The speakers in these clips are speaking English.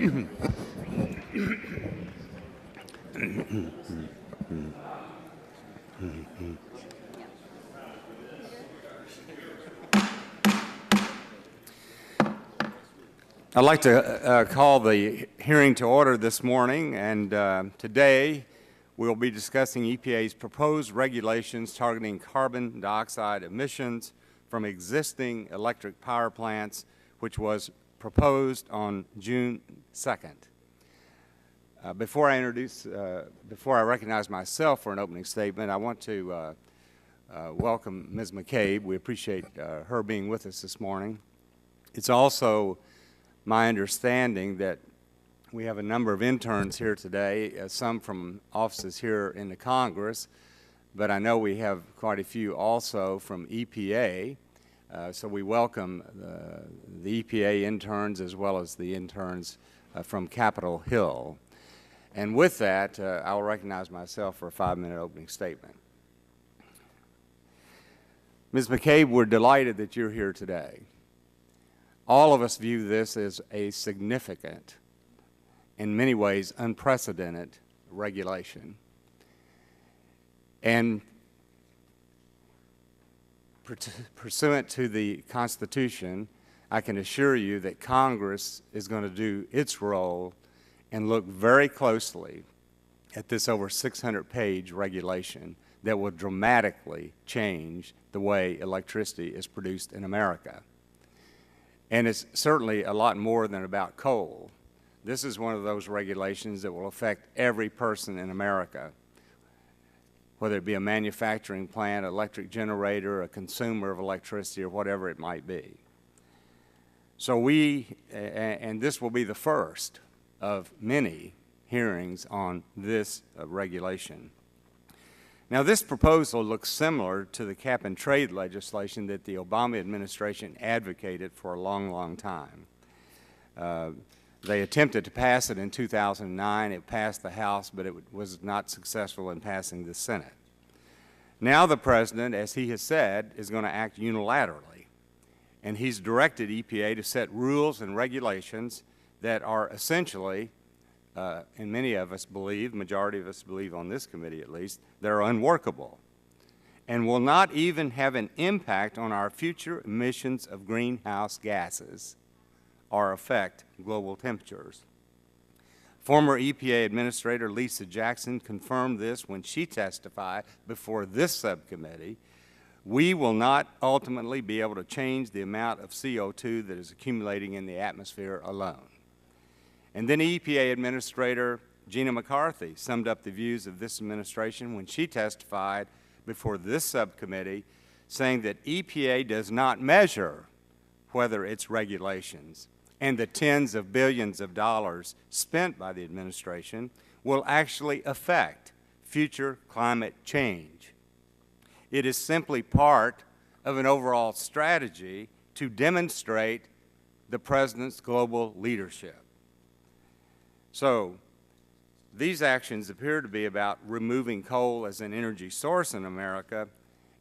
I'd like to call the hearing to order this morning, and today we'll be discussing EPA's proposed regulations targeting carbon dioxide emissions from existing electric power plants, which was proposed on June 2nd. Before I recognize myself for an opening statement, I want to welcome Ms. McCabe. We appreciate her being with us this morning. It's also my understanding that we have a number of interns here today, some from offices here in the Congress, but I know we have quite a few also from EPA. So we welcome the EPA interns as well as the interns from Capitol Hill. And with that, I will recognize myself for a 5-minute opening statement. Ms. McCabe, we're delighted that you're here today. All of us view this as a significant, in many ways unprecedented regulation. And pursuant to the Constitution, I can assure you that Congress is going to do its role and look very closely at this over 600-page regulation that will dramatically change the way electricity is produced in America. And it's certainly a lot more than about coal. This is one of those regulations that will affect every person in America, whether it be a manufacturing plant, electric generator, a consumer of electricity, or whatever it might be. So and this will be the first of many hearings on this regulation. Now, this proposal looks similar to the cap-and-trade legislation that the Obama administration advocated for a long, long time. They attempted to pass it in 2009. It passed the House, but it was not successful in passing the Senate. Now the President, as he has said, is going to act unilaterally, and he's directed EPA to set rules and regulations that are essentially, and many of us believe, majority of us believe on this committee at least, they're unworkable and will not even have an impact on our future emissions of greenhouse gases or affect global temperatures. Former EPA Administrator Lisa Jackson confirmed this when she testified before this subcommittee. We will not ultimately be able to change the amount of CO2 that is accumulating in the atmosphere alone. And then EPA Administrator Gina McCarthy summed up the views of this administration when she testified before this subcommittee, saying that EPA does not measure whether its regulations and the tens of billions of dollars spent by the administration will actually affect future climate change. It is simply part of an overall strategy to demonstrate the President's global leadership. So these actions appear to be about removing coal as an energy source in America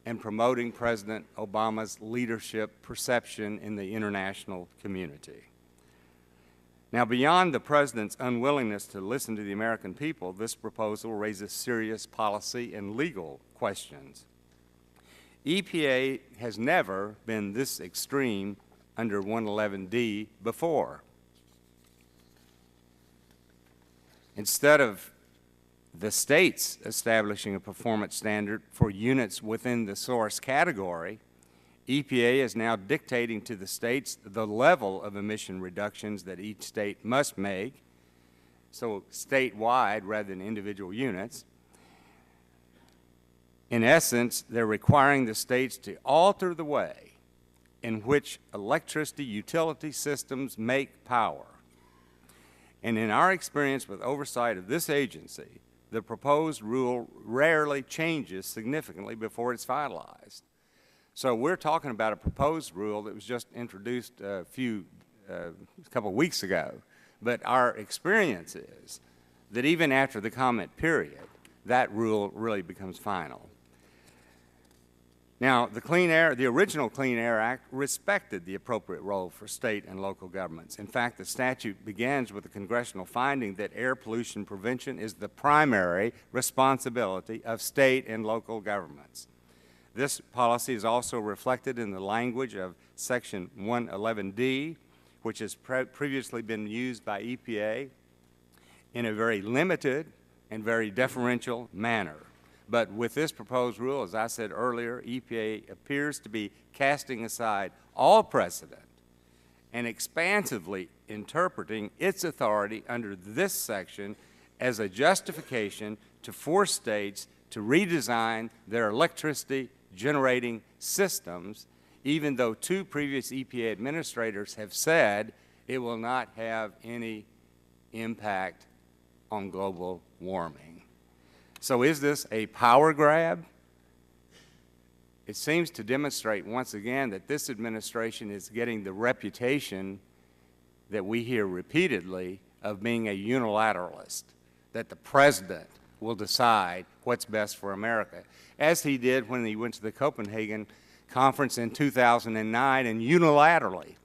and promoting President Obama's leadership perception in the international community. Now, beyond the President's unwillingness to listen to the American people, this proposal raises serious policy and legal questions. EPA has never been this extreme under 111D before. Instead of the states establishing a performance standard for units within the source category, EPA is now dictating to the states the level of emission reductions that each state must make, so statewide rather than individual units. In essence, they're requiring the states to alter the way in which electricity utility systems make power. And in our experience with oversight of this agency, the proposed rule rarely changes significantly before it's finalized. So we're talking about a proposed rule that was just introduced a couple of weeks ago. But our experience is that even after the comment period, that rule really becomes final. Now, the original Clean Air Act respected the appropriate role for state and local governments. In fact, the statute begins with a congressional finding that air pollution prevention is the primary responsibility of state and local governments. This policy is also reflected in the language of Section 111D, which has previously been used by EPA in a very limited and very deferential manner. But with this proposed rule, as I said earlier, EPA appears to be casting aside all precedent and expansively interpreting its authority under this section as a justification to force states to redesign their electricity generating systems, even though two previous EPA administrators have said it will not have any impact on global warming. So is this a power grab? It seems to demonstrate once again that this administration is getting the reputation that we hear repeatedly of being a unilateralist, that the president will decide what's best for America, as he did when he went to the Copenhagen conference in 2009 and unilaterally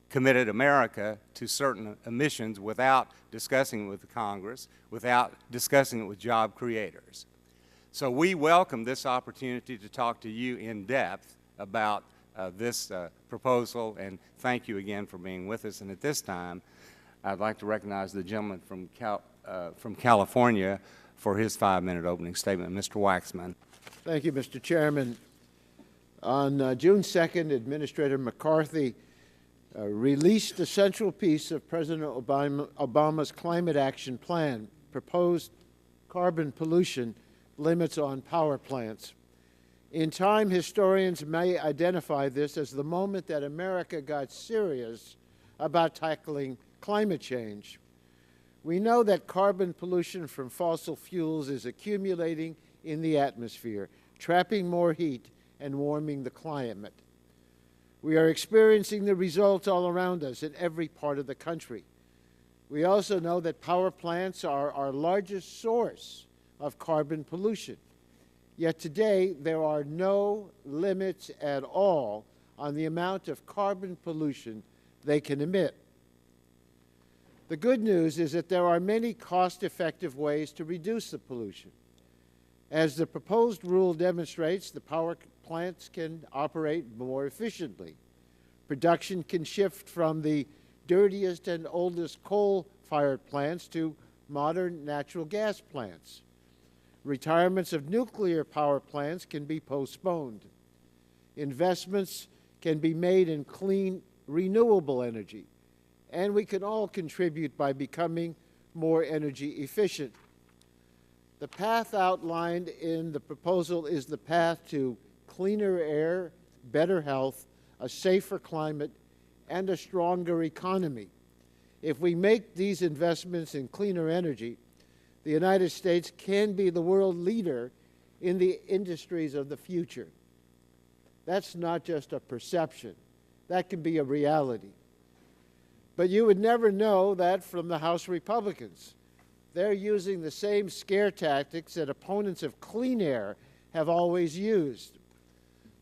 committed America to certain emissions without discussing it with the Congress, without discussing it with job creators. So we welcome this opportunity to talk to you in depth about this proposal, and thank you again for being with us. And at this time, I'd like to recognize the gentleman from California for his 5-minute opening statement, Mr. Waxman. Thank you, Mr. Chairman. On June 2nd, Administrator McCarthy released a central piece of President Obama's climate action plan, proposed carbon pollution limits on power plants. In time, historians may identify this as the moment that America got serious about tackling climate change. We know that carbon pollution from fossil fuels is accumulating in the atmosphere, trapping more heat and warming the climate. We are experiencing the results all around us in every part of the country. We also know that power plants are our largest source of carbon pollution. Yet today, there are no limits at all on the amount of carbon pollution they can emit. The good news is that there are many cost-effective ways to reduce the pollution. As the proposed rule demonstrates, the power plants can operate more efficiently. Production can shift from the dirtiest and oldest coal-fired plants to modern natural gas plants. Retirements of nuclear power plants can be postponed. Investments can be made in clean, renewable energy, and we can all contribute by becoming more energy efficient. The path outlined in the proposal is the path to cleaner air, better health, a safer climate, and a stronger economy. If we make these investments in cleaner energy, the United States can be the world leader in the industries of the future. That's not just a perception. That can be a reality. But you would never know that from the House Republicans. They're using the same scare tactics that opponents of clean air have always used.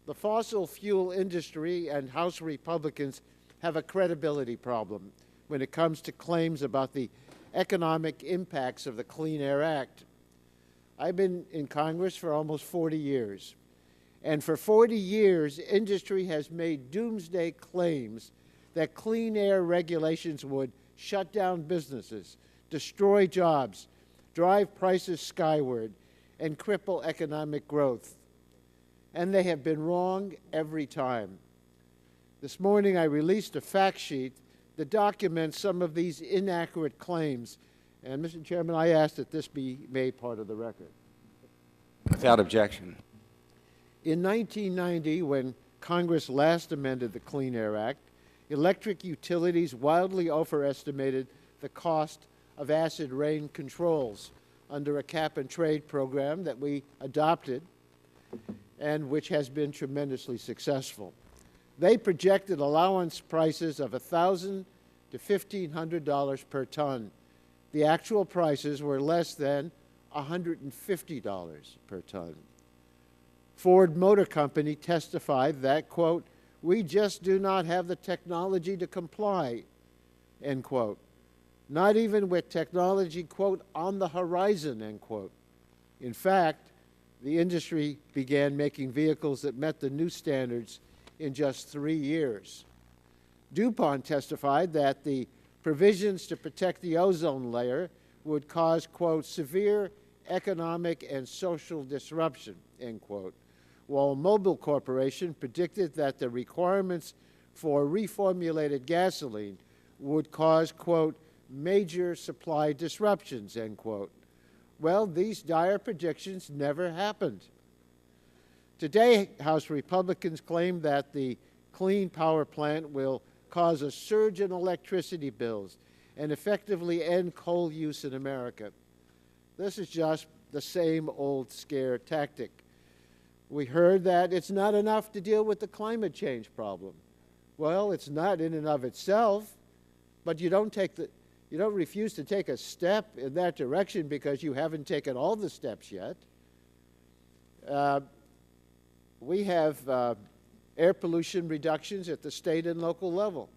The fossil fuel industry and House Republicans have a credibility problem when it comes to claims about the economic impacts of the Clean Air Act. I've been in Congress for almost 40 years, and for 40 years, industry has made doomsday claims that clean air regulations would shut down businesses, destroy jobs, drive prices skyward, and cripple economic growth. And they have been wrong every time. This morning, I released a fact sheet that documents some of these inaccurate claims. And, Mr. Chairman, I ask that this be made part of the record. Without objection. In 1990, when Congress last amended the Clean Air Act, electric utilities wildly overestimated the cost of acid rain controls under a cap-and-trade program that we adopted and which has been tremendously successful. They projected allowance prices of $1,000 to $1,500 per ton. The actual prices were less than $150 per ton. Ford Motor Company testified that, quote, "We just do not have the technology to comply," end quote. Not even with technology, quote, "on the horizon," end quote. In fact, the industry began making vehicles that met the new standards in just 3 years. DuPont testified that the provisions to protect the ozone layer would cause, quote, "severe economic and social disruption," end quote, while Mobil Corporation predicted that the requirements for reformulated gasoline would cause, quote, "major supply disruptions," end quote. Well, these dire predictions never happened. Today, House Republicans claim that the clean power plant will cause a surge in electricity bills and effectively end coal use in America. This is just the same old scare tactic. We heard that it's not enough to deal with the climate change problem. Well, it's not in and of itself, but you don't refuse to take a step in that direction because you haven't taken all the steps yet. We have air pollution reductions at the state and local level.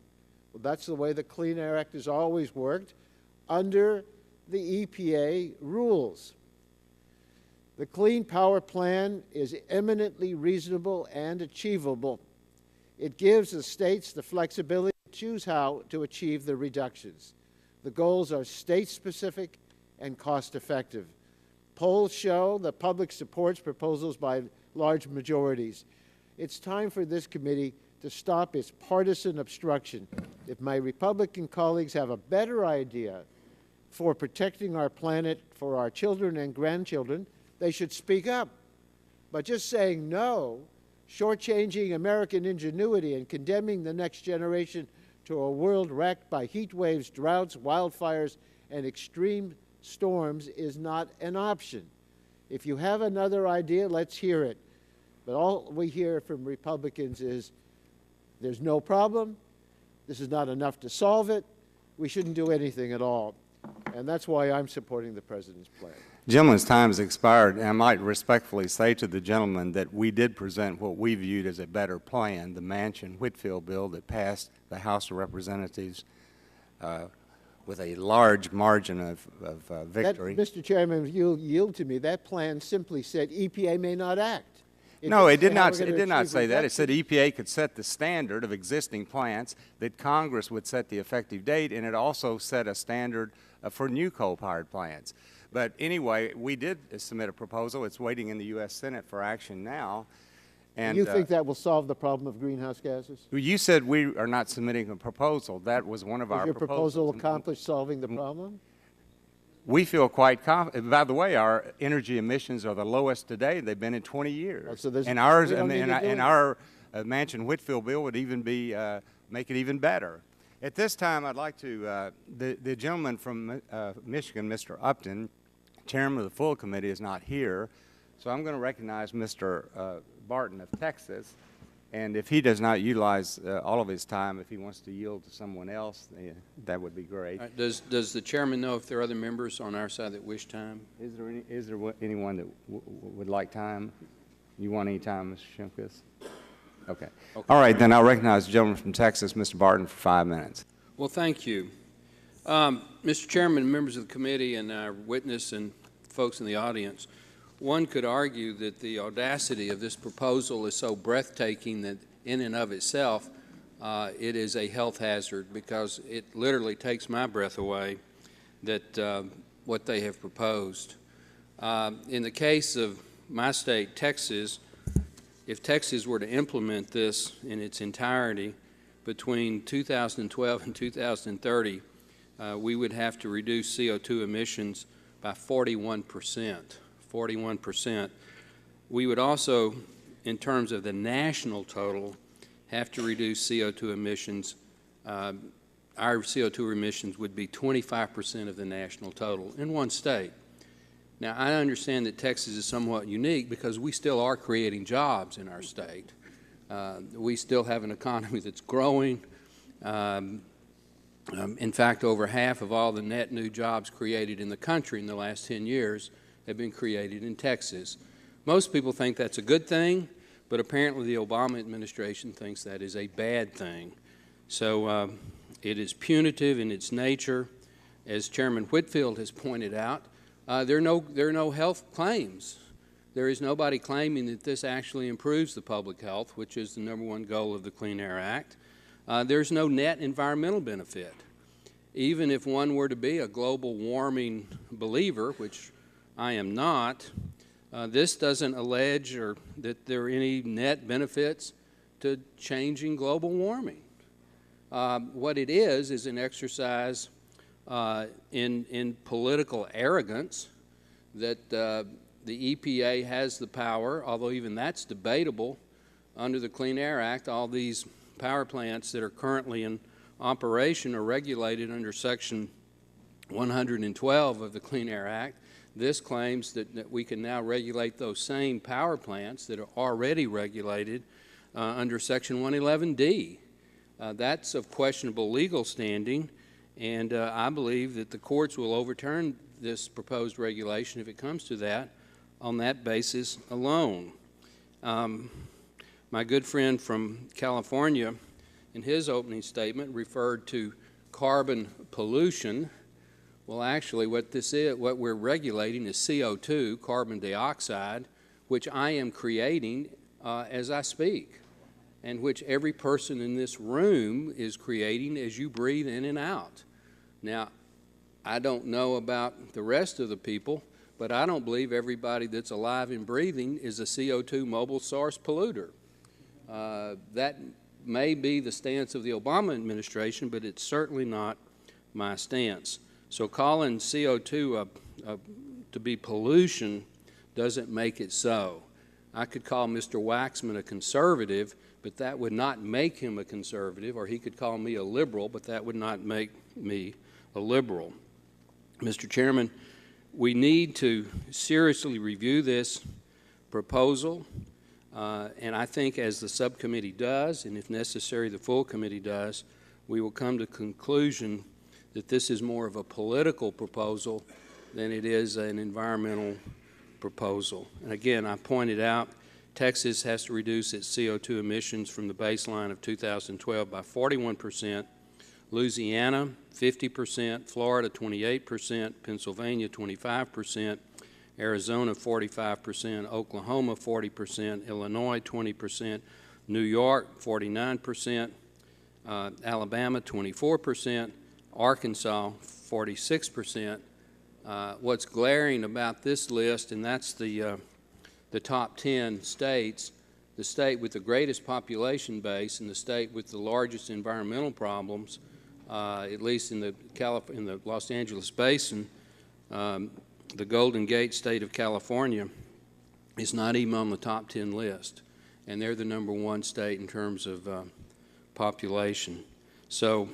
Well, that's the way the Clean Air Act has always worked, under the EPA rules. The Clean Power Plan is eminently reasonable and achievable. It gives the states the flexibility to choose how to achieve the reductions. The goals are state-specific and cost-effective. Polls show the public supports proposals by large majorities. It's time for this committee to stop its partisan obstruction. If my Republican colleagues have a better idea for protecting our planet for our children and grandchildren, they should speak up. But just saying no, shortchanging American ingenuity and condemning the next generation to a world wrecked by heat waves, droughts, wildfires, and extreme storms is not an option. If you have another idea, let's hear it. But all we hear from Republicans is there's no problem, this is not enough to solve it, we shouldn't do anything at all. And that's why I'm supporting the President's plan. Gentleman's time has expired, and I might respectfully say to the gentleman that we did present what we viewed as a better plan, the Manchin-Whitfield bill that passed the House of Representatives with a large margin of victory. Mr. Chairman, if you'll yield to me, that plan simply said EPA may not act. No, it did not say that. It said EPA could set the standard of existing plants, that Congress would set the effective date, and it also set a standard for new coal-powered plants. But anyway, we did submit a proposal. It's waiting in the U.S. Senate for action now. And you think that will solve the problem of greenhouse gases? You said we are not submitting a proposal. That was one of our proposals. Does your proposal accomplish solving the problem? We feel quite confident. By the way, our energy emissions are the lowest today. They've been in 20 years. So and ours, and our Manchin-Whitfield bill would even be make it even better. At this time, I'd like to the gentleman from Michigan, Mr. Upton, chairman of the full committee, is not here, so I'm going to recognize Mr. Barton of Texas. And if he does not utilize all of his time, if he wants to yield to someone else, that would be great. Does the chairman know if there are other members on our side that wish time? Is there anyone that would like time? You want any time, Mr. Shimkus? Okay. All right, then I'll recognize the gentleman from Texas, Mr. Barton, for 5 minutes. Well, thank you. Mr. Chairman, members of the committee, and our witness and folks in the audience, one could argue that the audacity of this proposal is so breathtaking that in and of itself it is a health hazard, because it literally takes my breath away that what they have proposed. In the case of my state, Texas, if Texas were to implement this in its entirety between 2012 and 2030, we would have to reduce CO2 emissions by 41%. 41%. We would also, in terms of the national total, have to reduce CO2 emissions. Our CO2 emissions would be 25% of the national total in one state. Now, I understand that Texas is somewhat unique because we still are creating jobs in our state. We still have an economy that's growing. In fact, over half of all the net new jobs created in the country in the last 10 years have been created in Texas. Most people think that's a good thing, but apparently the Obama administration thinks that is a bad thing. So it is punitive in its nature. As Chairman Whitfield has pointed out, there are no health claims. There is nobody claiming that this actually improves the public health, which is the #1 goal of the Clean Air Act. There's no net environmental benefit. Even if one were to be a global warming believer, which I am not, this doesn't allege that there are any net benefits to changing global warming. What it is an exercise in political arrogance that the EPA has the power, although even that's debatable. Under the Clean Air Act, all these power plants that are currently in operation are regulated under Section 112 of the Clean Air Act. This claims that we can now regulate those same power plants that are already regulated under Section 111D. That's of questionable legal standing, and I believe that the courts will overturn this proposed regulation if it comes to that on that basis alone. My good friend from California, in his opening statement, referred to carbon pollution. Well, actually, what we're regulating is CO2, carbon dioxide, which I am creating as I speak, and which every person in this room is creating as you breathe in and out. Now, I don't know about the rest of the people, but I don't believe everybody that's alive and breathing is a CO2 mobile source polluter. That may be the stance of the Obama administration, but it's certainly not my stance. So calling CO2 to be pollution doesn't make it so. I could call Mr. Waxman a conservative, but that would not make him a conservative, or he could call me a liberal, but that would not make me a liberal. Mr. Chairman, we need to seriously review this proposal, and I think as the subcommittee does, and if necessary the full committee does, we will come to the conclusion that this is more of a political proposal than it is an environmental proposal. And again, I pointed out Texas has to reduce its CO2 emissions from the baseline of 2012 by 41%, Louisiana 50%, Florida 28%, Pennsylvania 25%, Arizona 45%, Oklahoma 40%, Illinois 20%, New York 49%, Alabama 24%, Arkansas 46%. What's glaring about this list, and that's the top 10 states, the state with the greatest population base and the state with the largest environmental problems, at least in the Los Angeles Basin, the Golden Gate state of California is not even on the top 10 list, and they're the #1 state in terms of population. So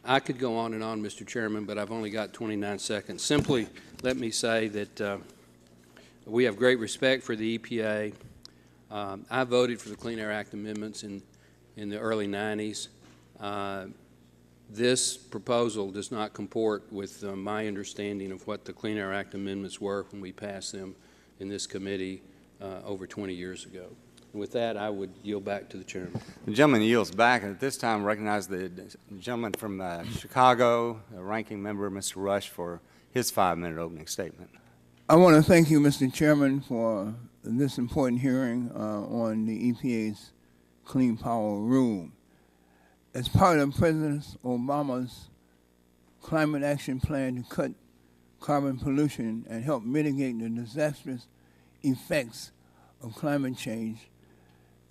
I could go on and on, Mr. Chairman, but I've only got 29 seconds. Simply let me say that we have great respect for the EPA. I voted for the Clean Air Act amendments in the early 90s. This proposal does not comport with my understanding of what the Clean Air Act amendments were when we passed them in this committee over 20 years ago. And with that, I would yield back to the chairman. The gentleman yields back, and at this time recognize the gentleman from Chicago, Ranking Member Mr. Rush, for his 5-minute opening statement. I want to thank you, Mr. Chairman, for this important hearing on the EPA's Clean Power Rule. As part of President Obama's climate action plan to cut carbon pollution and help mitigate the disastrous effects of climate change,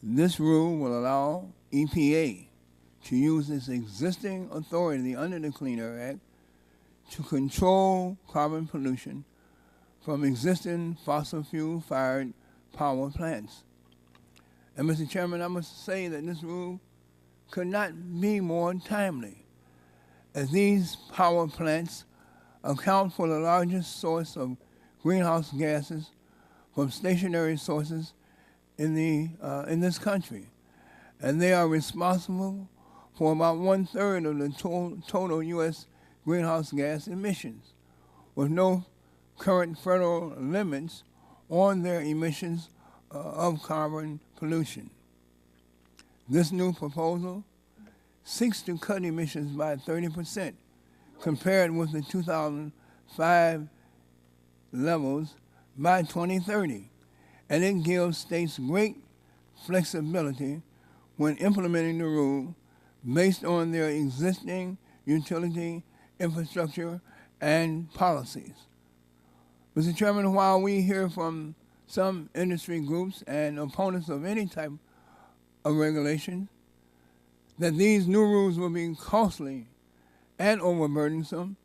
this rule will allow EPA to use its existing authority under the Clean Air Act to control carbon pollution from existing fossil fuel-fired power plants. And, Mr. Chairman, I must say that this rule could not be more timely, as these power plants account for the largest source of greenhouse gases from stationary sources in this country, and they are responsible for about 1/3 of the total U.S. greenhouse gas emissions, with no current federal limits on their emissions of carbon pollution. This new proposal seeks to cut emissions by 30% compared with the 2005 levels by 2030, and it gives states great flexibility when implementing the rule based on their existing utility infrastructure and policies. Mr. Chairman, while we hear from some industry groups and opponents of any type of regulation that these new rules will be costly and overburdensome,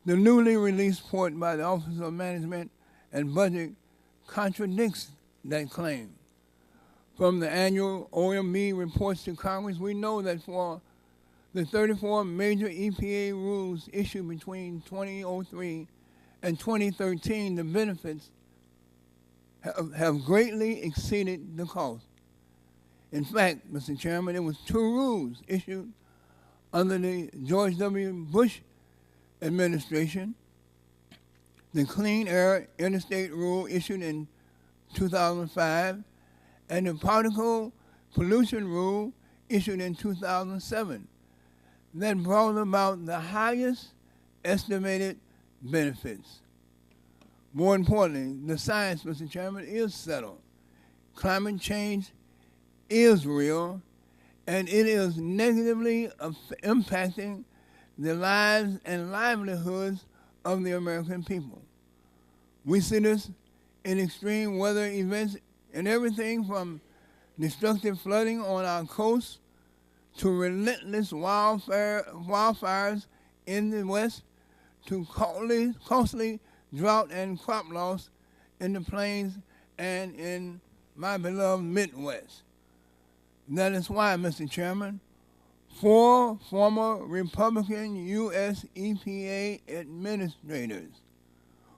the newly released report by the Office of Management and Budget contradicts that claim. From the annual OMB reports to Congress, we know that for the 34 major EPA rules issued between 2003 and 2013, the benefits have greatly exceeded the cost. In fact, Mr. Chairman, it was 2 rules issued under the George W. Bush administration: the Clean Air Interstate Rule issued in 2005 and the Particle Pollution Rule issued in 2007 that brought about the highest estimated benefits. More importantly, the science, Mr. Chairman, is settled. Climate change is real, and it is negatively impacting the lives and livelihoods of the American people. We see this in extreme weather events and everything from destructive flooding on our coast to relentless wildfires in the West to costly drought and crop loss in the plains and in my beloved Midwest. That is why, Mr. Chairman, 4 former Republican U.S. EPA administrators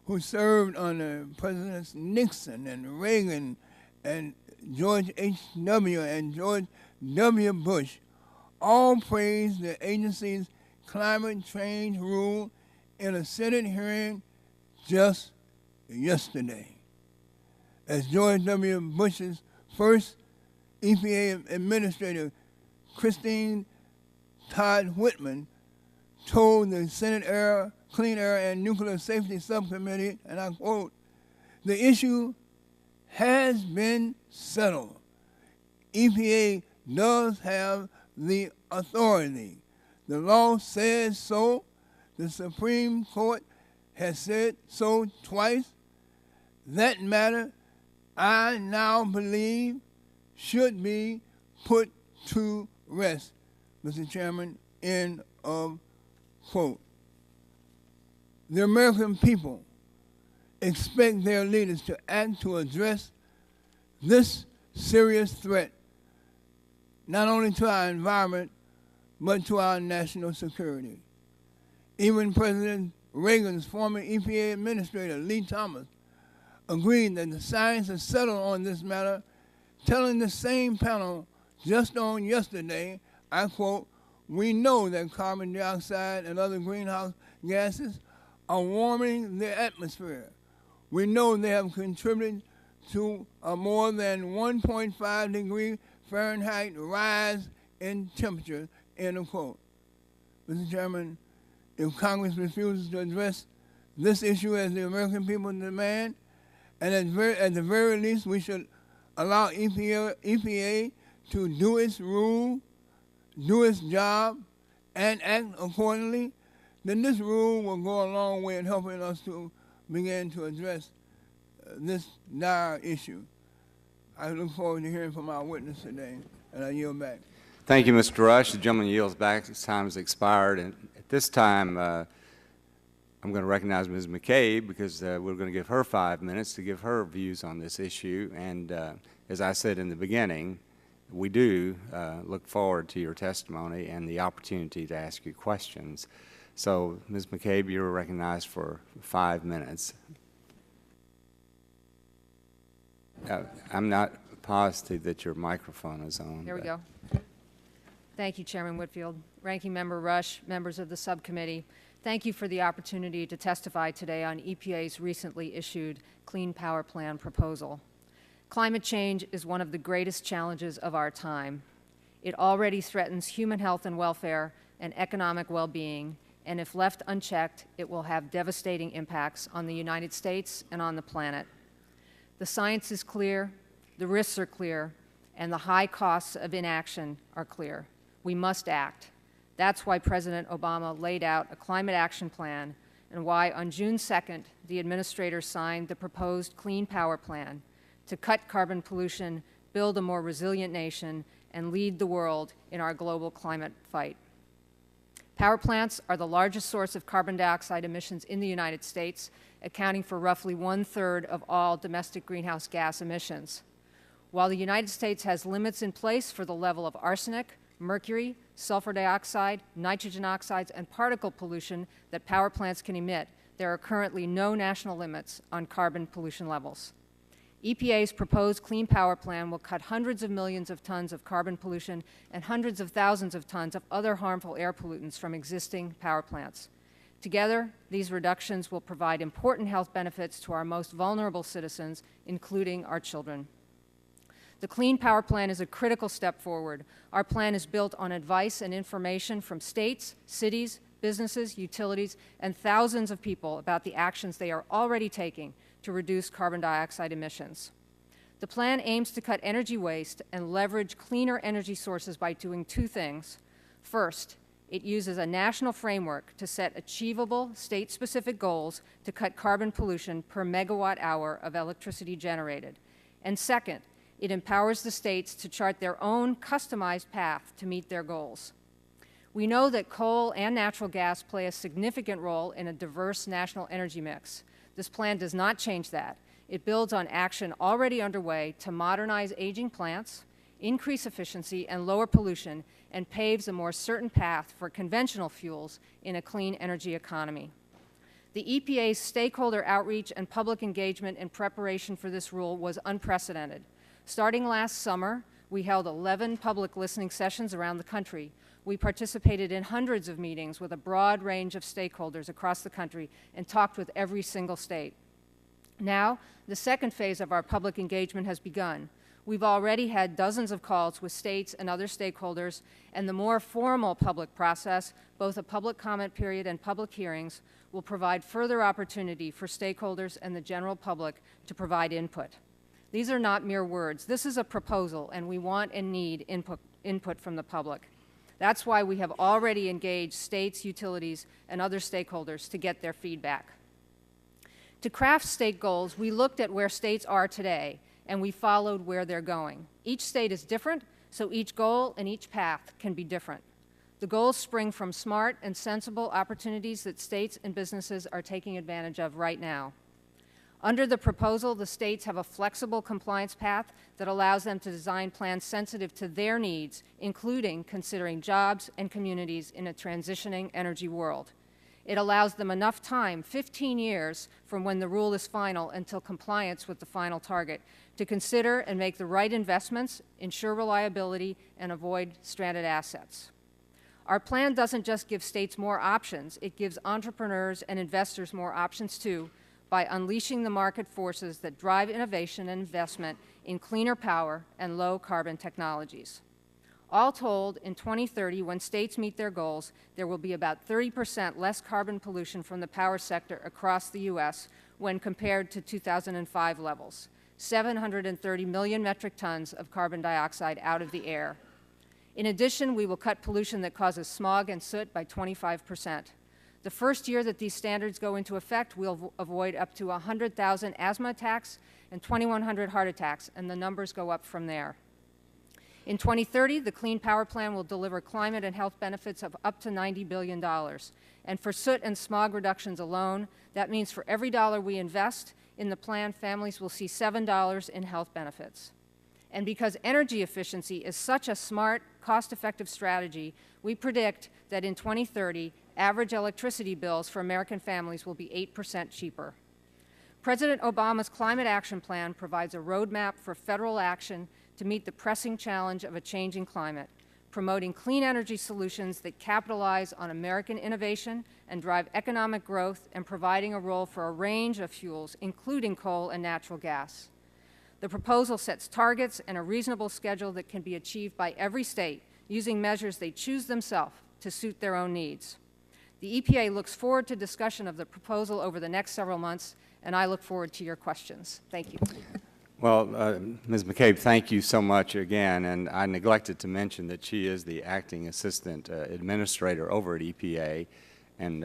who served under Presidents Nixon and Reagan and George H.W. and George W. Bush all praised the agency's climate change rule in a Senate hearing just yesterday. As George W. Bush's first EPA administrator, Christine Todd Whitman, told the Senate Clean Air and Nuclear Safety Subcommittee, and I quote, "The issue has been settled. EPA does have the authority. The law says so. The Supreme Court has said so twice. That matter, I now believe, should be put to rest." Mr. Chairman, end of quote. The American people expect their leaders to act to address this serious threat, not only to our environment, but to our national security. Even President Reagan's former EPA administrator, Lee Thomas, agreed that the science is settled on this matter, telling the same panel just on yesterday, I quote, "We know that carbon dioxide and other greenhouse gases are warming the atmosphere. We know they have contributed to a more than 1.5 degree Fahrenheit rise in temperature," end of quote. Mr. Chairman, if Congress refuses to address this issue as the American people demand, and at the very least we should allow EPA to do its rule, do its job, and act accordingly, then this rule will go a long way in helping us to begin to address this dire issue. I look forward to hearing from our witness today, and I yield back. Thank you, Mr. Rush. The gentleman yields back. His time has expired. And at this time, I'm going to recognize Ms. McCabe because we're going to give her 5 minutes to give her views on this issue. And as I said in the beginning, we do look forward to your testimony and the opportunity to ask you questions. So, Ms. McCabe, you're recognized for 5 minutes. I'm not positive that your microphone is on. Here we go. Thank you, Chairman Whitfield. Ranking Member Rush, members of the subcommittee, thank you for the opportunity to testify today on EPA's recently issued Clean Power Plan proposal. Climate change is one of the greatest challenges of our time. It already threatens human health and welfare and economic well-being, and if left unchecked, it will have devastating impacts on the United States and on the planet. The science is clear, the risks are clear, and the high costs of inaction are clear. We must act. That's why President Obama laid out a climate action plan and why on June 2nd, the administrator signed the proposed Clean Power Plan to cut carbon pollution, build a more resilient nation, and lead the world in our global climate fight. Power plants are the largest source of carbon dioxide emissions in the United States, accounting for roughly 1/3 of all domestic greenhouse gas emissions. While the United States has limits in place for the level of arsenic, mercury, sulfur dioxide, nitrogen oxides, and particle pollution that power plants can emit, there are currently no national limits on carbon pollution levels. EPA's proposed Clean Power Plan will cut hundreds of millions of tons of carbon pollution and hundreds of thousands of tons of other harmful air pollutants from existing power plants. Together, these reductions will provide important health benefits to our most vulnerable citizens, including our children. The Clean Power Plan is a critical step forward. Our plan is built on advice and information from states, cities, businesses, utilities, and thousands of people about the actions they are already taking to reduce carbon dioxide emissions. The plan aims to cut energy waste and leverage cleaner energy sources by doing two things. First, it uses a national framework to set achievable state-specific goals to cut carbon pollution per megawatt hour of electricity generated. And second, it empowers the states to chart their own customized path to meet their goals. We know that coal and natural gas play a significant role in a diverse national energy mix. This plan does not change that. It builds on action already underway to modernize aging plants, increase efficiency, and lower pollution, and paves a more certain path for conventional fuels in a clean energy economy. The EPA's stakeholder outreach and public engagement in preparation for this rule was unprecedented. Starting last summer, we held 11 public listening sessions around the country. We participated in hundreds of meetings with a broad range of stakeholders across the country and talked with every single state. Now, the second phase of our public engagement has begun. We've already had dozens of calls with states and other stakeholders, and the more formal public process, both a public comment period and public hearings, will provide further opportunity for stakeholders and the general public to provide input. These are not mere words. This is a proposal, and we want and need input from the public. That's why we have already engaged states, utilities, and other stakeholders to get their feedback. To craft state goals, we looked at where states are today, and we followed where they're going. Each state is different, so each goal and each path can be different. The goals spring from smart and sensible opportunities that states and businesses are taking advantage of right now. Under the proposal, the states have a flexible compliance path that allows them to design plans sensitive to their needs, including considering jobs and communities in a transitioning energy world. It allows them enough time, 15 years from when the rule is final until compliance with the final target, to consider and make the right investments, ensure reliability, and avoid stranded assets. Our plan doesn't just give states more options, it gives entrepreneurs and investors more options too, by unleashing the market forces that drive innovation and investment in cleaner power and low-carbon technologies. All told, in 2030, when states meet their goals, there will be about 30% less carbon pollution from the power sector across the U.S. when compared to 2005 levels, 730 million metric tons of carbon dioxide out of the air. In addition, we will cut pollution that causes smog and soot by 25%. The first year that these standards go into effect, we'll avoid up to 100,000 asthma attacks and 2,100 heart attacks, and the numbers go up from there. In 2030, the Clean Power Plan will deliver climate and health benefits of up to $90 billion. And for soot and smog reductions alone, that means for every dollar we invest in the plan, families will see $7 in health benefits. And because energy efficiency is such a smart, cost-effective strategy, we predict that in 2030, average electricity bills for American families will be 8% cheaper. President Obama's Climate Action Plan provides a roadmap for federal action to meet the pressing challenge of a changing climate. promoting clean energy solutions that capitalize on American innovation and drive economic growth, and providing a role for a range of fuels, including coal and natural gas. The proposal sets targets and a reasonable schedule that can be achieved by every state using measures they choose themselves to suit their own needs. The EPA looks forward to discussion of the proposal over the next several months, and I look forward to your questions. Thank you. Well, Ms. McCabe, thank you so much again, and I neglected to mention that she is the acting assistant administrator over at EPA, and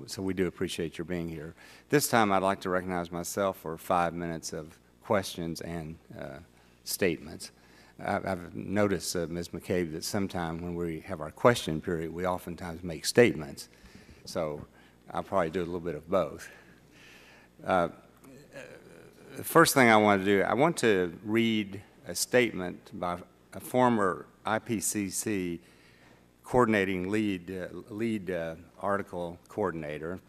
so we do appreciate your being here. This time I'd like to recognize myself for 5 minutes of questions and statements. I've noticed, Ms. McCabe, that sometime when we have our question period, we oftentimes make statements, so I'll probably do a little bit of both. The first thing I want to do, I want to read a statement by a former IPCC coordinating lead article coordinator.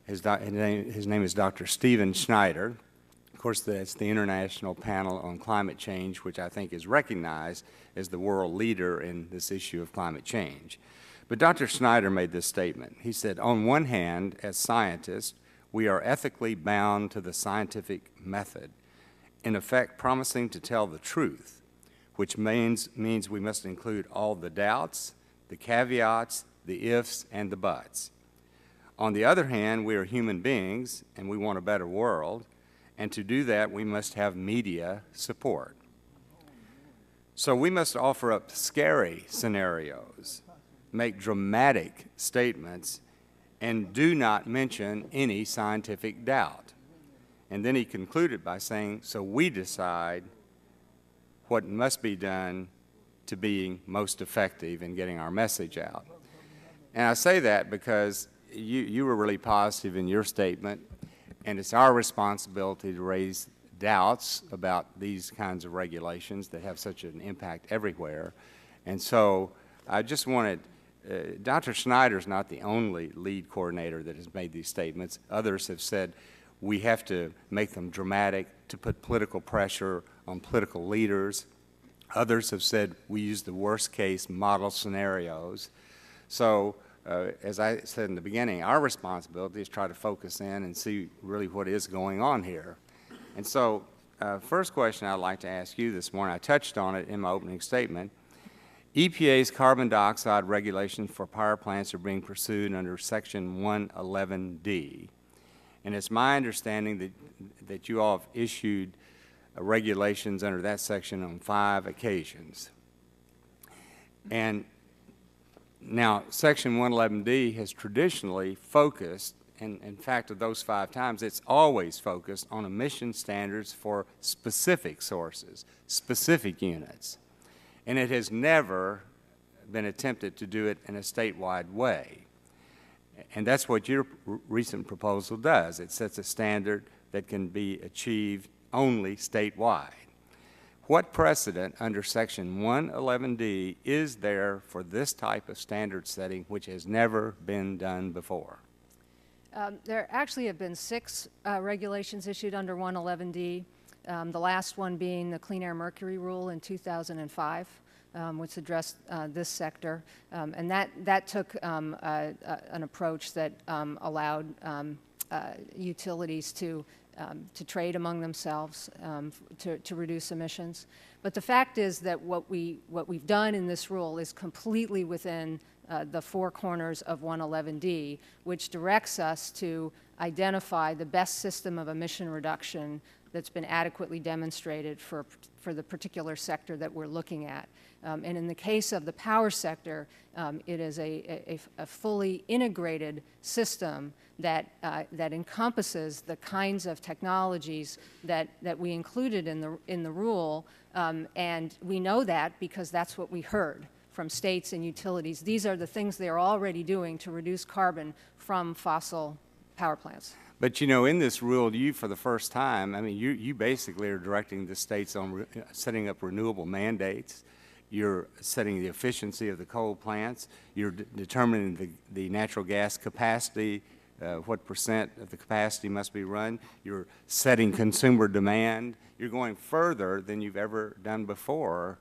His name is Dr. Stephen Schneider. Of course, that's the International Panel on Climate Change, which I think is recognized as the world leader in this issue of climate change. But Dr. Schneider made this statement. He said, on one hand, as scientists, we are ethically bound to the scientific method, in effect promising to tell the truth, which means we must include all the doubts, the caveats, the ifs, and the buts. On the other hand, we are human beings, and we want a better world, and to do that, we must have media support. So we must offer up scary scenarios, make dramatic statements, and do not mention any scientific doubt. And then he concluded by saying, so we decide what must be done to be most effective in getting our message out. And I say that because you were really positive in your statement, and it's our responsibility to raise doubts about these kinds of regulations that have such an impact everywhere. And so I just wanted, Dr. Schneider's not the only lead coordinator that has made these statements. Others have said we have to make them dramatic to put political pressure on political leaders. Others have said we use the worst case model scenarios. So as I said in the beginning, our responsibility is to try to focus in and see really what is going on here. And so first question I'd like to ask you this morning, I touched on it in my opening statement. EPA's carbon dioxide regulations for power plants are being pursued under Section 111D. And it's my understanding that you all have issued regulations under that section on 5 occasions. And now, Section 111D has traditionally focused, and in fact, of those 5 times, it's always focused on emission standards for specific sources, specific units. And it has never been attempted to do it in a statewide way. And that's what your recent proposal does. It sets a standard that can be achieved only statewide. What precedent under Section 111D is there for this type of standard setting which has never been done before? There actually have been 6 regulations issued under 111D, the last one being the Clean Air Mercury Rule in 2005, which addressed this sector. And that took an approach that allowed utilities to trade among themselves to reduce emissions. But the fact is that what we've done in this rule is completely within the 4 corners of 111D, which directs us to identify the best system of emission reduction that's been adequately demonstrated for the particular sector that we're looking at. And in the case of the power sector, it is a fully integrated system that encompasses the kinds of technologies that we included in the rule, and we know that because that's what we heard from states and utilities. These are the things they are already doing to reduce carbon from fossil power plants. But you know, in this rule, you, for the first time, I mean, you basically are directing the states on setting up renewable mandates. You're setting the efficiency of the coal plants. You're determining the natural gas capacity, what percent of the capacity must be run. You're setting consumer demand. You're going further than you've ever done before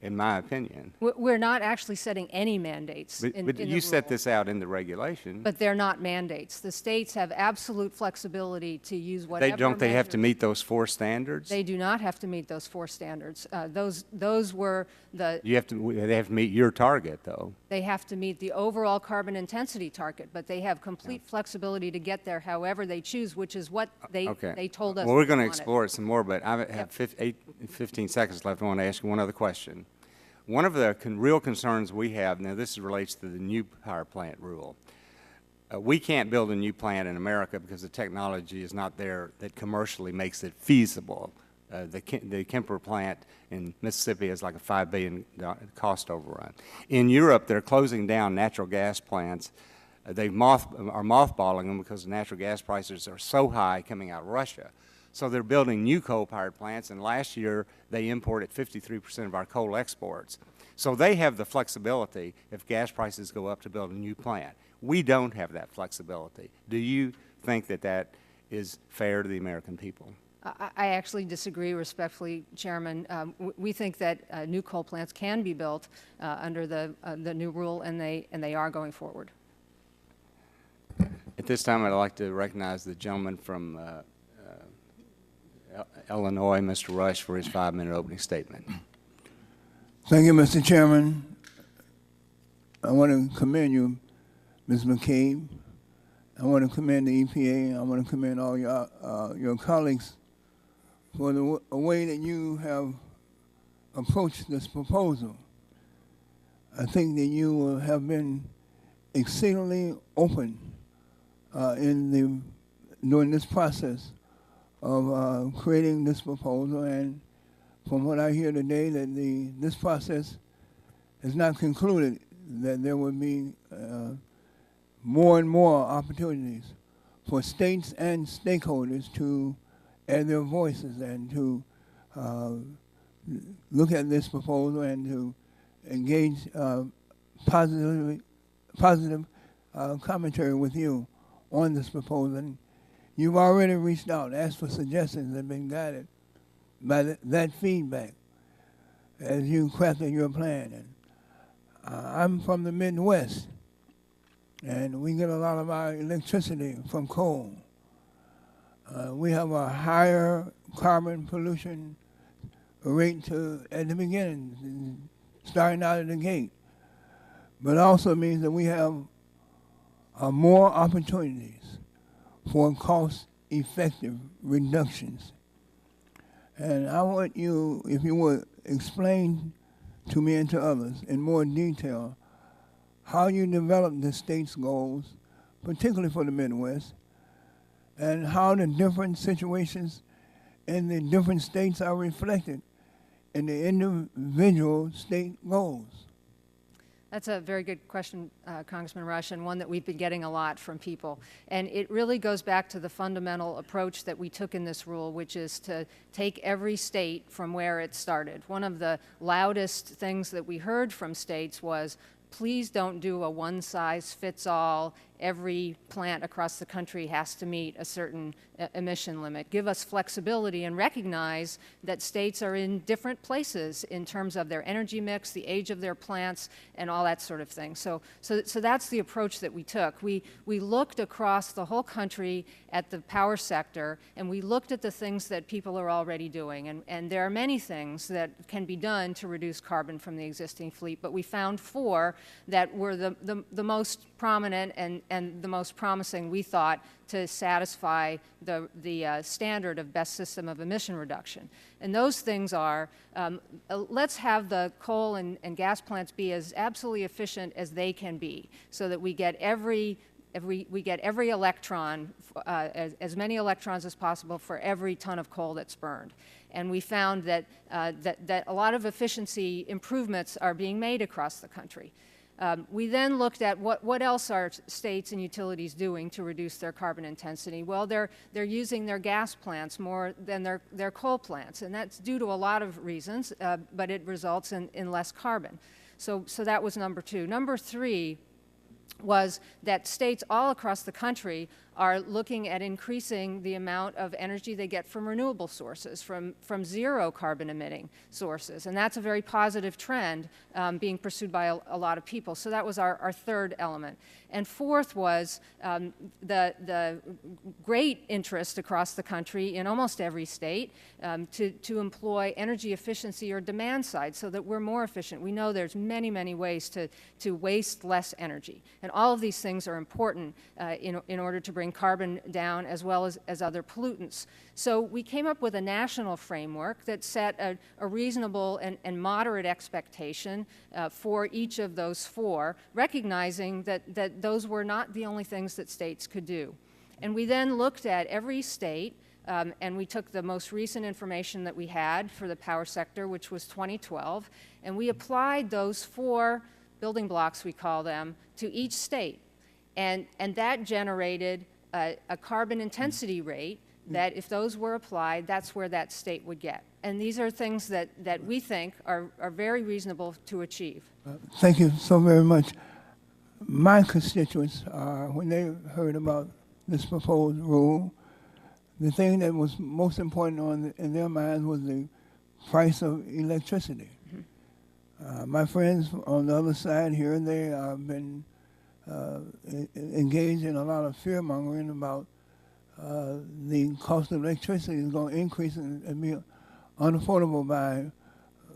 in my opinion. We're not actually setting any mandates in But the you set rule. this out in the regulation. But they're not mandates. The states have absolute flexibility to use whatever Don't they have to measures- meet those 4 standards? They do not have to meet those 4 standards. Those were the, They have to meet your target, though. they have to meet the overall carbon intensity target, but they have complete flexibility to get there however they choose, which is what they told us. Well, we're going to they wanted. explore it some more, but I have 15 seconds left. I want to ask you one other question. One of the real concerns we have, now this relates to the new power plant rule. We can't build a new plant in America because the technology is not there that commercially makes it feasible. The Kemper plant in Mississippi is like a $5 billion cost overrun. In Europe, they're closing down natural gas plants. They are mothballing them because the natural gas prices are so high coming out of Russia. So they're building new coal-powered plants, and last year they imported 53% of our coal exports. So they have the flexibility if gas prices go up to build a new plant. We don't have that flexibility. Do you think that that is fair to the American people? I actually disagree respectfully, Chairman. We think that new coal plants can be built under the new rule, and they are going forward. At this time, I'd like to recognize the gentleman from Illinois, Mr. Rush, for his 5-minute opening statement. Thank you, Mr. Chairman. I want to commend you, Ms. McCabe. I want to commend the EPA. I want to commend all your colleagues for the way that you have approached this proposal. I think that you have been exceedingly open during this process of creating this proposal, and from what I hear today, that this process is not concluded, that there will be more and more opportunities for states and stakeholders to add their voices and to look at this proposal and to engage positive commentary with you on this proposal. And you've already reached out, asked for suggestions, and been guided by that feedback as you crafted your plan. And I'm from the Midwest, and we get a lot of our electricity from coal. We have a higher carbon pollution rate at the beginning, starting out of the gate. But it also means that we have more opportunities for cost-effective reductions. And I want you, if you would, explain to me and to others in more detail how you develop the state's goals, particularly for the Midwest, and how the different situations in the different states are reflected in the individual state goals. That's a very good question, Congressman Rush, and one that we've been getting a lot from people. And it really goes back to the fundamental approach that we took in this rule, which is to take every state from where it started. One of the loudest things that we heard from states was, please don't do a one-size-fits-all, every plant across the country has to meet a certain emission limit. Give us flexibility and recognize that states are in different places in terms of their energy mix, the age of their plants, and all that sort of thing. So that's the approach that we took. We looked across the whole country at the power sector, and we looked at the things that people are already doing. And there are many things that can be done to reduce carbon from the existing fleet, but we found 4 that were the most prominent and the most promising, we thought, to satisfy the standard of best system of emission reduction. And those things are, let's have the coal and gas plants be as absolutely efficient as they can be, so that we get every electron, as many electrons as possible for every ton of coal that's burned. And we found that a lot of efficiency improvements are being made across the country. We then looked at what else are states and utilities doing to reduce their carbon intensity. Well, they're using their gas plants more than their coal plants, and that's due to a lot of reasons, but it results in less carbon. So that was number 2. Number 3 was that states all across the country are looking at increasing the amount of energy they get from renewable sources, from zero carbon emitting sources. And that's a very positive trend being pursued by a lot of people. So that was our third element. And fourth was the great interest across the country in almost every state to employ energy efficiency or demand side so that we're more efficient. We know there's many, many ways to waste less energy. And all of these things are important in order to bring carbon down as well as other pollutants. So we came up with a national framework that set a reasonable and moderate expectation for each of those four, recognizing that those were not the only things that states could do. And we then looked at every state, and we took the most recent information that we had for the power sector, which was 2012, and we applied those four building blocks, we call them, to each state. And that generated a carbon intensity rate that if those were applied, that's where that state would get. And these are things that we think are very reasonable to achieve. Thank you so very much. My constituents, when they heard about this proposed rule, the thing that was most important in their minds was the price of electricity. Mm-hmm. My friends on the other side here, they have been engaged in a lot of fear-mongering about the cost of electricity is going to increase and be unaffordable by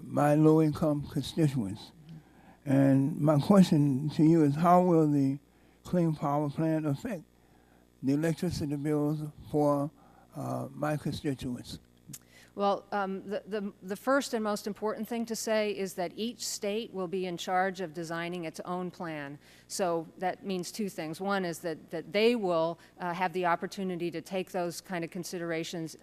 my low-income constituents. And my question to you is, how will the Clean Power Plan affect the electricity bills for my constituents? Well, the first and most important thing to say is that each state will be in charge of designing its own plan. So that means two things. One is that they will have the opportunity to take those kind of considerations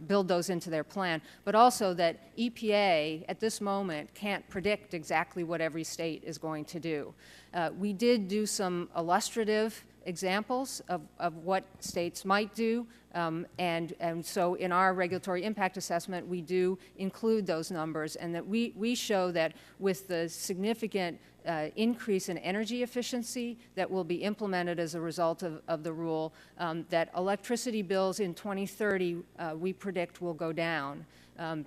build those into their plan, but also that EPA at this moment can't predict exactly what every state is going to do. We did do some illustrative examples of what states might do, and so in our regulatory impact assessment we do include those numbers, and that we show that with the significant increase in energy efficiency that will be implemented as a result of the rule, that electricity bills in 2030 we predict will go down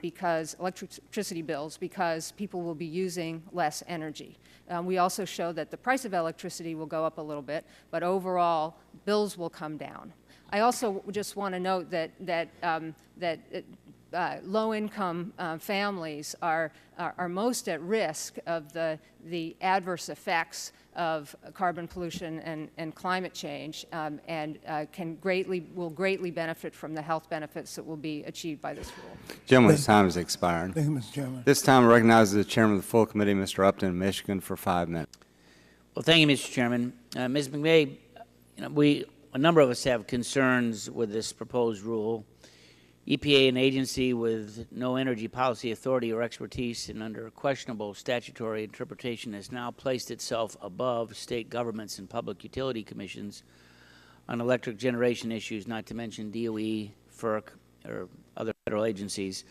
because electricity bills, because people will be using less energy. We also show that the price of electricity will go up a little bit, but overall bills will come down. I also just want to note that low-income families are most at risk of the adverse effects of carbon pollution and climate change, and will greatly benefit from the health benefits that will be achieved by this rule. Gentleman's time has expired. Thank you, Mr. Chairman. This time I recognize the chairman of the full committee, Mr. Upton, of Michigan, for 5 minutes. Well, thank you, Mr. Chairman. Ms. McVeigh, a number of us have concerns with this proposed rule. EPA, an agency with no energy policy authority or expertise and under questionable statutory interpretation, has now placed itself above state governments and public utility commissions on electric generation issues, not to mention DOE, FERC, or other federal agencies.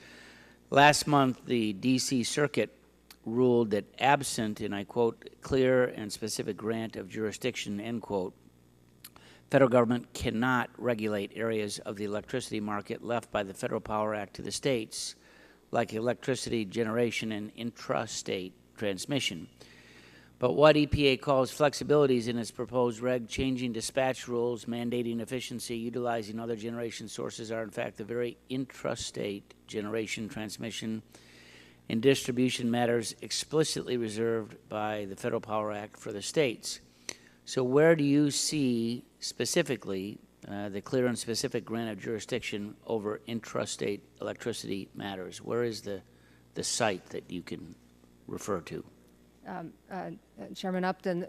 Last month, the D.C. Circuit ruled that absent, and I quote, clear and specific grant of jurisdiction, end quote, federal government cannot regulate areas of the electricity market left by the Federal Power Act to the states, like electricity generation and intrastate transmission. But what EPA calls flexibilities in its proposed reg, changing dispatch rules, mandating efficiency, utilizing other generation sources, are in fact the very intrastate generation, transmission, and distribution matters explicitly reserved by the Federal Power Act for the states. So where do you see specifically the clear and specific grant of jurisdiction over intrastate electricity matters? Where is the site that you can refer to? Chairman Upton,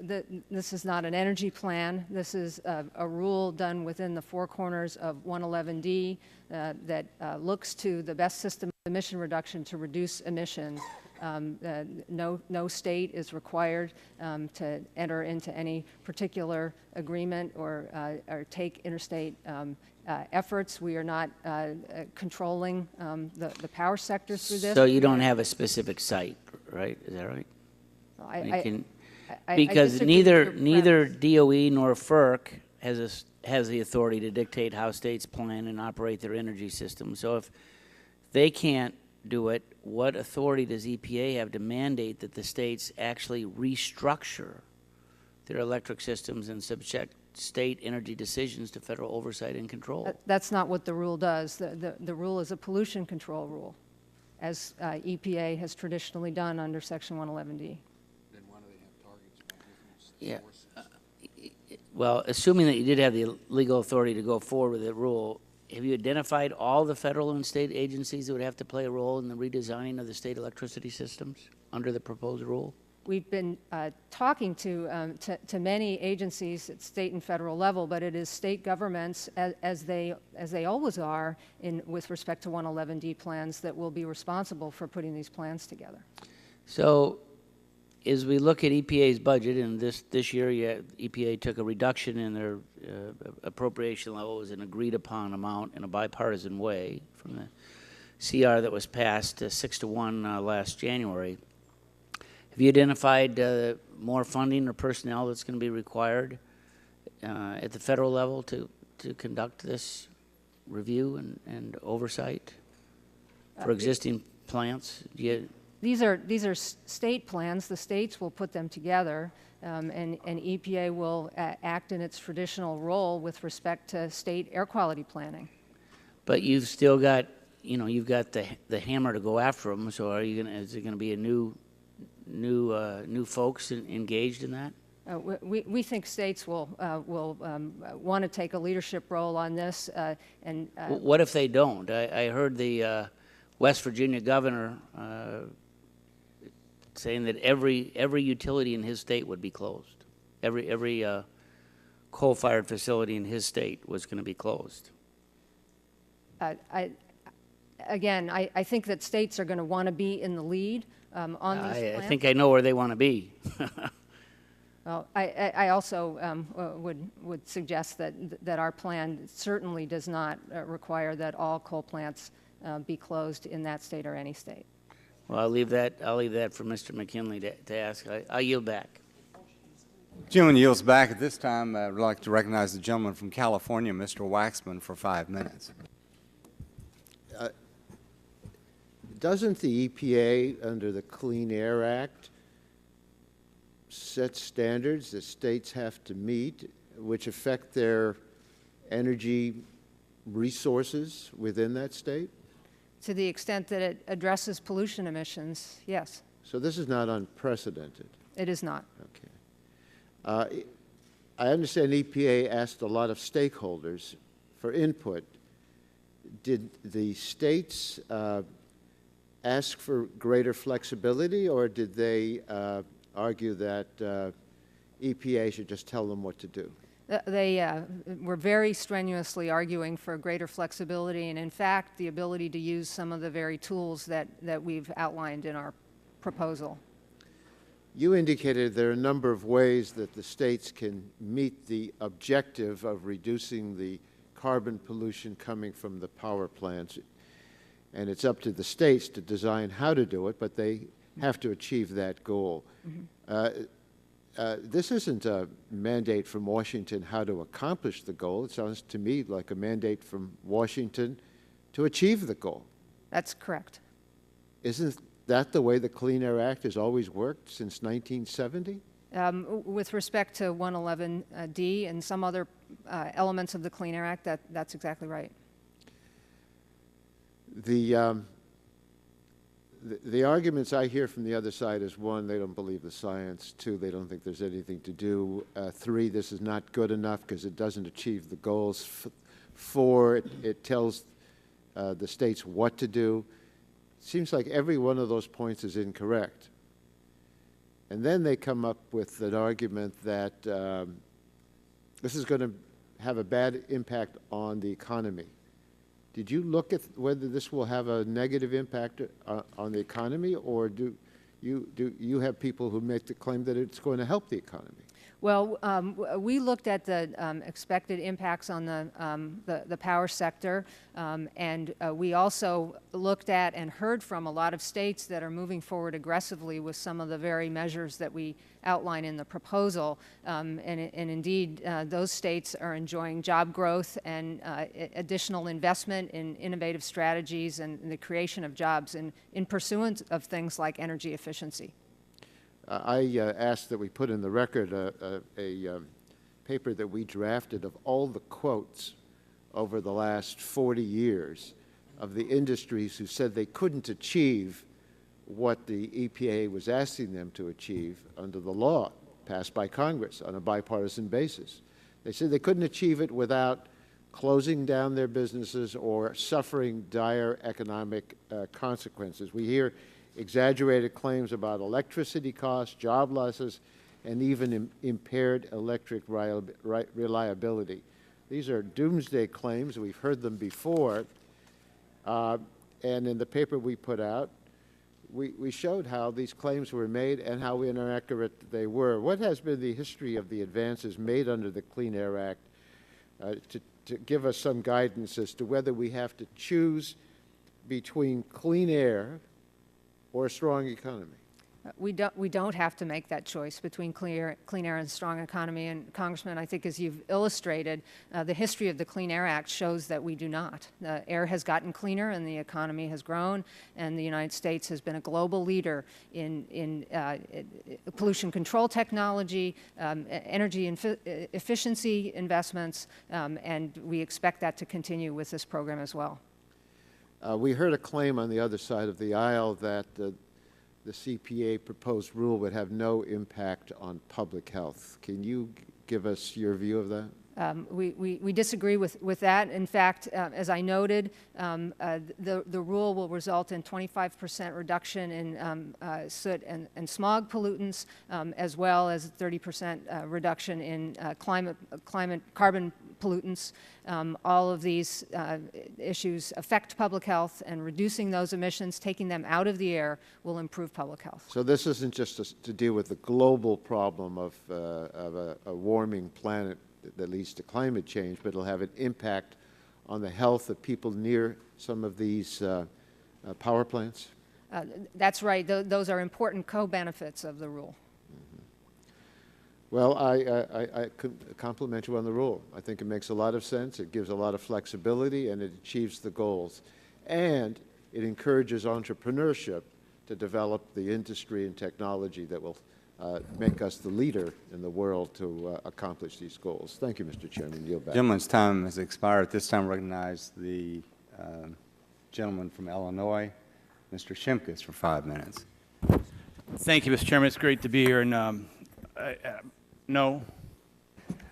this is not an energy plan. This is a rule done within the four corners of 111D that looks to the best system of emission reduction to reduce emissions. No state is required to enter into any particular agreement or take interstate efforts. We are not controlling the power sector through this. So you don't have a specific site, right? Is that right? I Because disagree with your neither premise. DOE nor FERC has the authority to dictate how states plan and operate their energy system. So if they can't do it, what authority does EPA have to mandate that the states actually restructure their electric systems and subject state energy decisions to federal oversight and control? That's not what the rule does. The rule is a pollution control rule, as EPA has traditionally done under Section 111D. Yeah. Well, assuming that you did have the legal authority to go forward with the rule, have you identified all the federal and state agencies that would have to play a role in the redesigning of the state electricity systems under the proposed rule? We've been talking to many agencies at state and federal level, but it is state governments, as they always are with respect to 111D plans, that will be responsible for putting these plans together. So as we look at EPA's budget, and this year EPA took a reduction in their appropriation level. It was an agreed-upon amount in a bipartisan way from the CR that was passed 6-1 last January. Have you identified more funding or personnel that's going to be required at the federal level to conduct this review and oversight for existing plants? These are state plans. The states will put them together, and EPA will act in its traditional role with respect to state air quality planning. But you've still got, you've got the hammer to go after them. So is it going to be a new folks engaged in that? We think states will want to take a leadership role on this. What if they don't? I heard the West Virginia governor saying that every utility in his state would be closed. Every coal-fired facility in his state was going to be closed. I think that states are going to want to be in the lead on these plans. I think I know where they want to be. Well, I also would suggest that our plan certainly does not require that all coal plants be closed in that state or any state. Well, I'll leave that for Mr. McKinley to ask. I'll yield back. Gentleman yields back. At this time, I'd like to recognize the gentleman from California, Mr. Waxman, for 5 minutes. Doesn't the EPA, under the Clean Air Act, set standards that states have to meet, which affect their energy resources within that state? To the extent that it addresses pollution emissions, yes. So this is not unprecedented. It is not. Okay. I understand EPA asked a lot of stakeholders for input. Did the states ask for greater flexibility, or did they argue that EPA should just tell them what to do? They were very strenuously arguing for greater flexibility and, in fact, the ability to use some of the very tools that we've outlined in our proposal. You indicated there are a number of ways that the states can meet the objective of reducing the carbon pollution coming from the power plants. And it's up to the states to design how to do it, but they have to achieve that goal. Mm-hmm. This isn't a mandate from Washington how to accomplish the goal. It sounds to me like a mandate from Washington to achieve the goal. That's correct. Isn't that the way the Clean Air Act has always worked since 1970? With respect to 111D and some other elements of the Clean Air Act, that's exactly right. The arguments I hear from the other side is, one, they don't believe the science. Two, they don't think there's anything to do. Three, this is not good enough because it doesn't achieve the goals. Four, it tells the states what to do. It seems like every one of those points is incorrect. And then they come up with an argument that this is going to have a bad impact on the economy. Did you look at whether this will have a negative impact on the economy, or do you have people who make the claim that it's going to help the economy? Well, we looked at the expected impacts on the power sector, and we also looked at and heard from a lot of states that are moving forward aggressively with some of the very measures that we outline in the proposal. And indeed, those states are enjoying job growth and additional investment in innovative strategies and the creation of jobs in pursuance of things like energy efficiency. I asked that we put in the record a paper that we drafted of all the quotes over the last 40 years of the industries who said they couldn't achieve what the EPA was asking them to achieve under the law passed by Congress on a bipartisan basis. They said they couldn't achieve it without closing down their businesses or suffering dire economic consequences. We hear exaggerated claims about electricity costs, job losses, and even impaired electric reliability. These are doomsday claims. We've heard them before. And in the paper we put out, we showed how these claims were made and how inaccurate they were. What has been the history of the advances made under the Clean Air Act to give us some guidance as to whether we have to choose between clean air or a strong economy? We don't have to make that choice between clean air and strong economy. And Congressman, I think as you've illustrated, the history of the Clean Air Act shows that we do not. The air has gotten cleaner and the economy has grown, and the United States has been a global leader in pollution control technology, energy efficiency investments, and we expect that to continue with this program as well. We heard a claim on the other side of the aisle that the CPA proposed rule would have no impact on public health. Can you give us your view of that? We disagree with that. In fact, as I noted, the rule will result in 25% reduction in soot and smog pollutants, as well as 30% reduction in climate carbon pollutants. All of these issues affect public health, and reducing those emissions, taking them out of the air, will improve public health. So this isn't just to deal with the global problem of a warming planet that leads to climate change, but it'll have an impact on the health of people near some of these power plants? That's right. Those are important co-benefits of the rule. Well, I compliment you on the rule. I think it makes a lot of sense. It gives a lot of flexibility, and it achieves the goals. And it encourages entrepreneurship to develop the industry and technology that will make us the leader in the world to accomplish these goals. Thank you, Mr. Chairman. Yield back. Gentleman's time has expired. At this time, recognize the gentleman from Illinois, Mr. Shimkus, for 5 minutes. Thank you, Mr. Chairman. It's great to be here. And no.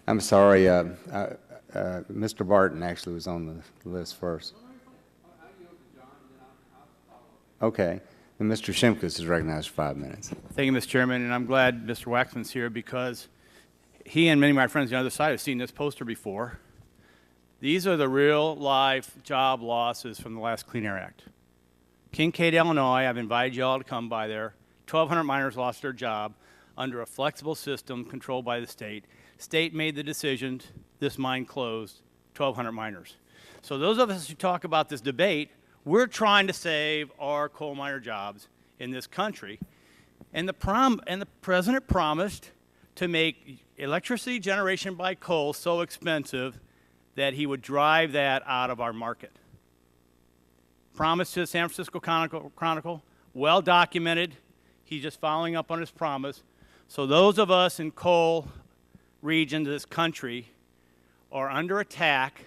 I'm sorry. Mr. Barton actually was on the list first. Okay. And Mr. Shimkus is recognized for 5 minutes. Thank you, Mr. Chairman. And I'm glad Mr. Waxman's here because he and many of my friends on the other side have seen this poster before. These are the real life job losses from the last Clean Air Act. Kincaid, Illinois, I've invited you all to come by there. 1,200 miners lost their job under a flexible system controlled by the state. State made the decision, this mine closed, 1,200 miners. So those of us who talk about this debate, we're trying to save our coal miner jobs in this country. And the president promised to make electricity generation by coal so expensive that he would drive that out of our market. Promise to the San Francisco Chronicle, well documented. He's just following up on his promise. So those of us in coal regions of this country are under attack,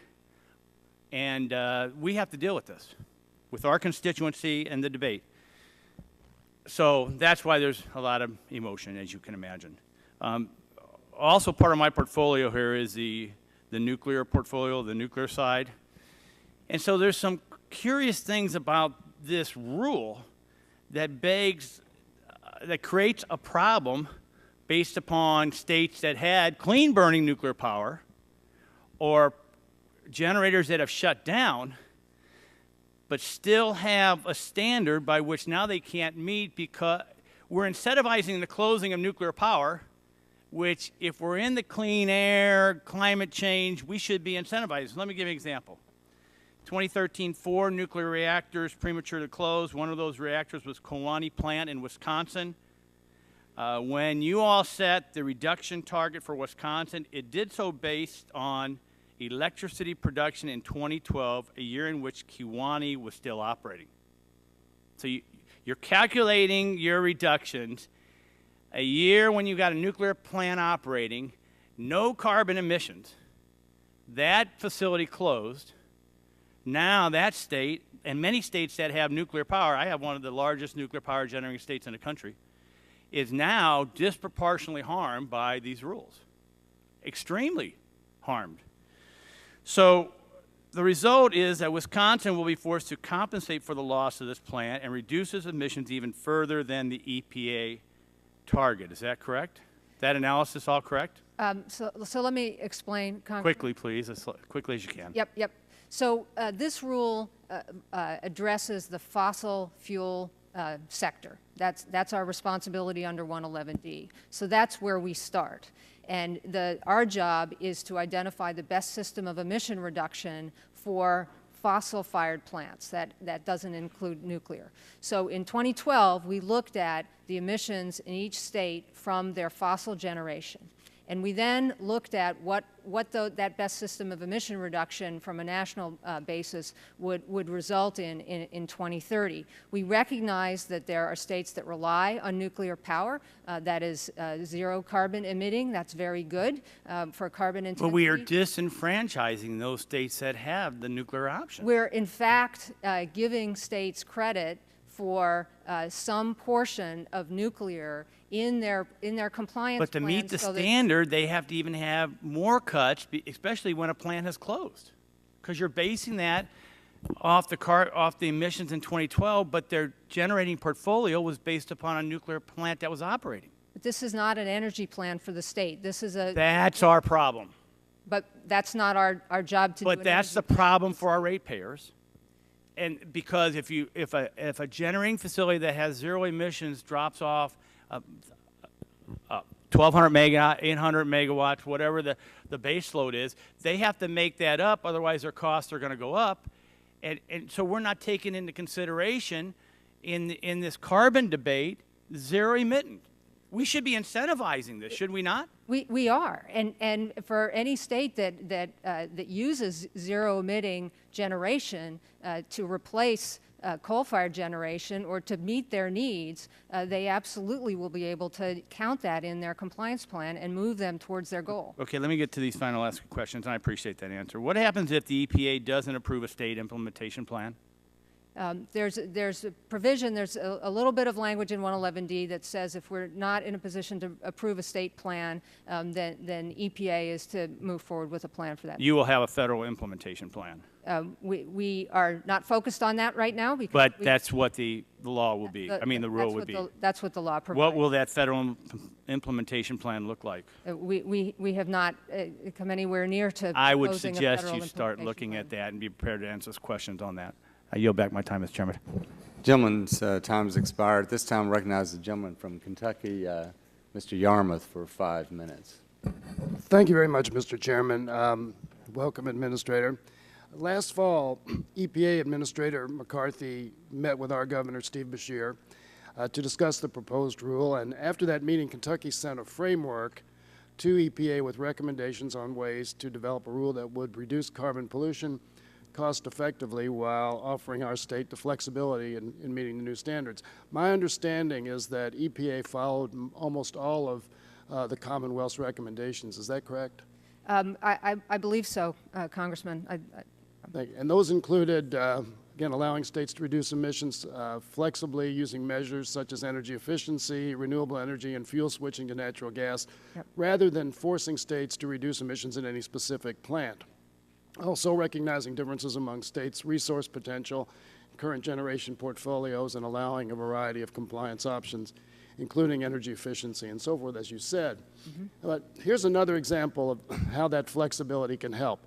and we have to deal with this, with our constituency and the debate. So that's why there's a lot of emotion, as you can imagine. Also part of my portfolio here is the nuclear portfolio, the nuclear side. And so there's some curious things about this rule that that creates a problem based upon states that had clean burning nuclear power or generators that have shut down but still have a standard by which now they can't meet because we're incentivizing the closing of nuclear power which if we're in the clean air, climate change, we should be incentivized. Let me give you an example. 2013, 4 nuclear reactors premature to close. One of those reactors was Kewaunee plant in Wisconsin. When you all set the reduction target for Wisconsin, it did so based on electricity production in 2012, a year in which Kewaunee was still operating. So you're calculating your reductions a year when you've got a nuclear plant operating, no carbon emissions. That facility closed. Now that state, and many states that have nuclear power, I have one of the largest nuclear power generating states in the country, is now disproportionately harmed by these rules. Extremely harmed. So the result is that Wisconsin will be forced to compensate for the loss of this plant and reduces emissions even further than the EPA target. Is that correct? That analysis all correct? So let me explain, Congressman. Quickly, please, as quickly as you can. Yep. So this rule addresses the fossil fuel sector. That's our responsibility under 111D. So that's where we start. And our job is to identify the best system of emission reduction for fossil-fired plants. That doesn't include nuclear. So in 2012, we looked at the emissions in each state from their fossil generation. And we then looked at what that best system of emission reduction from a national basis would result in 2030. We recognize that there are states that rely on nuclear power that is zero carbon emitting. That's very good for carbon intensity. But we are disenfranchising those states that have the nuclear option. We're, in fact, giving states credit for some portion of nuclear in their compliance But to plans, meet the so standard, they have to even have more cuts, especially when a plant has closed, because you're basing that off the emissions in 2012, but their generating portfolio was based upon a nuclear plant that was operating. But this is not an energy plan for the state. This is a. That's our problem. But that's not our job to do. But that's the problem for our ratepayers. And because if a generating facility that has zero emissions drops off 1,200 megawatt, 800 megawatts, whatever the base load is, they have to make that up, otherwise their costs are going to go up. And so we're not taking into consideration in this carbon debate zero emitting. We should be incentivizing this, should we not? We are, and for any state that uses zero emitting generation to replace coal-fired generation or to meet their needs, they absolutely will be able to count that in their compliance plan and move them towards their goal. Okay, let me get to these final last questions, and I appreciate that answer. What happens if the EPA doesn't approve a state implementation plan? There's a provision, there's a little bit of language in 111D that says if we're not in a position to approve a state plan, then EPA is to move forward with a plan for that. You will have a federal implementation plan. We are not focused on that right now. Because but that's what the law will be. I mean, the rule would be. That's what the law provides. What will that federal implementation plan look like? We have not come anywhere near to I would proposing a suggest federal you start implementation looking plan. at that and be prepared to answer questions on that. I yield back my time, Mr. Chairman. Gentleman's time has expired. This time, recognize the gentleman from Kentucky, Mr. Yarmouth, for 5 minutes. Thank you very much, Mr. Chairman. Welcome, Administrator. Last fall, EPA Administrator McCarthy met with our Governor, Steve Beshear, to discuss the proposed rule, and after that meeting, Kentucky sent a framework to EPA with recommendations on ways to develop a rule that would reduce carbon pollution cost effectively while offering our state the flexibility in meeting the new standards. My understanding is that EPA followed almost all of the Commonwealth's recommendations. Is that correct? I believe so, Congressman. Thank you. And those included, again, allowing states to reduce emissions flexibly using measures such as energy efficiency, renewable energy, and fuel switching to natural gas, rather than forcing states to reduce emissions in any specific plant. Also recognizing differences among states' resource potential, current generation portfolios, and allowing a variety of compliance options, including energy efficiency and so forth, as you said. But here's another example of how that flexibility can help.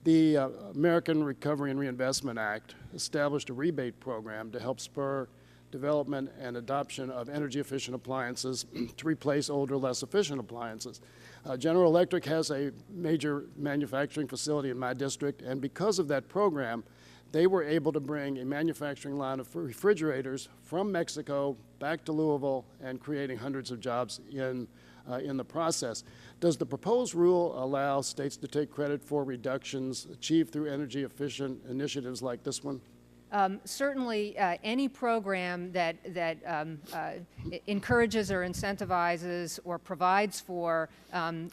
The American Recovery and Reinvestment Act established a rebate program to help spur development and adoption of energy-efficient appliances to replace older, less efficient appliances. General Electric has a major manufacturing facility in my district, and because of that program, they were able to bring a manufacturing line of refrigerators from Mexico back to Louisville and creating hundreds of jobs in the process. Does the proposed rule allow states to take credit for reductions achieved through energy-efficient initiatives like this one? Certainly, any program that encourages or incentivizes or provides for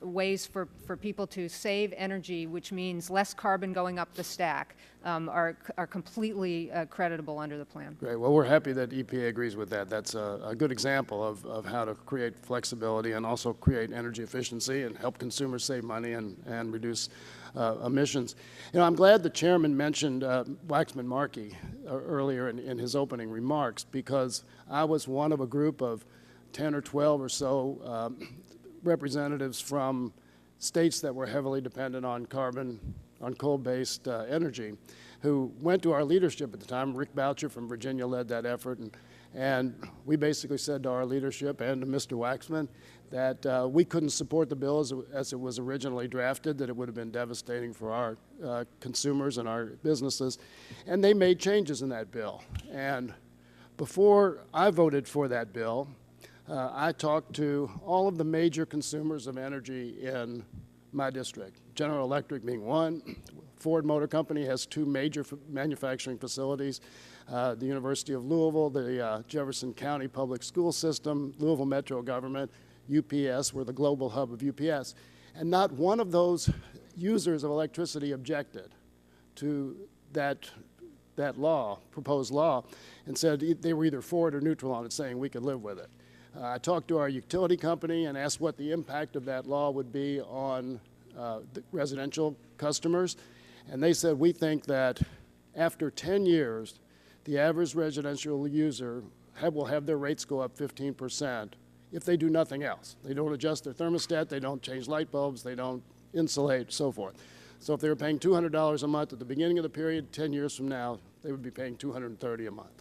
ways for people to save energy, which means less carbon going up the stack, are completely creditable under the plan. Great. Well, we're happy that EPA agrees with that. That's a good example of how to create flexibility and also create energy efficiency and help consumers save money and reduce emissions. You know, I'm glad the chairman mentioned Waxman Markey earlier in his opening remarks, because I was one of a group of 10 or 12 or so representatives from states that were heavily dependent on coal-based energy, who went to our leadership at the time. Rick Boucher from Virginia led that effort, and we basically said to our leadership and to Mr. Waxman that we couldn't support the bill as it was originally drafted, that it would have been devastating for our consumers and our businesses. And they made changes in that bill. And before I voted for that bill, I talked to all of the major consumers of energy in my district, General Electric being one. Ford Motor Company has two major manufacturing facilities, the University of Louisville, the Jefferson County Public School System, Louisville Metro Government, UPS, we're the global hub of UPS. And not one of those users of electricity objected to that law, proposed law, and said they were either for it or neutral on it, saying we could live with it. I talked to our utility company and asked what the impact of that law would be on the residential customers, and they said, we think that after 10 years, the average residential user will have their rates go up 15% if they do nothing else. They don't adjust their thermostat, they don't change light bulbs, they don't insulate, so forth. So if they were paying $200 a month at the beginning of the period, 10 years from now, they would be paying $230 a month.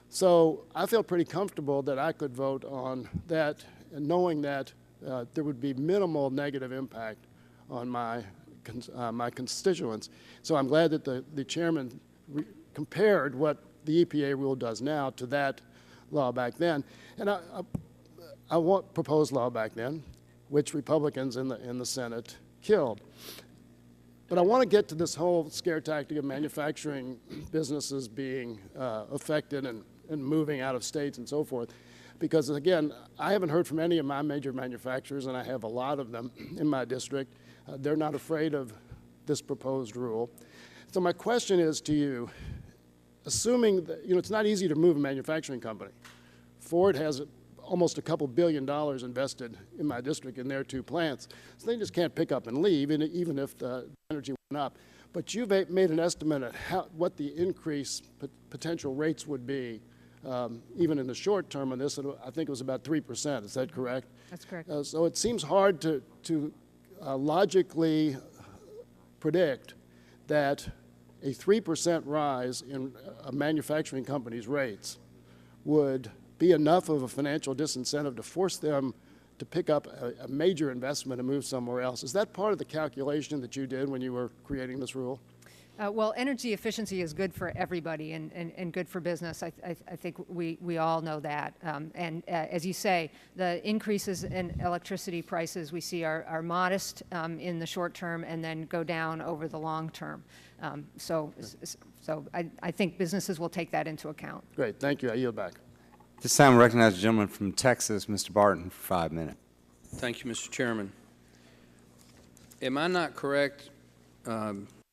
So I felt pretty comfortable that I could vote on that, and knowing that there would be minimal negative impact on my constituents. So I'm glad that the chairman compared what the EPA rule does now to that law back then. And I want proposed law back then, which Republicans in the Senate killed. But I want to get to this whole scare tactic of manufacturing businesses being affected and moving out of states and so forth. Because, again, I haven't heard from any of my major manufacturers, and I have a lot of them in my district. They're not afraid of this proposed rule. So my question is to you, assuming that, you know, it's not easy to move a manufacturing company. Ford has almost a couple $2 billion invested in my district in their two plants. So they just can't pick up and leave, even if the energy went up. But you've made an estimate of what the increase potential rates would be, even in the short term on this. I think it was about 3%. Is that correct? That's correct. So it seems hard to logically predict that a 3% rise in a manufacturing company's rates would be enough of a financial disincentive to force them to pick up a major investment and move somewhere else. Is that part of the calculation that you did when you were creating this rule? Well, energy efficiency is good for everybody and good for business. I think we all know that. As you say, the increases in electricity prices we see are modest in the short term and then go down over the long term. So I think businesses will take that into account. Great. Thank you. I yield back. This time I recognize the gentleman from Texas, Mr. Barton, for 5 minutes. Thank you, Mr. Chairman. Am I not correct,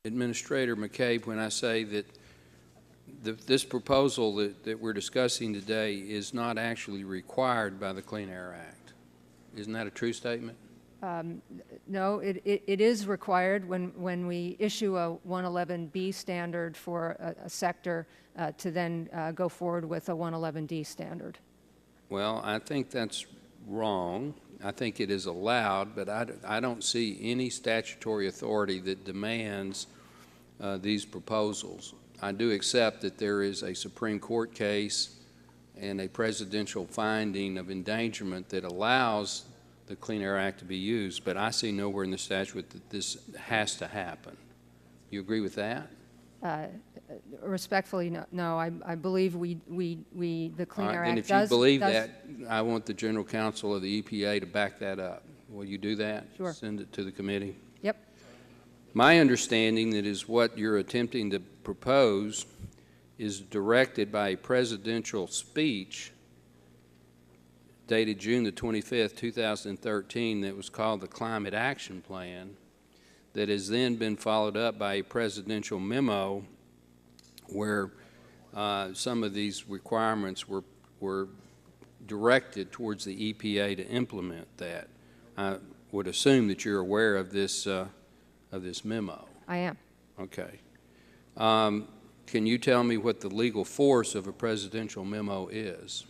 Administrator McCabe, when I say that this proposal that we're discussing today is not actually required by the Clean Air Act? Isn't that a true statement? No, it is required when we issue a 111B standard for a sector to then go forward with a 111D standard. Well, I think that's wrong. I think it is allowed, but I don't see any statutory authority that demands these proposals. I do accept that there is a Supreme Court case and a presidential finding of endangerment that allows the Clean Air Act to be used, but I see nowhere in the statute that this has to happen. You agree with that? Respectfully, no. I believe the Clean Air And Act if you believe does. that, I want the General Counsel of the EPA to back that up. Will you do that? Sure. Send it to the committee? Yep. My understanding that is what you're attempting to propose is directed by a presidential speech dated June the 25th, 2013, that was called the Climate Action Plan, that has then been followed up by a presidential memo where some of these requirements were directed towards the EPA to implement that. I would assume that you're aware of this memo. I am. Okay. Can you tell me what the legal force of a presidential memo is?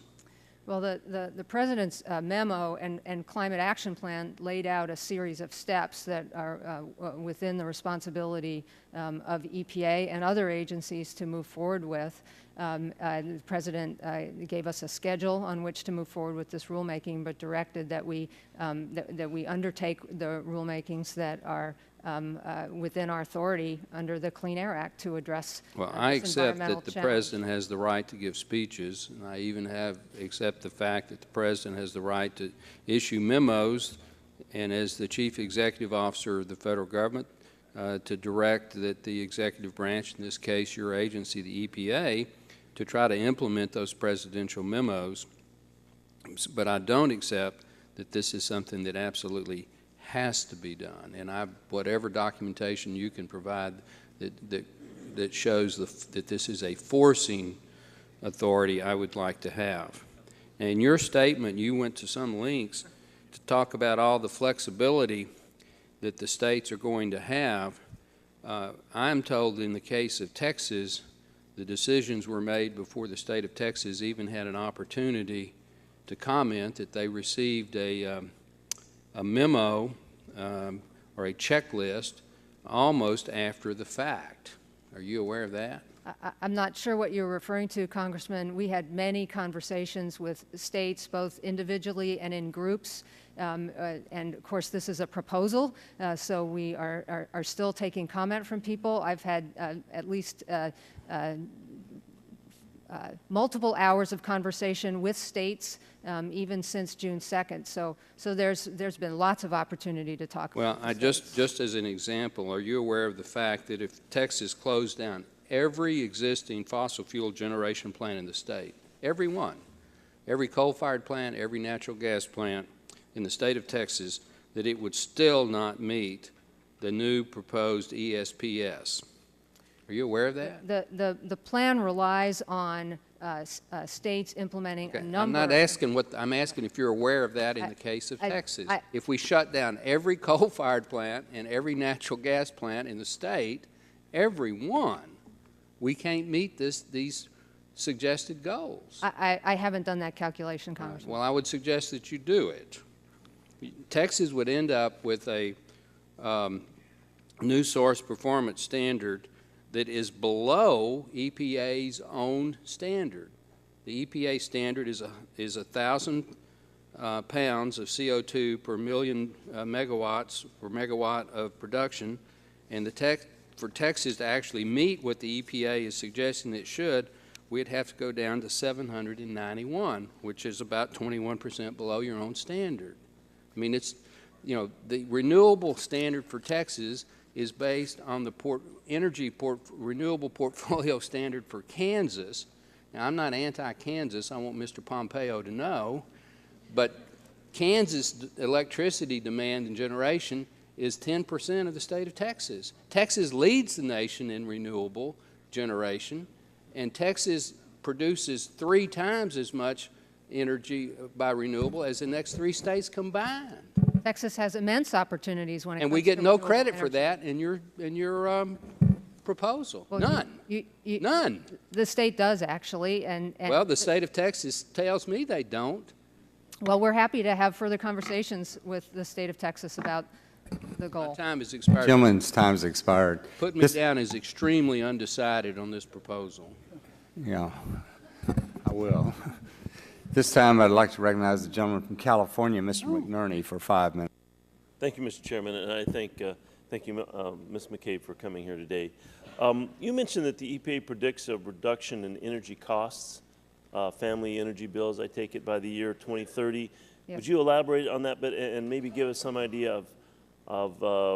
Well, the President's memo and Climate Action Plan laid out a series of steps that are within the responsibility of EPA and other agencies to move forward with. The President gave us a schedule on which to move forward with this rulemaking, but directed that we undertake the rulemakings that are within our authority under the Clean Air Act to address Well, I this accept environmental that the challenge. President has the right to give speeches, and I even accept the fact that the President has the right to issue memos, and as the Chief Executive Officer of the federal government, to direct that the executive branch, in this case your agency, the EPA, to try to implement those presidential memos. But I don't accept that this is something that absolutely has to be done, and whatever documentation you can provide that shows that this is a forcing authority, I would like to have. And in your statement, you went to some lengths to talk about all the flexibility that the states are going to have. I'm told in the case of Texas, the decisions were made before the state of Texas even had an opportunity to comment, that they received a memo or a checklist almost after the fact. Are you aware of that? I'm not sure what you're referring to, Congressman. We had many conversations with states, both individually and in groups. And of course, this is a proposal, so we are still taking comment from people. I've had at least multiple hours of conversation with states, even since June 2nd. So there's been lots of opportunity to talk. Well, just as an example, are you aware of the fact that if Texas closed down every existing fossil fuel generation plant in the state, every one, every coal-fired plant, every natural gas plant in the state of Texas, that it would still not meet the new proposed ESPS? Are you aware of that? The plan relies on states implementing a number. I'm not asking I'm asking if you're aware of that in the case of Texas. If we shut down every coal-fired plant and every natural gas plant in the state, every one, we can't meet these suggested goals. I haven't done that calculation, Congressman. Well, I would suggest that you do it. Texas would end up with a new source performance standard that is below EPA's own standard. The EPA standard is 1,000 pounds of CO2 per million megawatts per megawatt of production, and for Texas to actually meet what the EPA is suggesting it should, we'd have to go down to 791, which is about 21% below your own standard. I mean, the renewable standard for Texas is based on the renewable portfolio standard for Kansas. Now, I'm not anti-Kansas. I want Mr. Pompeo to know. But Kansas electricity demand and generation is 10% of the state of Texas. Texas leads the nation in renewable generation, and Texas produces 3 times as much energy by renewable as the next 3 states combined. Texas has immense opportunities when it comes to And we get no renewable credit for energy. that in your proposal. Well, None. None. The state does, actually. And Well, the state of Texas tells me they don't. well, we're happy to have further conversations with the state of Texas about the My goal. time has expired. Gentleman's time's expired. Put me Just- down as extremely undecided on this proposal. Yeah, I will. This time, I'd like to recognize the gentleman from California, Mr. McNerney, for 5 minutes. Thank you, Mr. Chairman, and I thank you, Ms. McCabe, for coming here today. You mentioned that the EPA predicts a reduction in energy costs, family energy bills, I take it, by the year 2030. Yep. Would you elaborate on that bit and maybe give us some idea of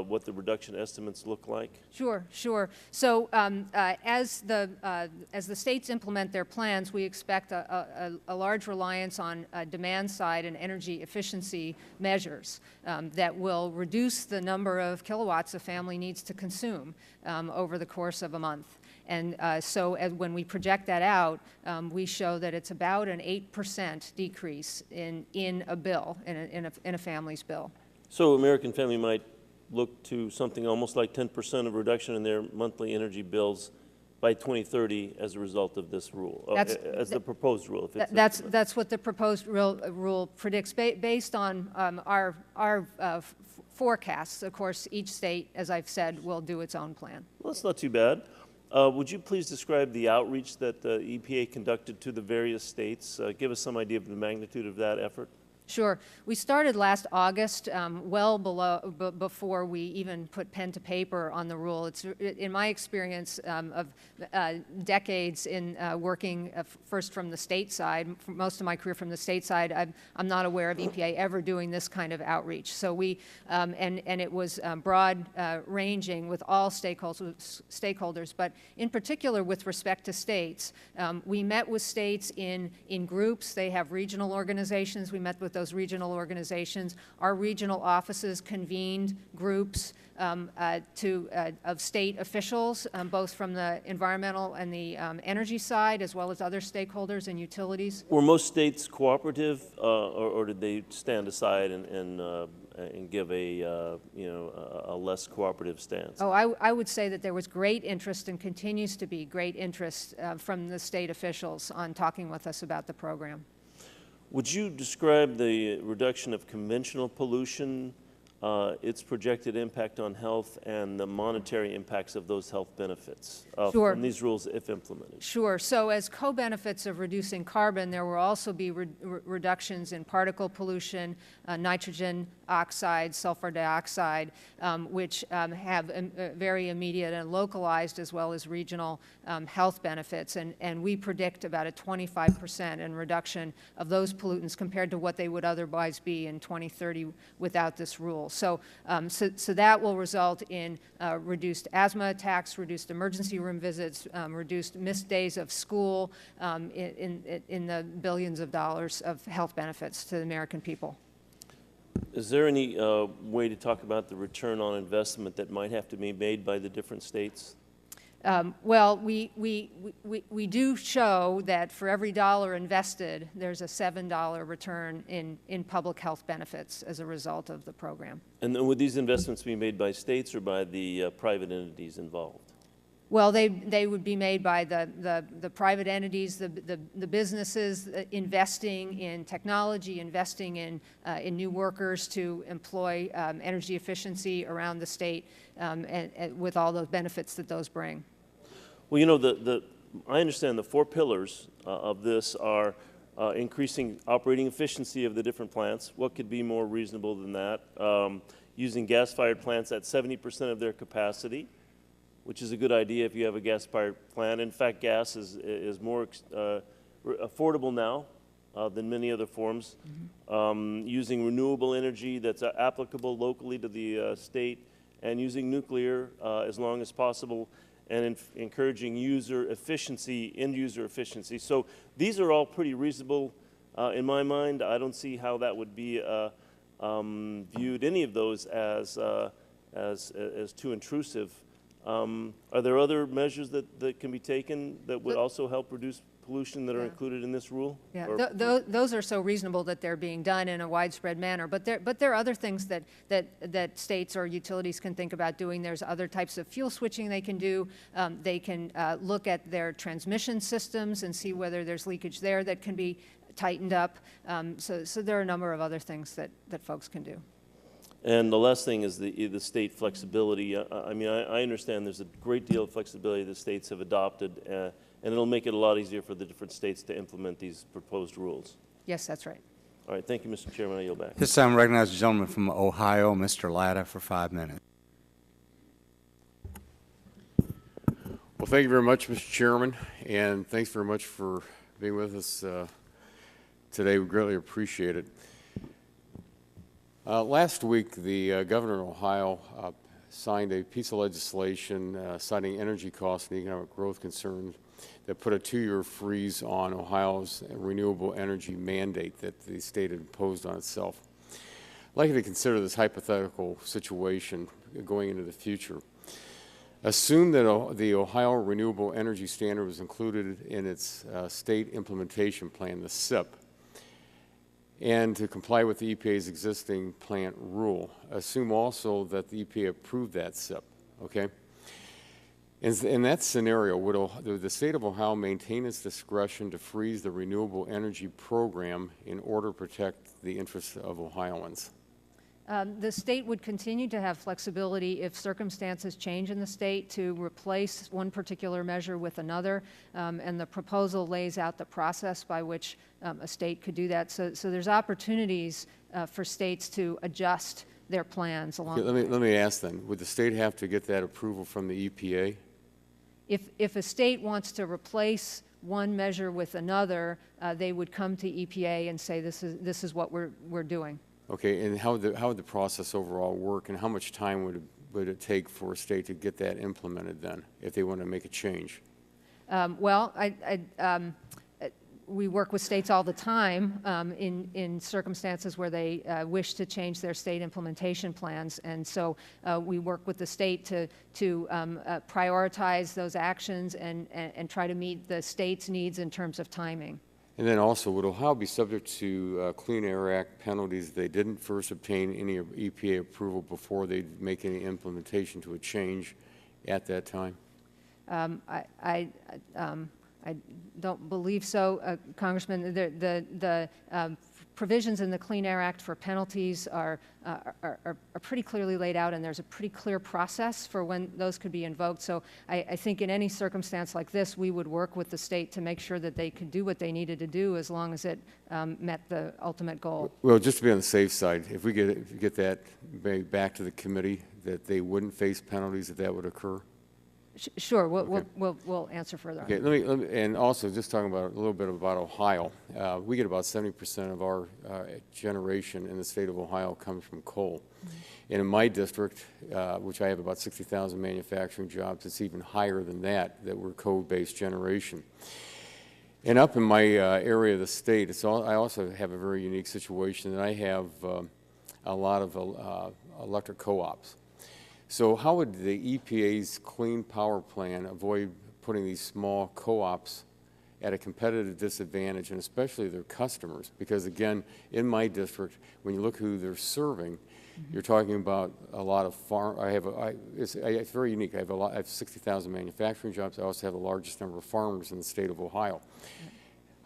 what the reduction estimates look like? Sure, sure. So as the states implement their plans, we expect a large reliance on demand side and energy efficiency measures that will reduce the number of kilowatts a family needs to consume over the course of a month. And so when we project that out, we show that it's about an 8% decrease in a bill, in a family's bill. So American family might look to something almost like 10% of reduction in their monthly energy bills by 2030 as a result of this rule, as the proposed rule. If it's That's what the proposed rule predicts, based on our forecasts. Of course, each state, as I've said, will do its own plan. Well, that's not too bad. Would you please describe the outreach that the EPA conducted to the various states? Give us some idea of the magnitude of that effort. Sure. We started last August, well before we even put pen to paper on the rule. It's, in my experience of decades in working first from the state side, for most of my career from the state side, I'm not aware of EPA ever doing this kind of outreach. So we, and it was broad ranging with all stakeholders, but in particular with respect to states. We met with states in groups. They have regional organizations. We met with those regional organizations. Our regional offices convened groups of state officials, both from the environmental and the energy side, as well as other stakeholders and utilities. Were most states cooperative, or did they stand aside and give a a less cooperative stance? Oh, I would say that there was great interest and continues to be great interest from the state officials on talking with us about the program. Would you describe the reduction of conventional pollution, its projected impact on health, and the monetary impacts of those health benefits Sure. from these rules if implemented? Sure. So as co-benefits of reducing carbon, there will also be reductions in particle pollution, nitrogen oxide, sulfur dioxide, which have very immediate and localized as well as regional health benefits. And we predict about a 25% in reduction of those pollutants compared to what they would otherwise be in 2030 without this rule. So, so that will result in reduced asthma attacks, reduced emergency room visits, reduced missed days of school, in the billions of dollars of health benefits to the American people. Is there any way to talk about the return on investment that might have to be made by the different states? Well, we do show that for every dollar invested, there's a $7 return in public health benefits as a result of the program. And then would these investments be made by states or by the private entities involved? Well, they would be made by the private entities, the businesses investing in technology, investing in new workers to employ energy efficiency around the state, and with all those benefits that those bring. Well, you know, I understand the 4 pillars of this are increasing operating efficiency of the different plants. What could be more reasonable than that? Using gas-fired plants at 70% of their capacity, which is a good idea if you have a gas-fired plant. In fact, gas is more affordable now than many other forms. Using renewable energy that's applicable locally to the state, and using nuclear as long as possible, and encouraging user efficiency, end-user efficiency. So these are all pretty reasonable in my mind. I don't see how that would be viewed, any of those, as too intrusive. Are there other measures that can be taken that would also help reduce pollution that are included in this rule? Yeah, those are so reasonable that they're being done in a widespread manner. But there are other things that states or utilities can think about doing. There's other types of fuel switching they can do. They can look at their transmission systems and see whether there's leakage there that can be tightened up. So there are a number of other things that folks can do. And the last thing is the state flexibility. I mean, I understand there's a great deal of flexibility the states have adopted, and it'll make it a lot easier for the different states to implement these proposed rules. Yes, that's right. All right, thank you, Mr. Chairman. I yield back. This time, I recognize the gentleman from Ohio, Mr. Latta, for 5 minutes. Well, thank you very much, Mr. Chairman, and thanks very much for being with us today. We greatly appreciate it. Last week, the governor of Ohio signed a piece of legislation citing energy costs and economic growth concerns that put a 2-year freeze on Ohio's renewable energy mandate that the state had imposed on itself. I'd like you to consider this hypothetical situation going into the future. Assume that the Ohio Renewable Energy Standard was included in its state implementation plan, the SIP, and to comply with the EPA's existing plant rule. Assume also that the EPA approved that SIP, okay? In that scenario, would the state of Ohio maintain its discretion to freeze the renewable energy program in order to protect the interests of Ohioans? The state would continue to have flexibility if circumstances change in the state to replace one particular measure with another, and the proposal lays out the process by which a state could do that. So there's opportunities for states to adjust their plans along the way. Let me ask then, would the state have to get that approval from the EPA? If a state wants to replace one measure with another, they would come to EPA and say, this is what we're doing. Okay, and how would the process overall work, and how much time would it take for a state to get that implemented then, if they want to make a change? Well, we work with states all the time in circumstances where they wish to change their state implementation plans, and so we work with the state to prioritize those actions and try to meet the state's needs in terms of timing. And then also, would Ohio be subject to Clean Air Act penalties if they didn't first obtain any EPA approval before they make any implementation to a change at that time? I don't believe so, Congressman. The provisions in the Clean Air Act for penalties are pretty clearly laid out, and there's a pretty clear process for when those could be invoked. So I think in any circumstance like this, we would work with the state to make sure that they could do what they needed to do as long as it met the ultimate goal. Well, just to be on the safe side, if we get that back to the committee, that they wouldn't face penalties if that would occur? Sure, Okay. we'll answer further. Okay, let me, and also just talking about a little bit about Ohio. We get about 70% of our generation in the state of Ohio comes from coal. And in my district, which I have about 60,000 manufacturing jobs, it's even higher than that we're coal-based generation. And up in my area of the state, I also have a very unique situation, and I have a lot of electric co-ops. So how would the EPA's Clean Power Plan avoid putting these small co-ops at a competitive disadvantage, and especially their customers? Because again, in my district, when you look who they're serving, you're talking about a lot of it's very unique. I have 60,000 manufacturing jobs. I also have the largest number of farmers in the state of Ohio.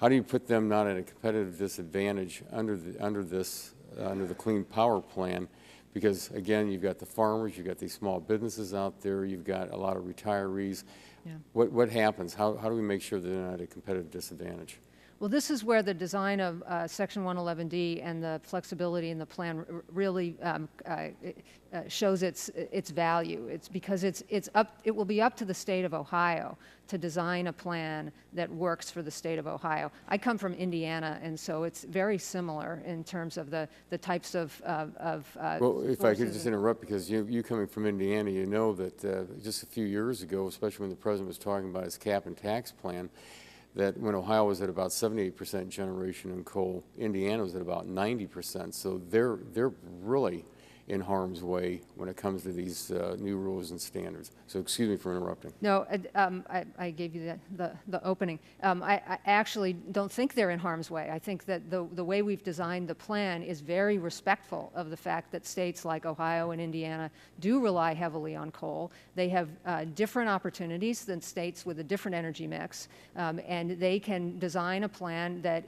How do you put them not at a competitive disadvantage under the Clean Power Plan? Because, again, you've got the farmers, you've got these small businesses out there, you've got a lot of retirees. Yeah. What happens? How do we make sure they're not at a competitive disadvantage? Well, this is where the design of Section 111D and the flexibility in the plan really shows its value. It's because it will be up to the state of Ohio to design a plan that works for the state of Ohio. I come from Indiana, and so it's very similar in terms of the types of well, if I could just interrupt, because you coming from Indiana, you know that just a few years ago, especially when the president was talking about his cap and tax plan, that when Ohio was at about 78% generation in coal, Indiana was at about 90%. So they're really in harm's way when it comes to these new rules and standards. So excuse me for interrupting. No, I gave you the opening. I actually don't think they're in harm's way. I think that the way we've designed the plan is very respectful of the fact that states like Ohio and Indiana do rely heavily on coal. They have different opportunities than states with a different energy mix, and they can design a plan that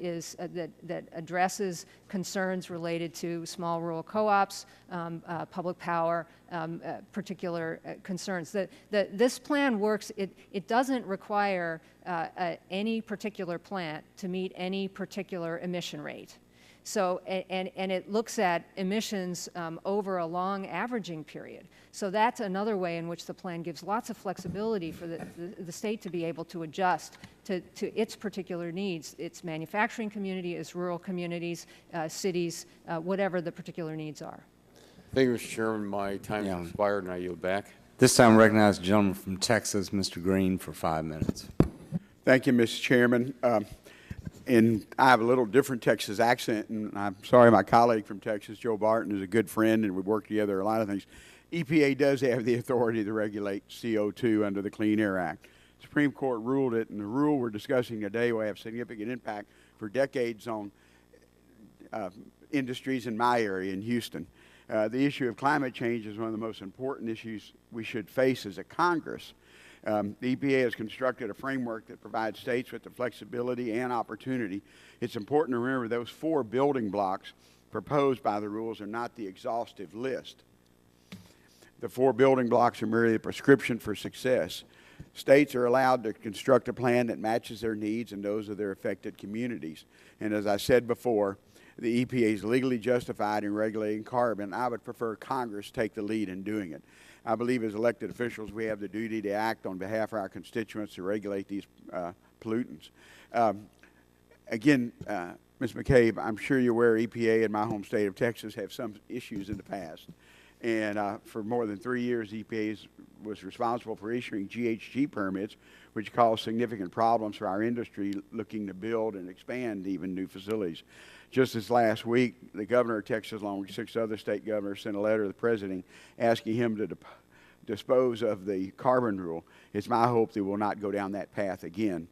addresses concerns related to small rural co-ops, public power, particular concerns. This plan works, it doesn't require any particular plant to meet any particular emission rate. So, and it looks at emissions over a long averaging period. So that's another way in which the plan gives lots of flexibility for the state to be able to adjust to its particular needs, its manufacturing community, its rural communities, cities, whatever the particular needs are. Thank you, Mr. Chairman. My time has expired, and I yield back. This time I recognize the gentleman from Texas, Mr. Green, for 5 minutes. Thank you, Mr. Chairman. And I have a little different Texas accent, and I'm sorry my colleague from Texas, Joe Barton, is a good friend, and we work together a lot of things. EPA does have the authority to regulate CO2 under the Clean Air Act. Supreme Court ruled it, and the rule we're discussing today will have significant impact for decades on industries in my area in Houston. The issue of climate change is one of the most important issues we should face as a Congress. The EPA has constructed a framework that provides states with the flexibility and opportunity. It's important to remember those 4 building blocks proposed by the rules are not the exhaustive list. The 4 building blocks are merely a prescription for success. States are allowed to construct a plan that matches their needs and those of their affected communities. And as I said before, the EPA is legally justified in regulating carbon. I would prefer Congress take the lead in doing it. I believe as elected officials we have the duty to act on behalf of our constituents to regulate these pollutants. Again, Ms. McCabe, I'm sure you're aware EPA in my home state of Texas have some issues in the past. And for more than 3 years, EPA was responsible for issuing GHG permits, which caused significant problems for our industry looking to build and expand even new facilities. Just this last week, the governor of Texas, along with 6 other state governors, sent a letter to the president asking him to dispose of the carbon rule. It's my hope that we'll not go down that path again.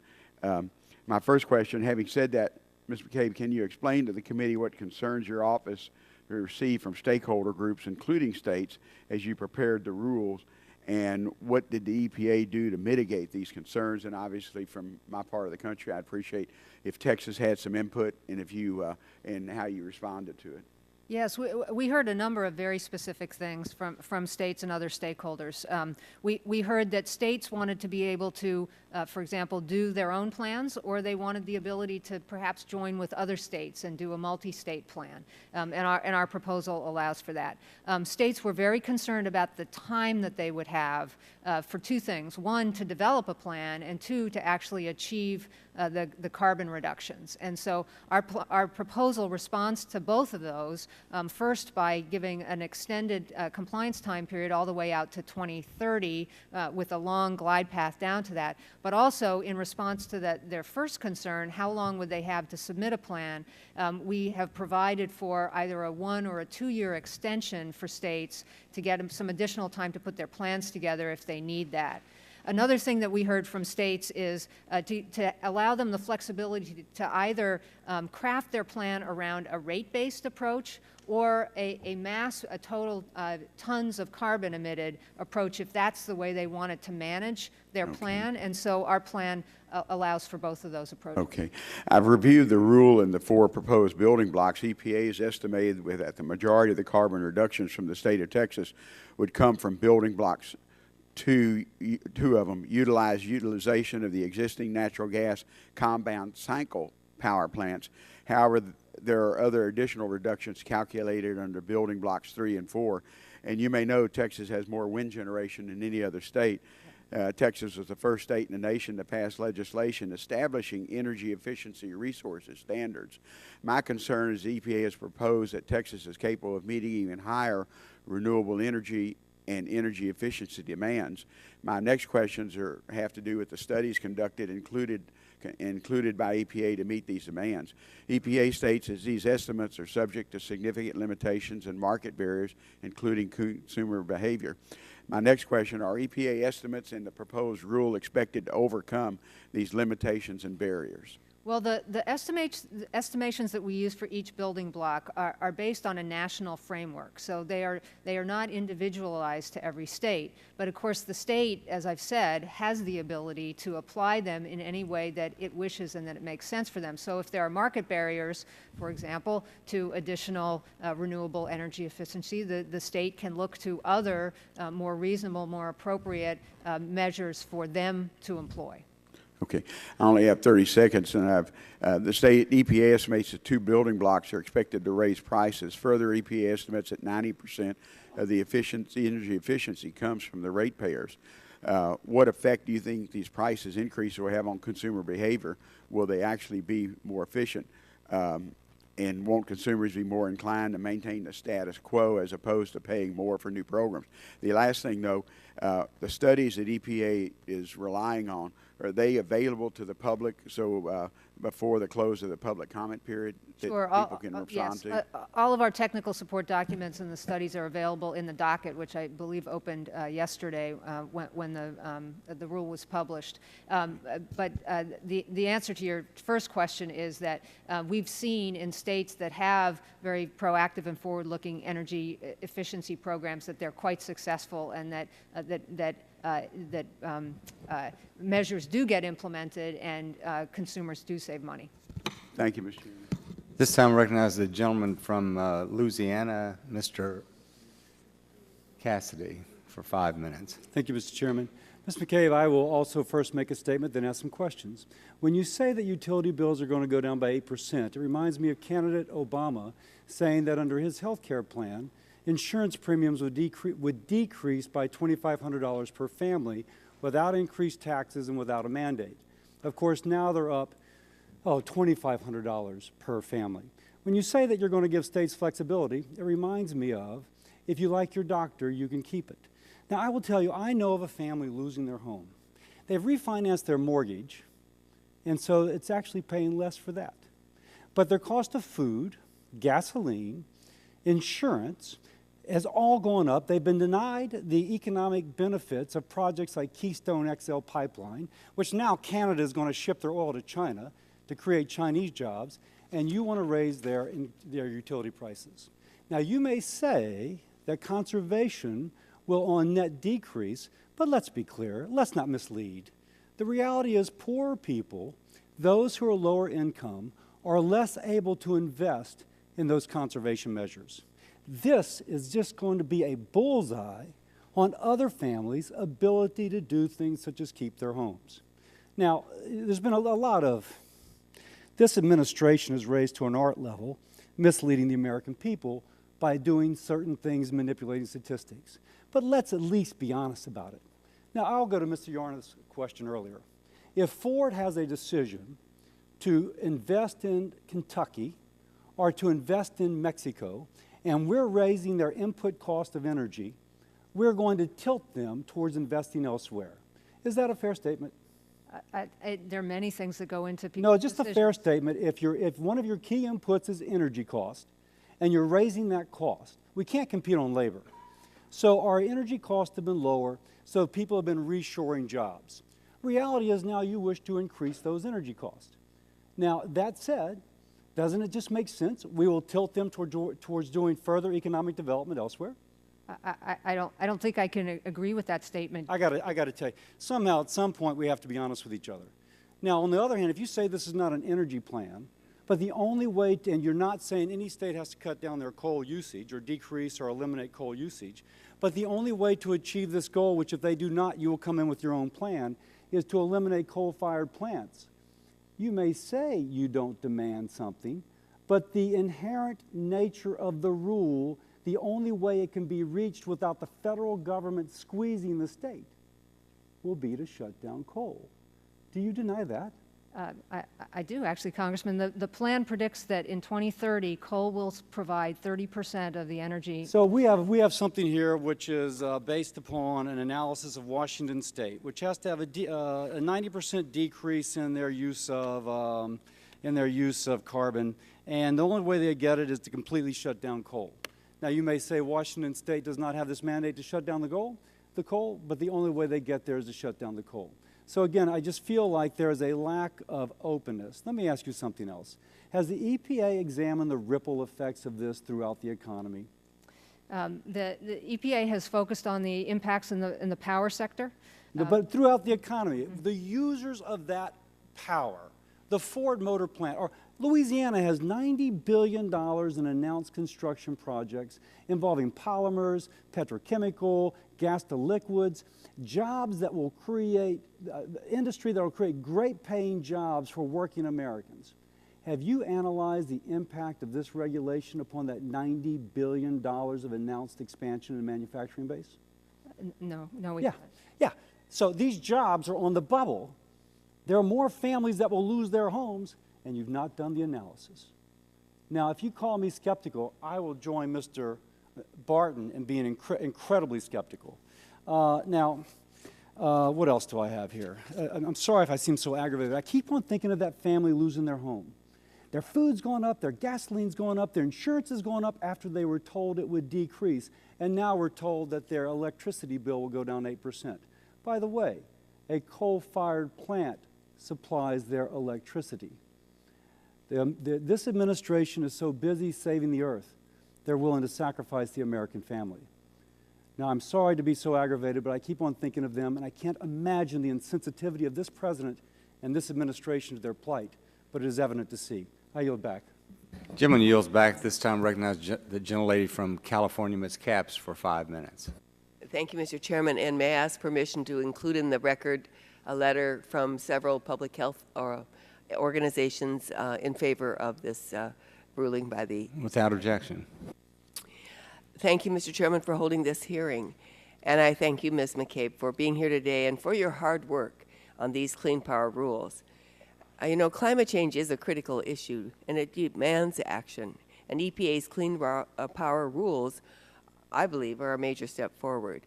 My first question, having said that, Ms. McCabe, can you explain to the committee what concerns your office received from stakeholder groups, including states, as you prepared the rules, and what did the EPA do to mitigate these concerns? And obviously, from my part of the country, I'd appreciate if Texas had some input and if you and how you responded to it. Yes, we heard a number of very specific things from states and other stakeholders. We heard that states wanted to be able to, for example, do their own plans, or they wanted the ability to perhaps join with other states and do a multi-state plan, and our proposal allows for that. States were very concerned about the time that they would have for 2 things. 1, to develop a plan, and 2, to actually achieve the carbon reductions. And so our proposal responds to both of those, first by giving an extended compliance time period all the way out to 2030 with a long glide path down to that, but also in response to their first concern, how long would they have to submit a plan? We have provided for either a 1 or a 2-year extension for states to get them some additional time to put their plans together if they need that. Another thing that we heard from states is to allow them the flexibility to either craft their plan around a rate-based approach or a total tons of carbon emitted approach, if that's the way they wanted to manage their plan. And so our plan allows for both of those approaches. Okay. I've reviewed the rule and the 4 proposed building blocks. EPA has estimated that the majority of the carbon reductions from the state of Texas would come from building blocks. Two of them utilization of the existing natural gas compound cycle power plants. However, there are other additional reductions calculated under building blocks 3 and 4. And you may know Texas has more wind generation than any other state. Texas was the first state in the nation to pass legislation establishing energy efficiency resources standards. My concern is the EPA has proposed that Texas is capable of meeting even higher renewable energy and energy efficiency demands. My next questions have to do with the studies conducted included by EPA to meet these demands. EPA states that these estimates are subject to significant limitations and market barriers, including consumer behavior. My next question, are EPA estimates in the proposed rule expected to overcome these limitations and barriers? Well, the estimations that we use for each building block are based on a national framework. So they are not individualized to every state. But of course, the state, as I've said, has the ability to apply them in any way that it wishes and that it makes sense for them. So if there are market barriers, for example, to additional renewable energy efficiency, the state can look to other more reasonable, more appropriate measures for them to employ. Okay, I only have 30 seconds, and the state EPA estimates that 2 building blocks are expected to raise prices. Further, EPA estimates that 90% of the energy efficiency comes from the ratepayers. What effect do you think these prices increases will have on consumer behavior? Will they actually be more efficient? And won't consumers be more inclined to maintain the status quo as opposed to paying more for new programs? The last thing, though, the studies that EPA is relying on, are they available to the public so before the close of the public comment period that Sure. people can respond to? All of our technical support documents and the studies are available in the docket, which I believe opened yesterday when the rule was published. But the answer to your first question is that we've seen in states that have very proactive and forward-looking energy efficiency programs that they're quite successful, and that measures do get implemented and consumers do save money. Thank you, Mr. Chairman. This time I recognize the gentleman from Louisiana, Mr. Cassidy, for 5 minutes. Thank you, Mr. Chairman. Ms. McCabe, I will also first make a statement, then ask some questions. When you say that utility bills are going to go down by 8%, it reminds me of candidate Obama saying that under his health care plan, insurance premiums would decrease by $2,500 per family without increased taxes and without a mandate. Of course, now they're up, $2,500 per family. When you say that you're going to give states flexibility, it reminds me of, if you like your doctor, you can keep it. Now, I will tell you, I know of a family losing their home. They've refinanced their mortgage, and so it's actually paying less for that. But their cost of food, gasoline, insurance has all gone up. They've been denied the economic benefits of projects like Keystone XL Pipeline, which now Canada is going to ship their oil to China to create Chinese jobs, and you want to raise their utility prices. Now, you may say that conservation will on net decrease, but let's be clear, let's not mislead. The reality is poor people, those who are lower income, are less able to invest in those conservation measures. This is just going to be a bullseye on other families' ability to do things such as keep their homes. Now, there's been a lot of, this administration is raised to an art level, misleading the American people by doing certain things, manipulating statistics. But let's at least be honest about it. Now, I'll go to Mr. Yarna's question earlier. If Ford has a decision to invest in Kentucky or to invest in Mexico, and we're raising their input cost of energy, we're going to tilt them towards investing elsewhere. Is that a fair statement? There are many things that go into people's No, just decisions. a fair statement. If one of your key inputs is energy cost, and you're raising that cost, we can't compete on labor. So our energy costs have been lower, so people have been reshoring jobs. Reality is now you wish to increase those energy costs. Now, that said, doesn't it just make sense? We will tilt them towards doing further economic development elsewhere. I don't think I can agree with that statement. I got to tell you, somehow at some point we have to be honest with each other. Now, on the other hand, if you say this is not an energy plan, but the only way, and you're not saying any state has to cut down their coal usage or decrease or eliminate coal usage, but the only way to achieve this goal, which if they do not, you will come in with your own plan, is to eliminate coal-fired plants. You may say you don't demand something, but the inherent nature of the rule, the only way it can be reached without the federal government squeezing the state, will be to shut down coal. Do you deny that? I do, actually, Congressman. The plan predicts that in 2030, coal will provide 30% of the energy. So we have something here which is based upon an analysis of Washington State, which has to have a 90% decrease in their use of carbon, and the only way they get it is to completely shut down coal. Now, you may say Washington State does not have this mandate to shut down the coal, but the only way they get there is to shut down the coal. So again, I just feel like there is a lack of openness. Let me ask you something else. Has the EPA examined the ripple effects of this throughout the economy? The EPA has focused on the impacts in the power sector. No, but throughout the economy, the users of that power, the Ford Motor Plant, or Louisiana has $90 billion in announced construction projects involving polymers, petrochemical, gas to liquids, jobs that will create, industry that will create great paying jobs for working Americans. Have you analyzed the impact of this regulation upon that $90 billion of announced expansion in the manufacturing base? No, we Yeah, haven't. yeah. So these jobs are on the bubble. There are more families that will lose their homes, and you've not done the analysis. Now, if you call me skeptical, I will join Mr. Barton in being incredibly skeptical. What else do I have here? I'm sorry if I seem so aggravated. I keep on thinking of that family losing their home. Their food's going up, their gasoline's going up, their insurance is going up after they were told it would decrease, and now we're told that their electricity bill will go down 8%. By the way, a coal-fired plant supplies their electricity. This administration is so busy saving the earth, they're willing to sacrifice the American family. Now, I'm sorry to be so aggravated, but I keep on thinking of them, and I can't imagine the insensitivity of this president and this administration to their plight, but it is evident to see. I yield back. Gentleman yields back. This time recognize the gentlelady from California, Ms. Capps, for 5 minutes. Thank you, Mr. Chairman, and may I ask permission to include in the record a letter from several public health organizations in favor of this ruling by the... Without objection. Thank you, Mr. Chairman, for holding this hearing. And I thank you, Ms. McCabe, for being here today and for your hard work on these clean power rules. You know, climate change is a critical issue, and it demands action. And EPA's clean power rules, I believe, are a major step forward.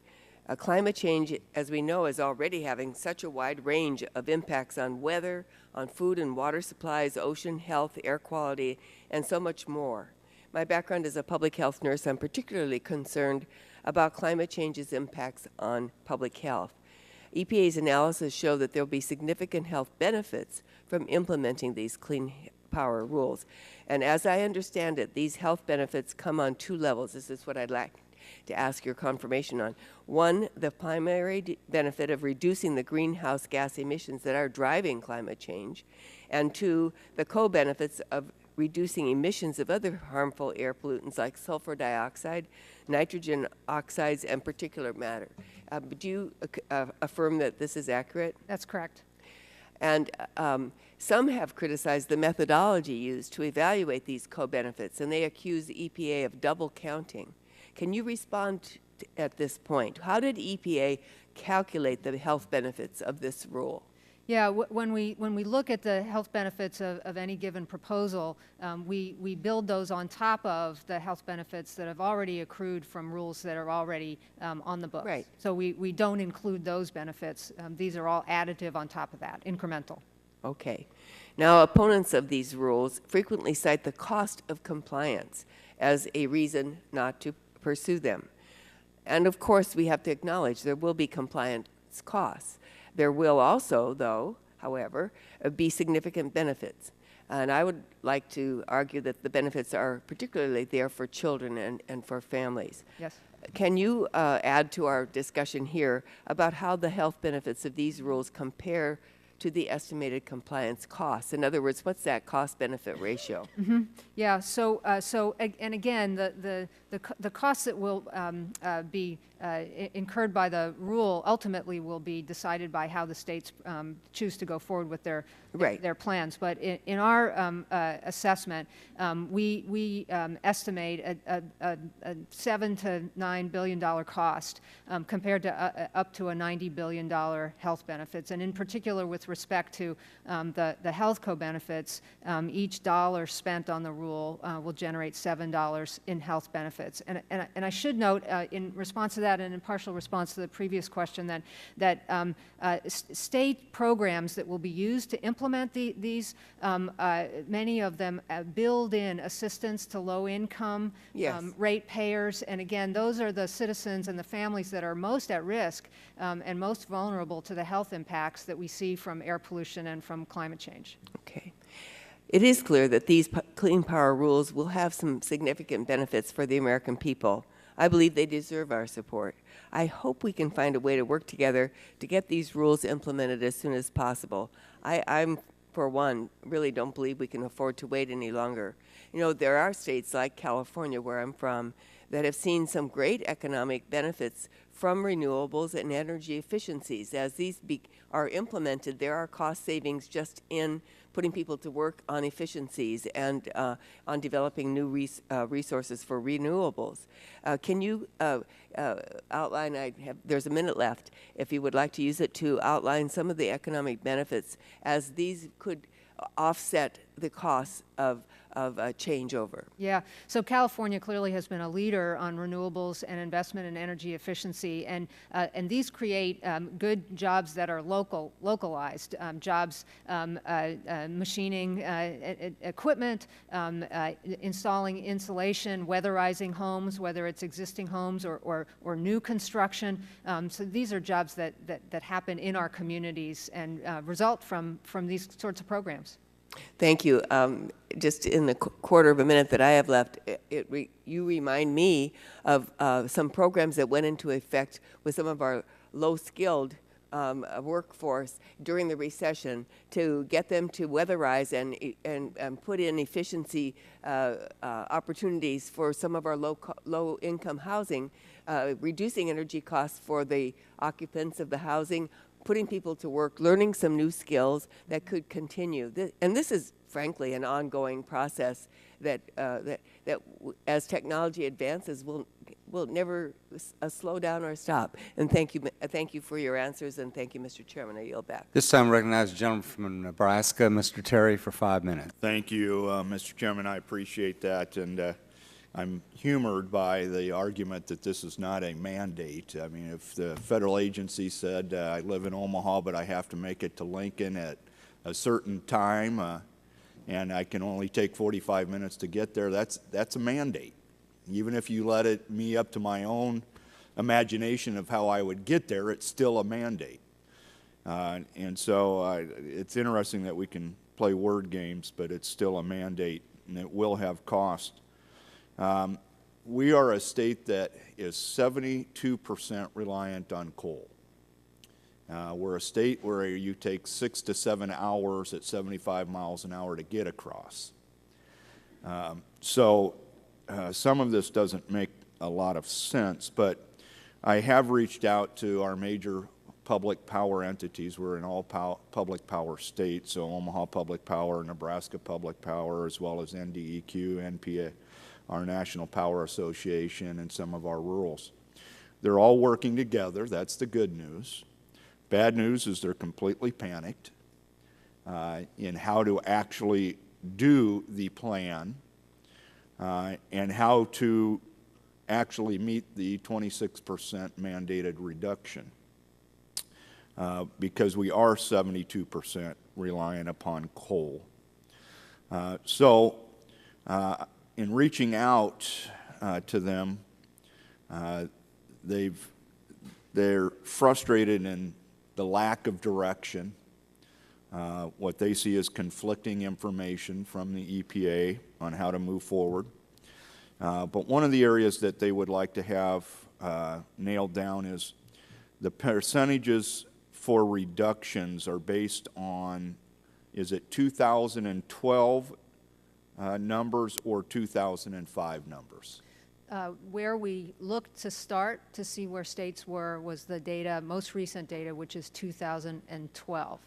Climate change, as we know, is already having such a wide range of impacts on weather, on food and water supplies, ocean health, air quality, and so much more. My background as a public health nurse, I'm particularly concerned about climate change's impacts on public health. EPA's analysis show that there will be significant health benefits from implementing these clean power rules. And as I understand it, these health benefits come on two levels. This is what I'd like to ask your confirmation on. One, the primary benefit of reducing the greenhouse gas emissions that are driving climate change. And two, the co-benefits of reducing emissions of other harmful air pollutants like sulfur dioxide, nitrogen oxides, and particulate matter. Do you affirm that this is accurate? That's correct. And some have criticized the methodology used to evaluate these co-benefits, and they accuse the EPA of double counting. Can you respond at this point? How did EPA calculate the health benefits of this rule? Yeah, when we look at the health benefits of any given proposal, we build those on top of the health benefits that have already accrued from rules that are already on the books. Right. So we don't include those benefits. These are all additive on top of that, incremental. Okay. Now, opponents of these rules frequently cite the cost of compliance as a reason not to pursue them. And of course, we have to acknowledge there will be compliance costs. There will also, though, however, be significant benefits. And I would like to argue that the benefits are particularly there for children and for families. Yes. Can you add to our discussion here about how the health benefits of these rules compare to the estimated compliance costs? In other words, what's that cost-benefit ratio? Mm-hmm. Yeah. So and again, the costs that will be incurred by the rule ultimately will be decided by how the states choose to go forward with their plans. But in our assessment, we estimate a $7 to $9 billion cost compared to up to a $90 billion health benefits, and in particular with respect to the health co-benefits, each dollar spent on the rule will generate $7 in health benefits. And I should note, in response to that, and in partial response to the previous question, that state programs that will be used to implement these, many of them build in assistance to low-income ratepayers. And again, those are the citizens and the families that are most at risk and most vulnerable to the health impacts that we see from air pollution and from climate change. Okay. It is clear that these clean power rules will have some significant benefits for the American people. I believe they deserve our support. I hope we can find a way to work together to get these rules implemented as soon as possible. I'm, for one, really don't believe we can afford to wait any longer. You know, there are states like California, where I'm from, that have seen some great economic benefits from renewables and energy efficiencies. As these are implemented, there are cost savings just in putting people to work on efficiencies and on developing new resources for renewables. Can you outline, there's a minute left, if you would like to use it to outline some of the economic benefits as these could offset the costs of changeover? Yeah, so California clearly has been a leader on renewables and investment in energy efficiency, and these create good jobs that are localized, jobs machining equipment, installing insulation, weatherizing homes, whether it's existing homes or new construction. So these are jobs that happen in our communities and result from these sorts of programs. Thank you. Just in the quarter of a minute that I have left, you remind me of some programs that went into effect with some of our low-skilled workforce during the recession to get them to weatherize and put in efficiency opportunities for some of our low-income housing, reducing energy costs for the occupants of the housing, putting people to work, learning some new skills that could continue. And this is, frankly, an ongoing process that as technology advances, will never slow down or stop. And thank you for your answers, and thank you, Mr. Chairman. I yield back. This time I recognize the gentleman from Nebraska, Mr. Terry, for 5 minutes. Thank you, Mr. Chairman. I appreciate that. And I'm humored by the argument that this is not a mandate. I mean, if the federal agency said, I live in Omaha, but I have to make it to Lincoln at a certain time, and I can only take 45 minutes to get there, that's a mandate. Even if you let me up to my own imagination of how I would get there, it's still a mandate. And so it's interesting that we can play word games, but it's still a mandate, and it will have cost. We are a state that is 72% reliant on coal. We're a state where you take 6 to 7 hours at 75 miles an hour to get across. So some of this doesn't make a lot of sense, but I have reached out to our major public power entities. We're in all public power states, so Omaha Public Power, Nebraska Public Power, as well as NDEQ, NPA, our National Power Association, and some of our rurals. They're all working together. That's the good news. Bad news is they're completely panicked in how to actually do the plan and how to actually meet the 26% mandated reduction because we are 72% reliant upon coal. In reaching out to them, they're frustrated in the lack of direction. What they see is conflicting information from the EPA on how to move forward. But one of the areas that they would like to have nailed down is the percentages for reductions are based on, is it 2012 numbers or 2005 numbers? Where we looked to start to see where states were was the data, most recent data, which is 2012.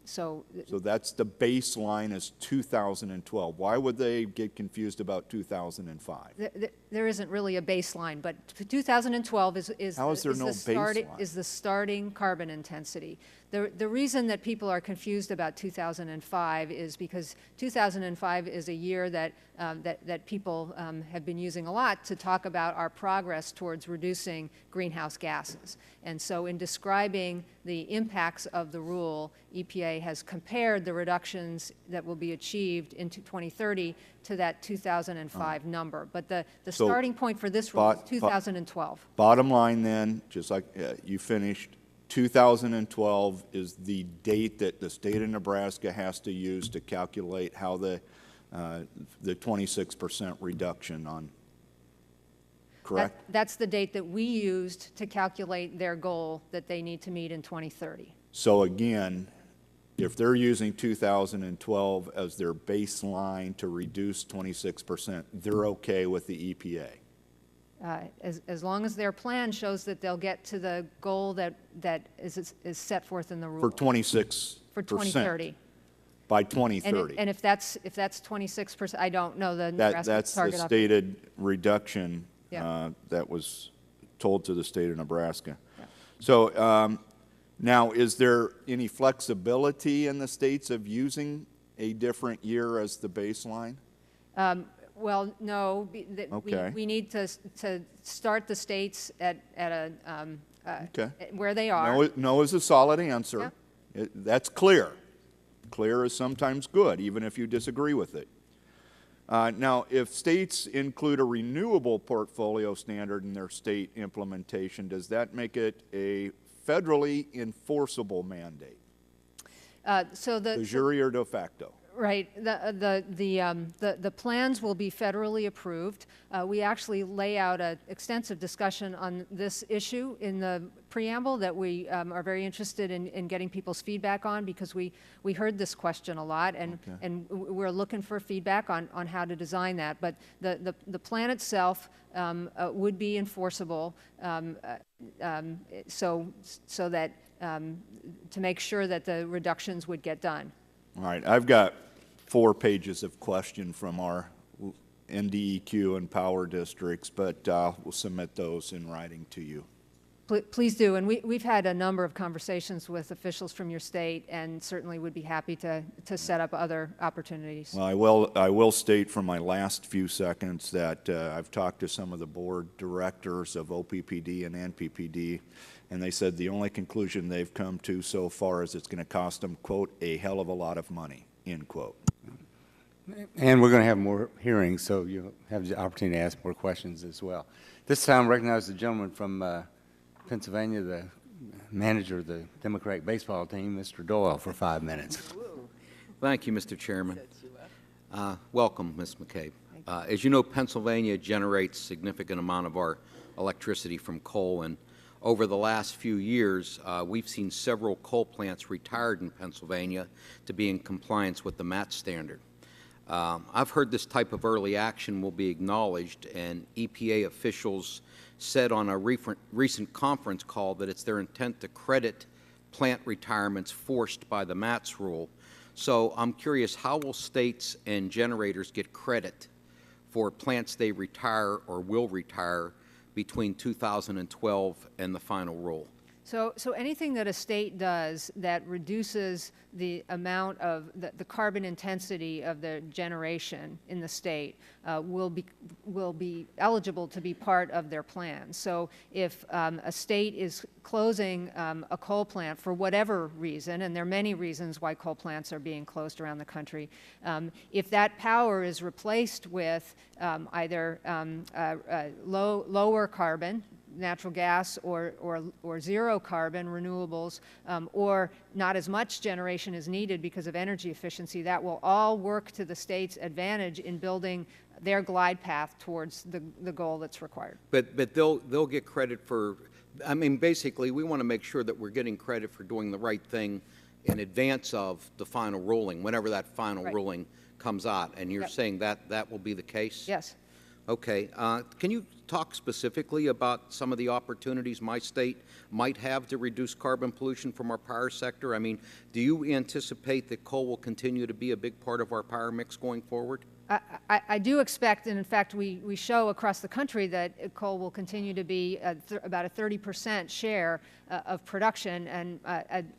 So that's the baseline is 2012. Why would they get confused about 2005? There isn't really a baseline, but 2012 is How is there no baseline? Is the starting carbon intensity. The reason that people are confused about 2005 is because 2005 is a year that, that people have been using a lot to talk about our progress towards reducing greenhouse gases. And so in describing the impacts of the rule, EPA has compared the reductions that will be achieved in 2030 to that 2005 number. But the starting point for this rule is 2012. Bottom line then, just like you finished, 2012 is the date that the state of Nebraska has to use to calculate how the 26% reduction on, correct? That's the date that we used to calculate their goal that they need to meet in 2030. So again, if they're using 2012 as their baseline to reduce 26%, they're okay with the EPA? As long as their plan shows that they'll get to the goal that is set forth in the rule. For 26%? For 2030. By 2030? And if that's 26%, I don't know the Nebraska That's the target. stated reduction Yeah. that was told to the state of Nebraska. Yeah. So now, is there any flexibility in the states of using a different year as the baseline? Well, no. Okay. We need to start the states at a Okay. where they are. No is a solid answer. Yeah. That's clear. Clear is sometimes good, even if you disagree with it. Now, if states include a renewable portfolio standard in their state implementation, does that make it a federally enforceable mandate? De jure or de facto? Right. The plans will be federally approved. We actually lay out an extensive discussion on this issue in the preamble that we are very interested in getting people's feedback on, because we heard this question a lot, and, Okay. and we're looking for feedback on how to design that. But the plan itself would be enforceable, so that to make sure that the reductions would get done. All right. I've got 4 pages of question from our NDEQ and power districts, but we'll submit those in writing to you. Please do, and we've had a number of conversations with officials from your state, and certainly would be happy to set up other opportunities. Well, I will state from my last few seconds that I've talked to some of the board directors of OPPD and NPPD, and they said the only conclusion they've come to so far is it's going to cost them, quote, a hell of a lot of money, end quote. And we're going to have more hearings, so you'll have the opportunity to ask more questions as well. This time, I recognize the gentleman from Pennsylvania, the manager of the Democratic baseball team, Mr. Doyle, for 5 minutes. Thank you, Mr. Chairman. Welcome, Ms. McCabe. As you know, Pennsylvania generates a significant amount of our electricity from coal, and over the last few years, we've seen several coal plants retired in Pennsylvania to be in compliance with the MATS standard. I've heard this type of early action will be acknowledged, and EPA officials said on a recent conference call that it's their intent to credit plant retirements forced by the MATS rule. So I'm curious, how will states and generators get credit for plants they retire or will retire between 2012 and the final rule? So anything that a state does that reduces the amount of the carbon intensity of the generation in the state will be eligible to be part of their plan. So if a state is closing a coal plant for whatever reason, and there are many reasons why coal plants are being closed around the country, if that power is replaced with either lower carbon, natural gas, or zero carbon renewables, or not as much generation is needed because of energy efficiency, that will all work to the state's advantage in building their glide path towards the goal that's required. But they'll get credit for, I mean, basically, we want to make sure that we're getting credit for doing the right thing in advance of the final ruling, whenever that final ruling comes out. And you're saying that will be the case? Yes. Okay. Can you talk specifically about some of the opportunities my state might have to reduce carbon pollution from our power sector? I mean, do you anticipate that coal will continue to be a big part of our power mix going forward? I do expect, and in fact, we show across the country that coal will continue to be about a 30% share of production. And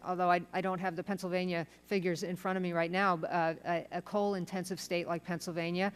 although I don't have the Pennsylvania figures in front of me right now, a coal-intensive state like Pennsylvania,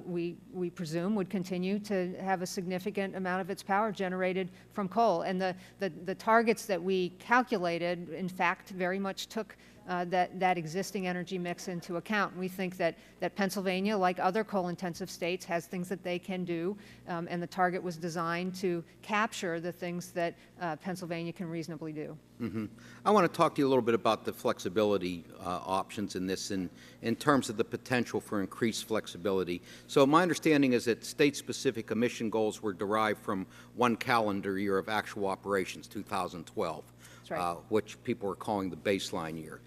we presume, would continue to have a significant amount of its power generated from coal. And the targets that we calculated, in fact, very much took that existing energy mix into account. And we think that Pennsylvania, like other coal-intensive states, has things that they can do, and the target was designed to capture the things that Pennsylvania can reasonably do. Mm-hmm. I want to talk to you a little bit about the flexibility options in this in terms of the potential for increased flexibility. So my understanding is that state-specific emission goals were derived from one calendar year of actual operations, 2012, That's right. which people are calling the baseline year.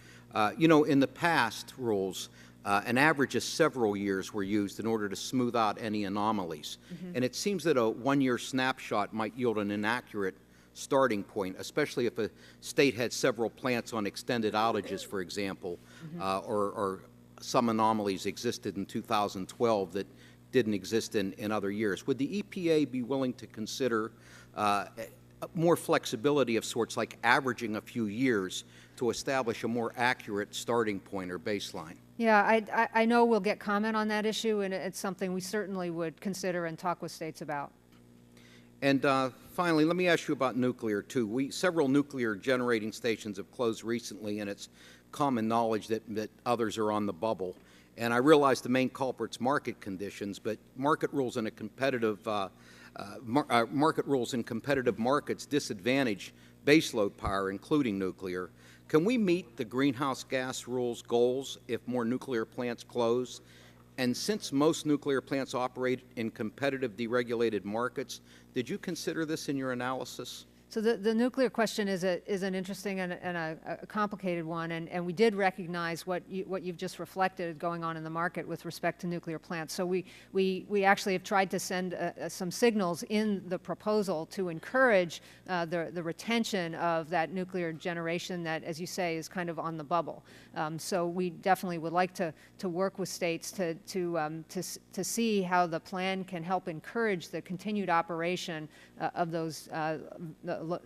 You know, in the past rules, an average of several years were used in order to smooth out any anomalies. Mm-hmm. And it seems that a one-year snapshot might yield an inaccurate starting point, especially if a state had several plants on extended outages, for example, mm-hmm. Or some anomalies existed in 2012 that didn't exist in other years. Would the EPA be willing to consider more flexibility of sorts, like averaging a few years, to establish a more accurate starting point or baseline? Yeah, I know we'll get comment on that issue, and it's something we certainly would consider and talk with states about. And finally, let me ask you about nuclear, too. Several nuclear generating stations have closed recently, and it's common knowledge that others are on the bubble. And I realize the main culprit's market conditions, but market rules in a competitive market rules in competitive markets disadvantage baseload power, including nuclear. Can we meet the greenhouse gas rules goals if more nuclear plants close? And since most nuclear plants operate in competitive deregulated markets, did you consider this in your analysis? So the nuclear question is an interesting and a complicated one, and we did recognize what you've just reflected going on in the market with respect to nuclear plants. So we actually have tried to send some signals in the proposal to encourage the retention of that nuclear generation that, as you say, is kind of on the bubble. So we definitely would like to work with states to see how the plan can help encourage the continued operation of those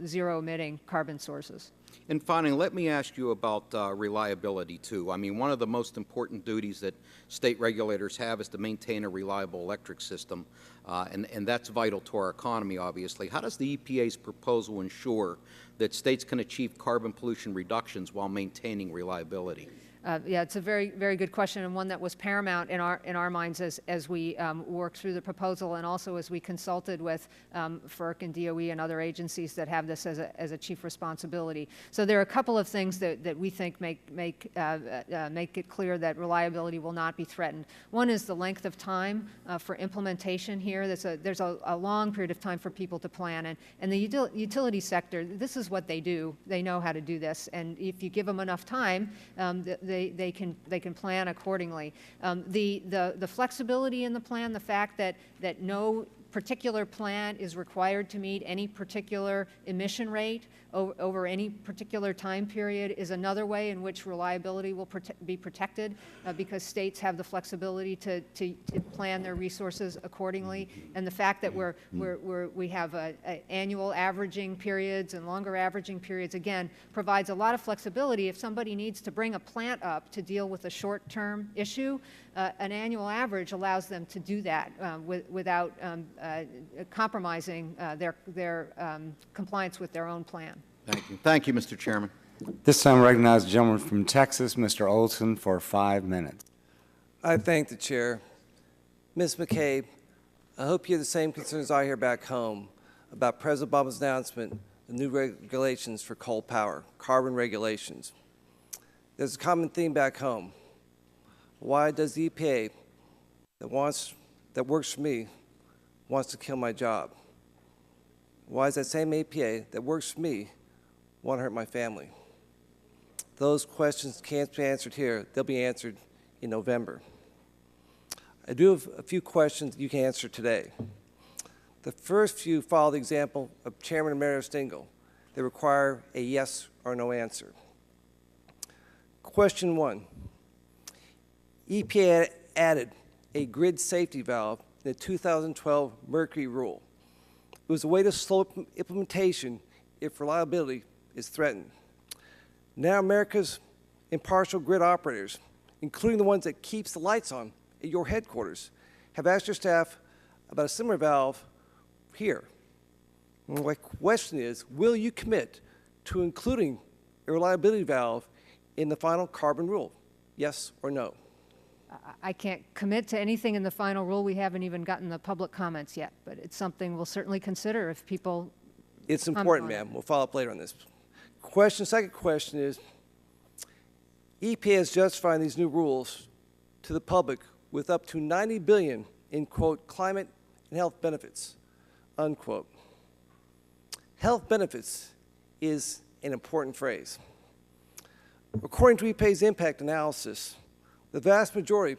zero-emitting carbon sources. And finally, let me ask you about reliability, too. I mean, one of the most important duties that state regulators have is to maintain a reliable electric system, and that's vital to our economy, obviously. How does the EPA's proposal ensure that states can achieve carbon pollution reductions while maintaining reliability? Yeah, it's a very, very good question, and one that was paramount in our minds as we worked through the proposal, and also as we consulted with FERC and DOE and other agencies that have this as a chief responsibility. So there are a couple of things that we think make it clear that reliability will not be threatened. One is the length of time for implementation here. There's a long period of time for people to plan, and the utility sector, this is what they do. They know how to do this, and if you give them enough time, they can plan accordingly. The flexibility in the plan, the fact that no particular plant is required to meet any particular emission rate over any particular time period is another way in which reliability will be protected because states have the flexibility to plan their resources accordingly. And the fact that we have annual averaging periods and longer averaging periods, again, provides a lot of flexibility. If somebody needs to bring a plant up to deal with a short-term issue, an annual average allows them to do that without compromising their compliance with their own plan. Thank you. Thank you, Mr. Chairman. This time I recognize the gentleman from Texas, Mr. Olson, for 5 minutes. I thank the chair. Ms. McCabe, I hope you have the same concerns I hear back home about President Obama's announcement of new regulations for coal power, carbon regulations. There's a common theme back home. Why does the EPA that works for me wants to kill my job? Why does that same EPA that works for me want to hurt my family? Those questions can't be answered here. They'll be answered in November. I do have a few questions you can answer today. The first few follow the example of Chairman Emeritus Stingle. They require a yes or no answer. Question 1. EPA added a grid safety valve in the 2012 Mercury rule. It was a way to slow implementation if reliability is threatened. Now America's impartial grid operators, including the ones that keeps the lights on at your headquarters, have asked your staff about a similar valve here. My question is, will you commit to including a reliability valve in the final carbon rule? Yes or no? I can't commit to anything in the final rule. We haven't even gotten the public comments yet, but it's something we'll certainly consider if people. It's important, ma'am. We'll follow up later on this. Second question is, EPA is justifying these new rules to the public with up to $90 billion in, quote, climate and health benefits, unquote. Health benefits is an important phrase. According to EPA's impact analysis, the vast majority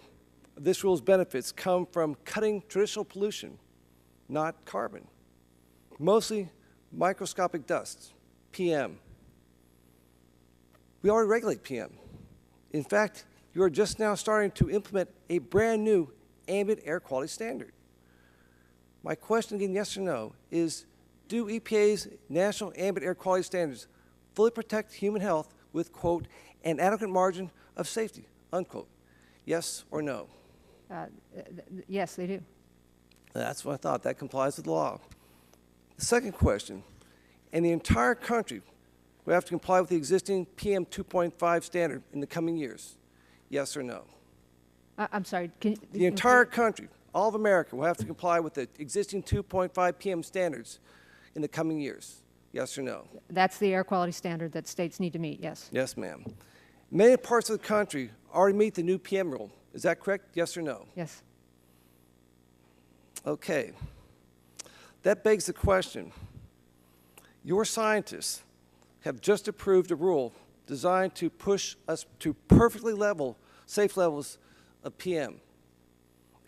of this rule's benefits come from cutting traditional pollution, not carbon, mostly microscopic dust, PM. We already regulate PM. In fact, you are just now starting to implement a brand new ambient air quality standard. My question again, yes or no, is do EPA's national ambient air quality standards fully protect human health with, quote, an adequate margin of safety, unquote? Yes or no? Yes, they do. That's what I thought. That complies with the law. The second question, in the entire country, we have to comply with the existing PM 2.5 standard in the coming years. Yes or no? I'm sorry. The entire country, all of America, will have to comply with the existing 2.5 PM standards in the coming years. Yes or no? That's the air quality standard that states need to meet, yes. Yes, ma'am. Many parts of the country already meet the new PM rule. Is that correct? Yes or no? Yes. Okay. That begs the question. Your scientists have just approved a rule designed to push us to perfectly safe levels of PM.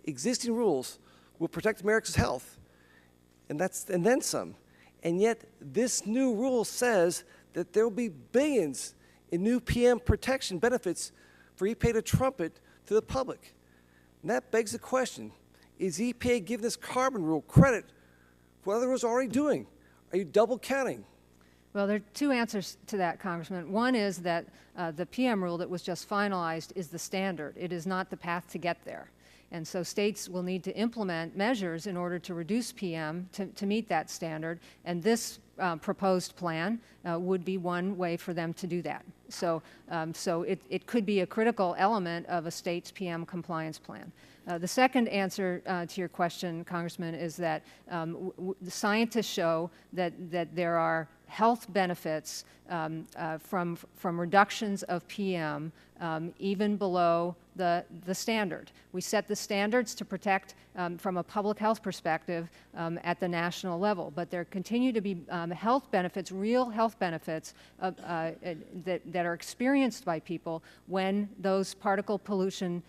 Existing rules will protect America's health, and then some. And yet, this new rule says that there will be billions in new PM protection benefits for EPA to trumpet to the public. And that begs the question, is EPA giving this carbon rule credit for what other rules are already doing? Are you double counting? Well, there are two answers to that, Congressman. One is that the PM rule that was just finalized is the standard. It is not the path to get there. And so states will need to implement measures in order to reduce PM to meet that standard. And this proposed plan would be one way for them to do that. So, it could be a critical element of a state's PM compliance plan. The second answer to your question, Congressman, is that the scientists show that there are health benefits from reductions of PM even below the standard. We set the standards to protect from a public health perspective at the national level, but there continue to be health benefits, real health benefits that are experienced by people when those particle pollution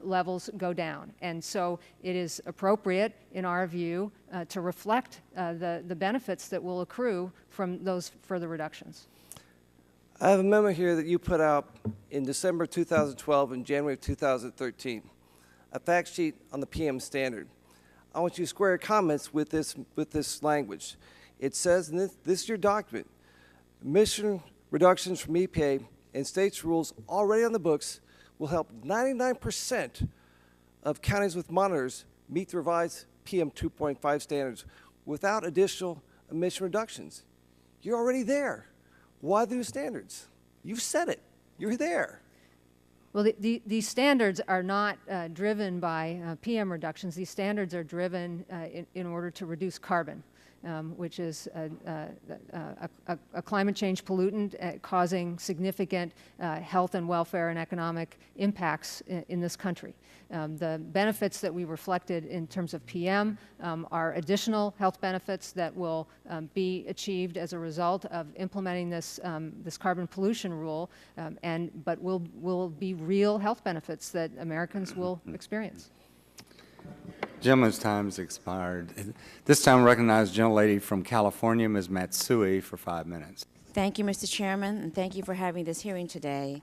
levels go down. And so it is appropriate, in our view, to reflect the benefits that will accrue from those further reductions. I have a memo here that you put out in December 2012 and January of 2013, a fact sheet on the PM standard. I want you to square your comments with this language. It says, and this is your document, emission reductions from EPA and states' rules already on the books will help 99% of counties with monitors meet the revised PM 2.5 standards without additional emission reductions. You're already there. Why the new standards? You've said it. You're there. Well, these standards are not driven by PM reductions. These standards are driven in order to reduce carbon, which is a climate change pollutant causing significant health and welfare and economic impacts in this country. The benefits that we reflected in terms of PM are additional health benefits that will be achieved as a result of implementing this carbon pollution rule, but will be real health benefits that Americans will experience. Gentleman's time has expired. This time, recognize the gentlelady from California, Ms. Matsui, for 5 minutes. Thank you, Mr. Chairman, and thank you for having this hearing today.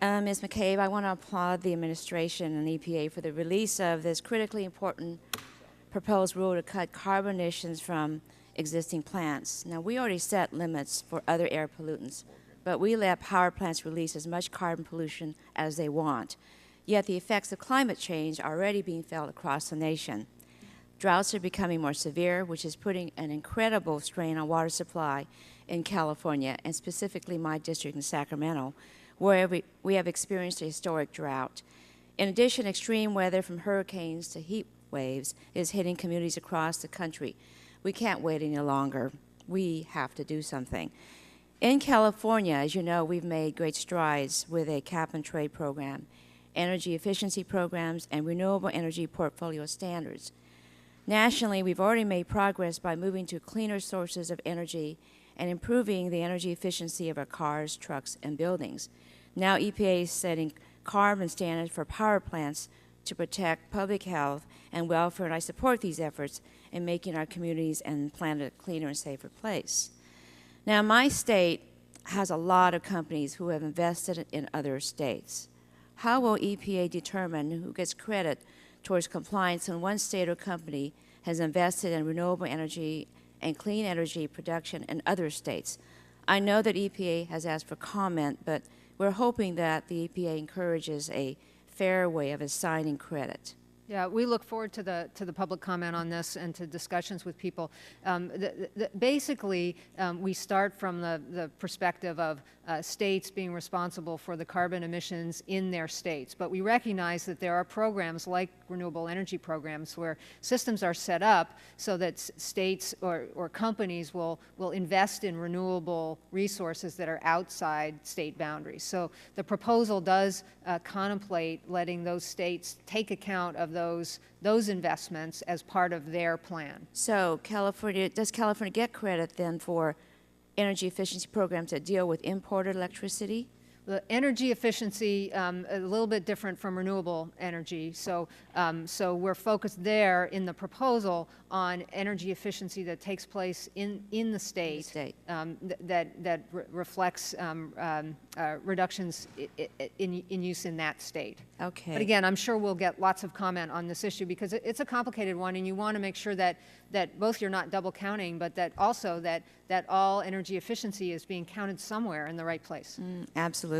Ms. McCabe, I want to applaud the administration and EPA for the release of this critically important proposed rule to cut carbon emissions from existing plants. Now, we already set limits for other air pollutants, but we let power plants release as much carbon pollution as they want. Yet the effects of climate change are already being felt across the nation. Droughts are becoming more severe, which is putting an incredible strain on water supply in California, and specifically my district in Sacramento, where we have experienced a historic drought. In addition, extreme weather from hurricanes to heat waves is hitting communities across the country. We can't wait any longer. We have to do something. In California, as you know, we've made great strides with a cap-and-trade program, energy efficiency programs, and renewable energy portfolio standards. Nationally, we've already made progress by moving to cleaner sources of energy and improving the energy efficiency of our cars, trucks, and buildings. Now EPA is setting carbon standards for power plants to protect public health and welfare, and I support these efforts in making our communities and planet a cleaner and safer place. Now, my state has a lot of companies who have invested in other states. How will EPA determine who gets credit towards compliance when one state or company has invested in renewable energy and clean energy production in other states? I know that EPA has asked for comment, but we're hoping that the EPA encourages a fair way of assigning credit. Yeah, we look forward to the public comment on this and to discussions with people. Basically, we start from the perspective of states being responsible for the carbon emissions in their states. But we recognize that there are programs like renewable energy programs where systems are set up so that states or companies will invest in renewable resources that are outside state boundaries. So the proposal does contemplate letting those states take account of those investments as part of their plan. So does California get credit then for energy efficiency programs that deal with imported electricity? The energy efficiency, a little bit different from renewable energy. So we're focused there in the proposal on energy efficiency that takes place in the state, that reflects reductions in use in that state. Okay. But again, I'm sure we'll get lots of comment on this issue because it's a complicated one, and you want to make sure that both you're not double counting, but that also that all energy efficiency is being counted somewhere in the right place. Absolutely.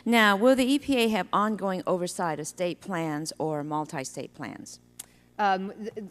Now, will the EPA have ongoing oversight of state plans or multi-state plans?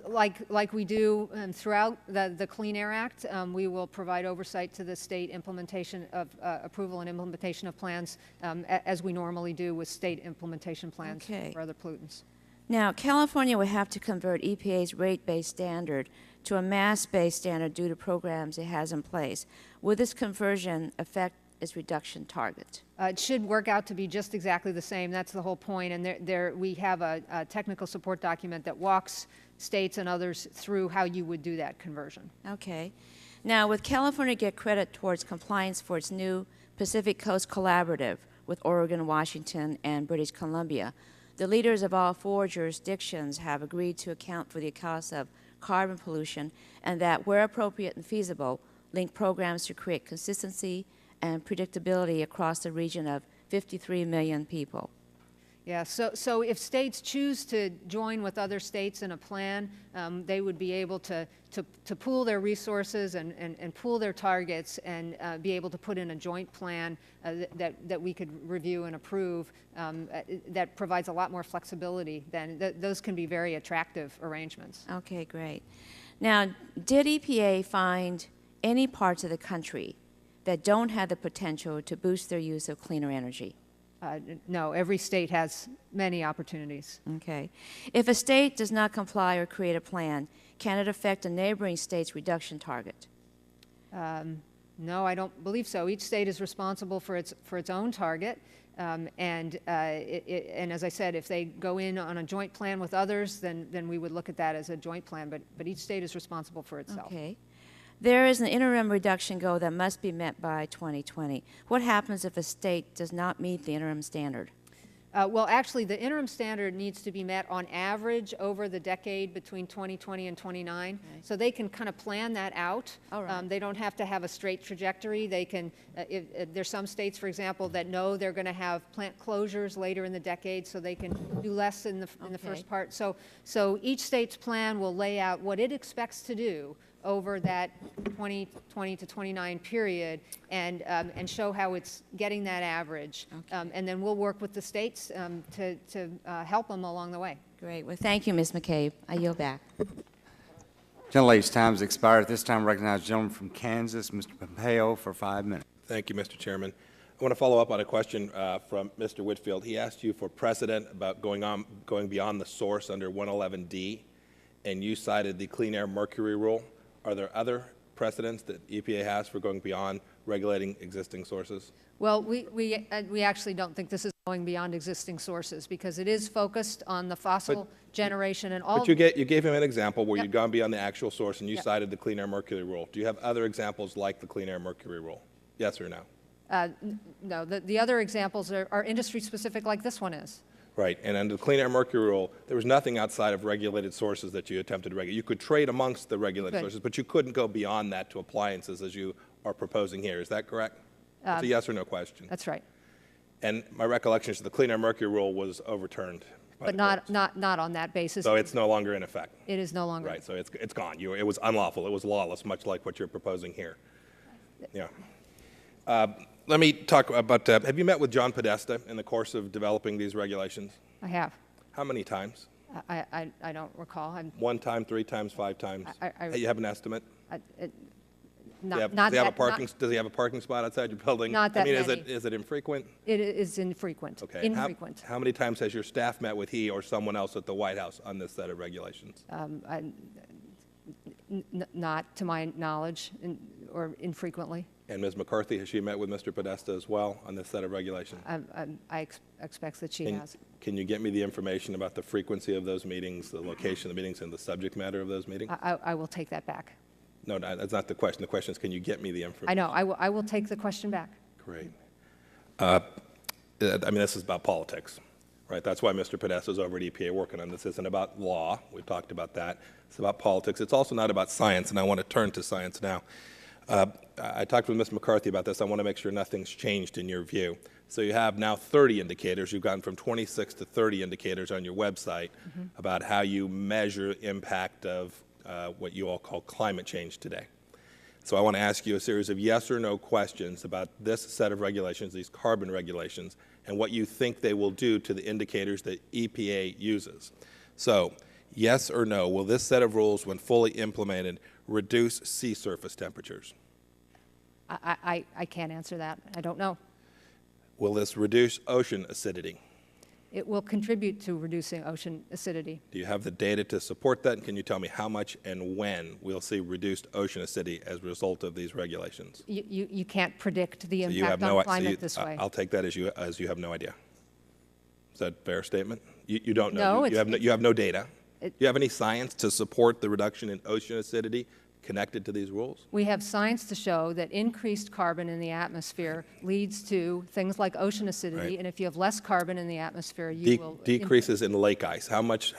Like we do throughout the Clean Air Act, we will provide oversight to the state implementation of approval and implementation of plans as we normally do with state implementation plans for other pollutants. Now, California will have to convert EPA's rate-based standard to a mass-based standard due to programs it has in place. Will this conversion affect its reduction target? It should work out to be just exactly the same. That's the whole point. And we have a technical support document that walks states and others through how you would do that conversion. Okay. Now, with California get credit towards compliance for its new Pacific Coast Collaborative with Oregon, Washington, and British Columbia, the leaders of all 4 jurisdictions have agreed to account for the cost of carbon pollution and that, where appropriate and feasible, link programs to create consistency and predictability across the region of 53 million people. Yeah, so if states choose to join with other states in a plan, they would be able to pool their resources and pool their targets and be able to put in a joint plan that we could review and approve that provides a lot more flexibility. Those can be very attractive arrangements. Okay, great. Now, did EPA find any parts of the country that don't have the potential to boost their use of cleaner energy? No, every state has many opportunities. Okay. If a state does not comply or create a plan, can it affect a neighboring state's reduction target? No, I don't believe so. Each state is responsible for its own target. And as I said, if they go in on a joint plan with others, then we would look at that as a joint plan. But each state is responsible for itself. Okay. There is an interim reduction goal that must be met by 2020. What happens if a state does not meet the interim standard? Well, actually, the interim standard needs to be met on average over the decade between 2020 and 29. Okay. So they can kind of plan that out. All right. They don't have to have a straight trajectory. They can, there's some states, for example, that know they're going to have plant closures later in the decade, so they can do less in the first part. So each state's plan will lay out what it expects to do over that 2020 to 29 period, and show how it's getting that average. Okay. And then we'll work with the states to help them along the way. Great. Well, thank you, Ms. McCabe. I yield back. Gentlelady's time has expired. At this time, I recognize the gentleman from Kansas, Mr. Pompeo, for 5 minutes. Thank you, Mr. Chairman. I want to follow up on a question from Mr. Whitfield. He asked you for precedent about going beyond the source under 111D, and you cited the Clean Air Mercury Rule. Are there other precedents that EPA has for going beyond regulating existing sources? Well, we actually don't think this is going beyond existing sources, because it is focused on the fossil generation and all. But you gave him an example where Yep. you'd gone beyond the actual source, and you Yep. cited the Clean Air Mercury Rule. Do you have other examples like the Clean Air Mercury Rule? Yes or no? No, the other examples are industry-specific, like this one is. Right, and under the Clean Air Mercury Rule, there was nothing outside of regulated sources that you attempted to regulate. You could trade amongst the regulated Good. sources, but you couldn't go beyond that to appliances as you are proposing here. Is that correct? It's a yes or no question. That's right. And my recollection is that the Clean Air Mercury Rule was overturned. But not on that basis. So it's no longer in effect. It is no longer. Right, so it's gone. It was unlawful. It was lawless, much like what you're proposing here. Yeah. Let me talk about, have you met with John Podesta in the course of developing these regulations? I have. How many times? I don't recall. One time, 3 times, 5 times? You have an estimate? Not Does he have a parking spot outside your building? Not that I mean, many. is it infrequent? It is infrequent. Okay. Infrequent. How many times has your staff met with he or someone else at the White House on this set of regulations? Not to my knowledge, or infrequently. And Ms. McCarthy, has she met with Mr. Podesta as well on this set of regulations? I expect that she has. Can you get me the information about the frequency of those meetings, the location of the meetings, and the subject matter of those meetings? I will take that back. No, that's not the question. The question is, can you get me the information? I know. I will take the question back. Great. I mean, this is about politics, right? That's why Mr. Podesta is over at EPA working on this. This isn't about law. We've talked about that. It's about politics. It's also not about science, and I want to turn to science now. I talked with Ms. McCarthy about this. I want to make sure nothing's changed in your view. So you have now 30 indicators. You've gone from 26 to 30 indicators on your website about how you measure impact of what you all call climate change today. So I want to ask you a series of yes or no questions about this set of regulations, these carbon regulations, and what you think they will do to the indicators that EPA uses. So, yes or no, will this set of rules, when fully implemented, reduce sea surface temperatures? I can't answer that. I don't know. Will this reduce ocean acidity? It will contribute to reducing ocean acidity. Do you have the data to support that? And can you tell me how much and when we'll see reduced ocean acidity as a result of these regulations? You can't predict the So you impact have on climate this way. I'll take that as you have no idea. Is that a fair statement? You don't know. No, You have no data. Do you have any science to support the reduction in ocean acidity connected to these rules? We have science to show that increased carbon in the atmosphere leads to things like ocean acidity, Right. and if you have less carbon in the atmosphere, you will Decreases in lake ice. How much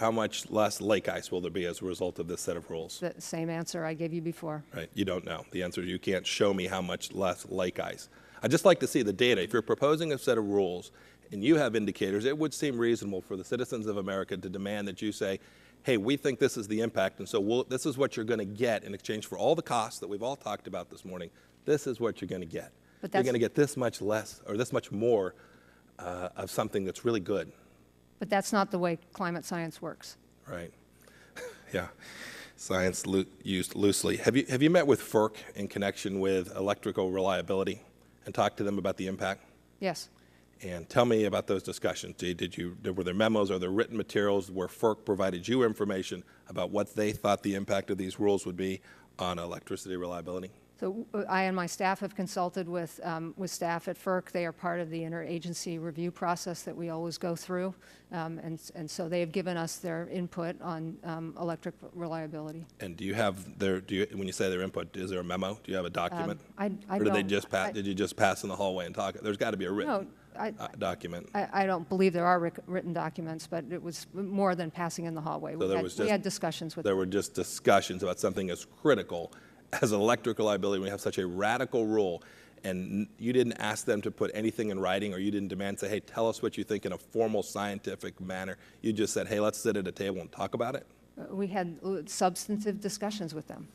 less lake ice will there be as a result of this set of rules? The same answer I gave you before. Right. You don't know. The answer is you can't show me how much less lake ice. I'd just like to see the data. If you're proposing a set of rules and you have indicators, it would seem reasonable for the citizens of America to demand that you say, hey, we think this is the impact, and so this is what you're going to get in exchange for all the costs that we've all talked about this morning. This is what you're going to get. You're going to get this much less or this much more of something that's really good. But that's not the way climate science works. Right. Yeah. Science used loosely. Have you met with FERC in connection with electrical reliability and talked to them about the impact? Yes. And tell me about those discussions. Were there memos or there written materials where FERC provided you information about what they thought the impact of these rules would be on electricity reliability? So I and my staff have consulted with staff at FERC. They are part of the interagency review process that we always go through. And so they have given us their input on electric reliability. And do you have when you say their input, is there a memo? Do you have a document? I or did don't. they just pass? Did you just pass in the hallway and talk? There's got to be a written. document? I don't believe there are written documents, but it was more than passing in the hallway. So We had discussions with There were just discussions about something as critical as electrical liability. We have such a radical rule, and you didn't ask them to put anything in writing, or you didn't demand, say, hey, tell us what you think in a formal scientific manner. You just said, hey, let's sit at a table and talk about it? We had substantive discussions with them.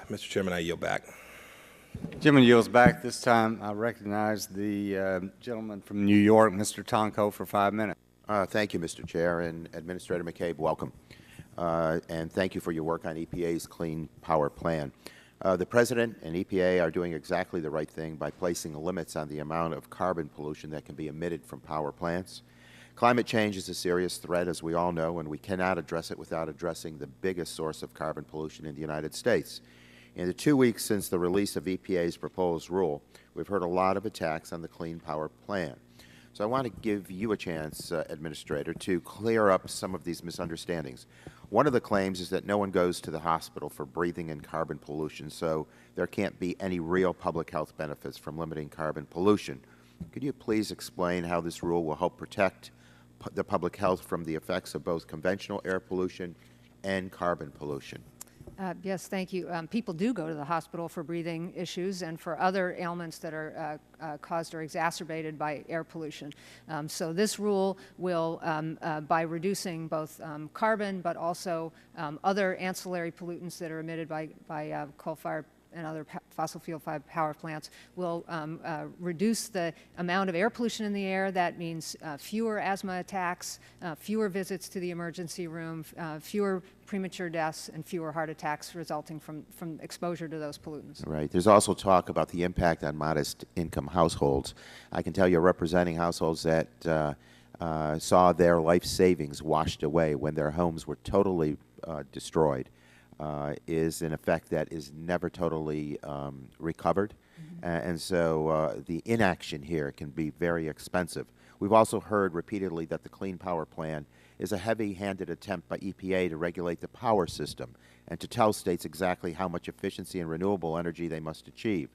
Mr. Chairman, I yield back. Gentleman yields back. This time I recognize the gentleman from New York, Mr. Tonko, for 5 minutes. Thank you, Mr. Chair, and Administrator McCabe, welcome. And thank you for your work on EPA's Clean Power Plan. The President and EPA are doing exactly the right thing by placing limits on the amount of carbon pollution that can be emitted from power plants. Climate change is a serious threat, as we all know, and we cannot address it without addressing the biggest source of carbon pollution in the United States. In the 2 weeks since the release of EPA's proposed rule, we've heard a lot of attacks on the Clean Power Plan. So I want to give you a chance, Administrator, to clear up some of these misunderstandings. One of the claims is that no one goes to the hospital for breathing in carbon pollution, so there can't be any real public health benefits from limiting carbon pollution. Could you please explain how this rule will help protect the public health from the effects of both conventional air pollution and carbon pollution? Yes, thank you. People do go to the hospital for breathing issues and for other ailments that are caused or exacerbated by air pollution. So this rule will, by reducing both carbon but also other ancillary pollutants that are emitted by coal-fired and other fossil fuel power plants, will reduce the amount of air pollution in the air. That means fewer asthma attacks, fewer visits to the emergency room, fewer premature deaths, and fewer heart attacks resulting from exposure to those pollutants. Right. There's also talk about the impact on modest income households. I can tell you're representing households that saw their life savings washed away when their homes were totally destroyed. Is an effect that is never totally recovered. And so the inaction here can be very expensive. We've also heard repeatedly that the Clean Power Plan is a heavy-handed attempt by EPA to regulate the power system and to tell states exactly how much efficiency and renewable energy they must achieve.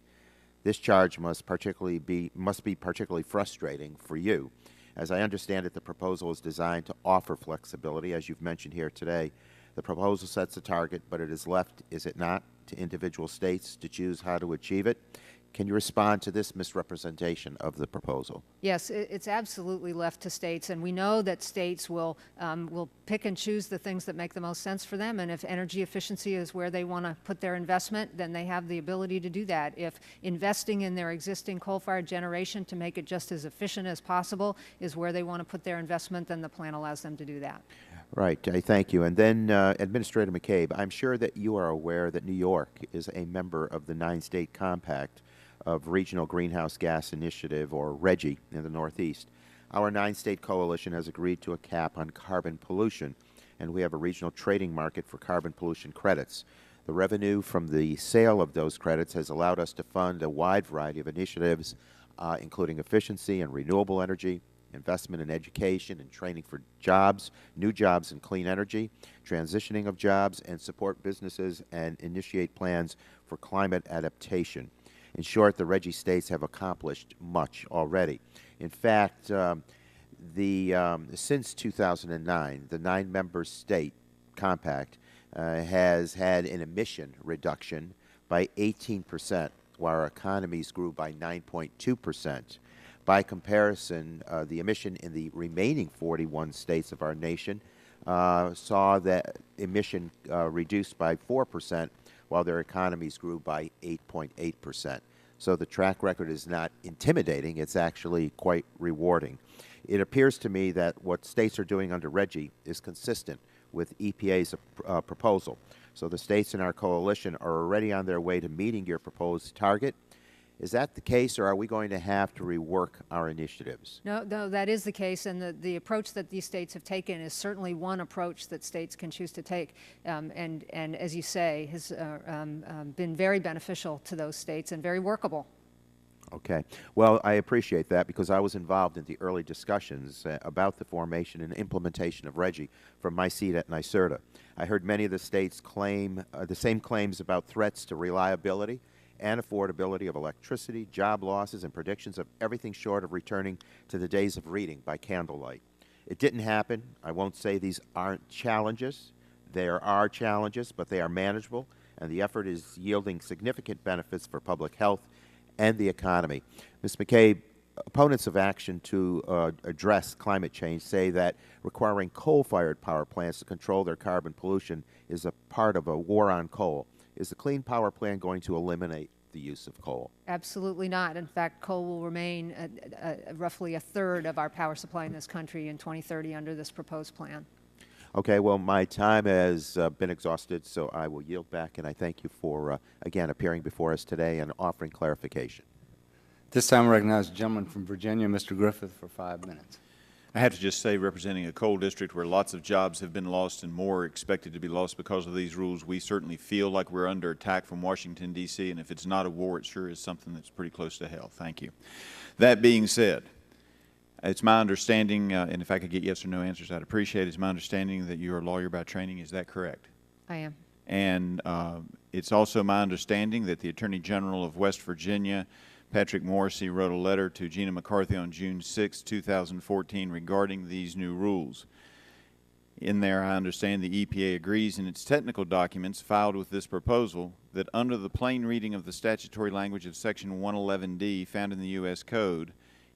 This charge must be particularly frustrating for you. As I understand it, the proposal is designed to offer flexibility, as you've mentioned here today. The proposal sets a target, but it is left, is it not, to individual states to choose how to achieve it. Can you respond to this misrepresentation of the proposal? Yes, it's absolutely left to states, and we know that states will pick and choose the things that make the most sense for them, and if energy efficiency is where they want to put their investment, then they have the ability to do that. If investing in their existing coal-fired generation to make it just as efficient as possible is where they want to put their investment, then the plan allows them to do that. Right. Thank you. And then, Administrator McCabe, I'm sure that you are aware that New York is a member of the 9-state compact of Regional Greenhouse Gas Initiative, or RGGI, in the Northeast. Our 9-state coalition has agreed to a cap on carbon pollution, and we have a regional trading market for carbon pollution credits. The revenue from the sale of those credits has allowed us to fund a wide variety of initiatives, including efficiency and renewable energy, investment in education and training for jobs, new jobs in clean energy, transitioning of jobs, and support businesses and initiate plans for climate adaptation. In short, the RGGI states have accomplished much already. In fact, since 2009, the 9-member state compact has had an emission reduction by 18%, while our economies grew by 9.2%. By comparison, the emission in the remaining 41 states of our nation saw that emission reduced by 4%, while their economies grew by 8.8%. So the track record is not intimidating, it's actually quite rewarding. It appears to me that what states are doing under RGGI is consistent with EPA's proposal. So the states in our coalition are already on their way to meeting your proposed target. Is that the case, or are we going to have to rework our initiatives? No, that is the case, and the approach that these states have taken is certainly one approach that states can choose to take, and as you say, has been very beneficial to those states and very workable. Okay. Well, I appreciate that, because I was involved in the early discussions about the formation and implementation of RGGI from my seat at NYSERDA. I heard many of the states claim the same claims about threats to reliability and affordability of electricity, job losses, and predictions of everything short of returning to the days of reading by candlelight. It didn't happen. I won't say these aren't challenges. There are challenges, but they are manageable, and the effort is yielding significant benefits for public health and the economy. Ms. McCabe, opponents of action to address climate change say that requiring coal-fired power plants to control their carbon pollution is a part of a war on coal. Is the Clean Power Plan going to eliminate the use of coal? Absolutely not. In fact, coal will remain roughly a third of our power supply in this country in 2030 under this proposed plan. Okay, well, my time has been exhausted, so I will yield back, and I thank you for, again, appearing before us today and offering clarification. This time I recognize the gentleman from Virginia, Mr. Griffith, for 5 minutes. I have to just say, representing a coal district where lots of jobs have been lost and more expected to be lost because of these rules, we certainly feel like we're under attack from Washington, D.C., and if it's not a war, it sure is something that's pretty close to hell. Thank you. That being said, it's my understanding, and if I could get yes or no answers, I'd appreciate it. It's my understanding that you're a lawyer by training. Is that correct? I am. And it's also my understanding that the Attorney General of West Virginia, Patrick Morrissey, wrote a letter to Gina McCarthy on June 6, 2014 regarding these new rules. In there, I understand the EPA agrees in its technical documents filed with this proposal that under the plain reading of the statutory language of Section 111D found in the U.S. Code,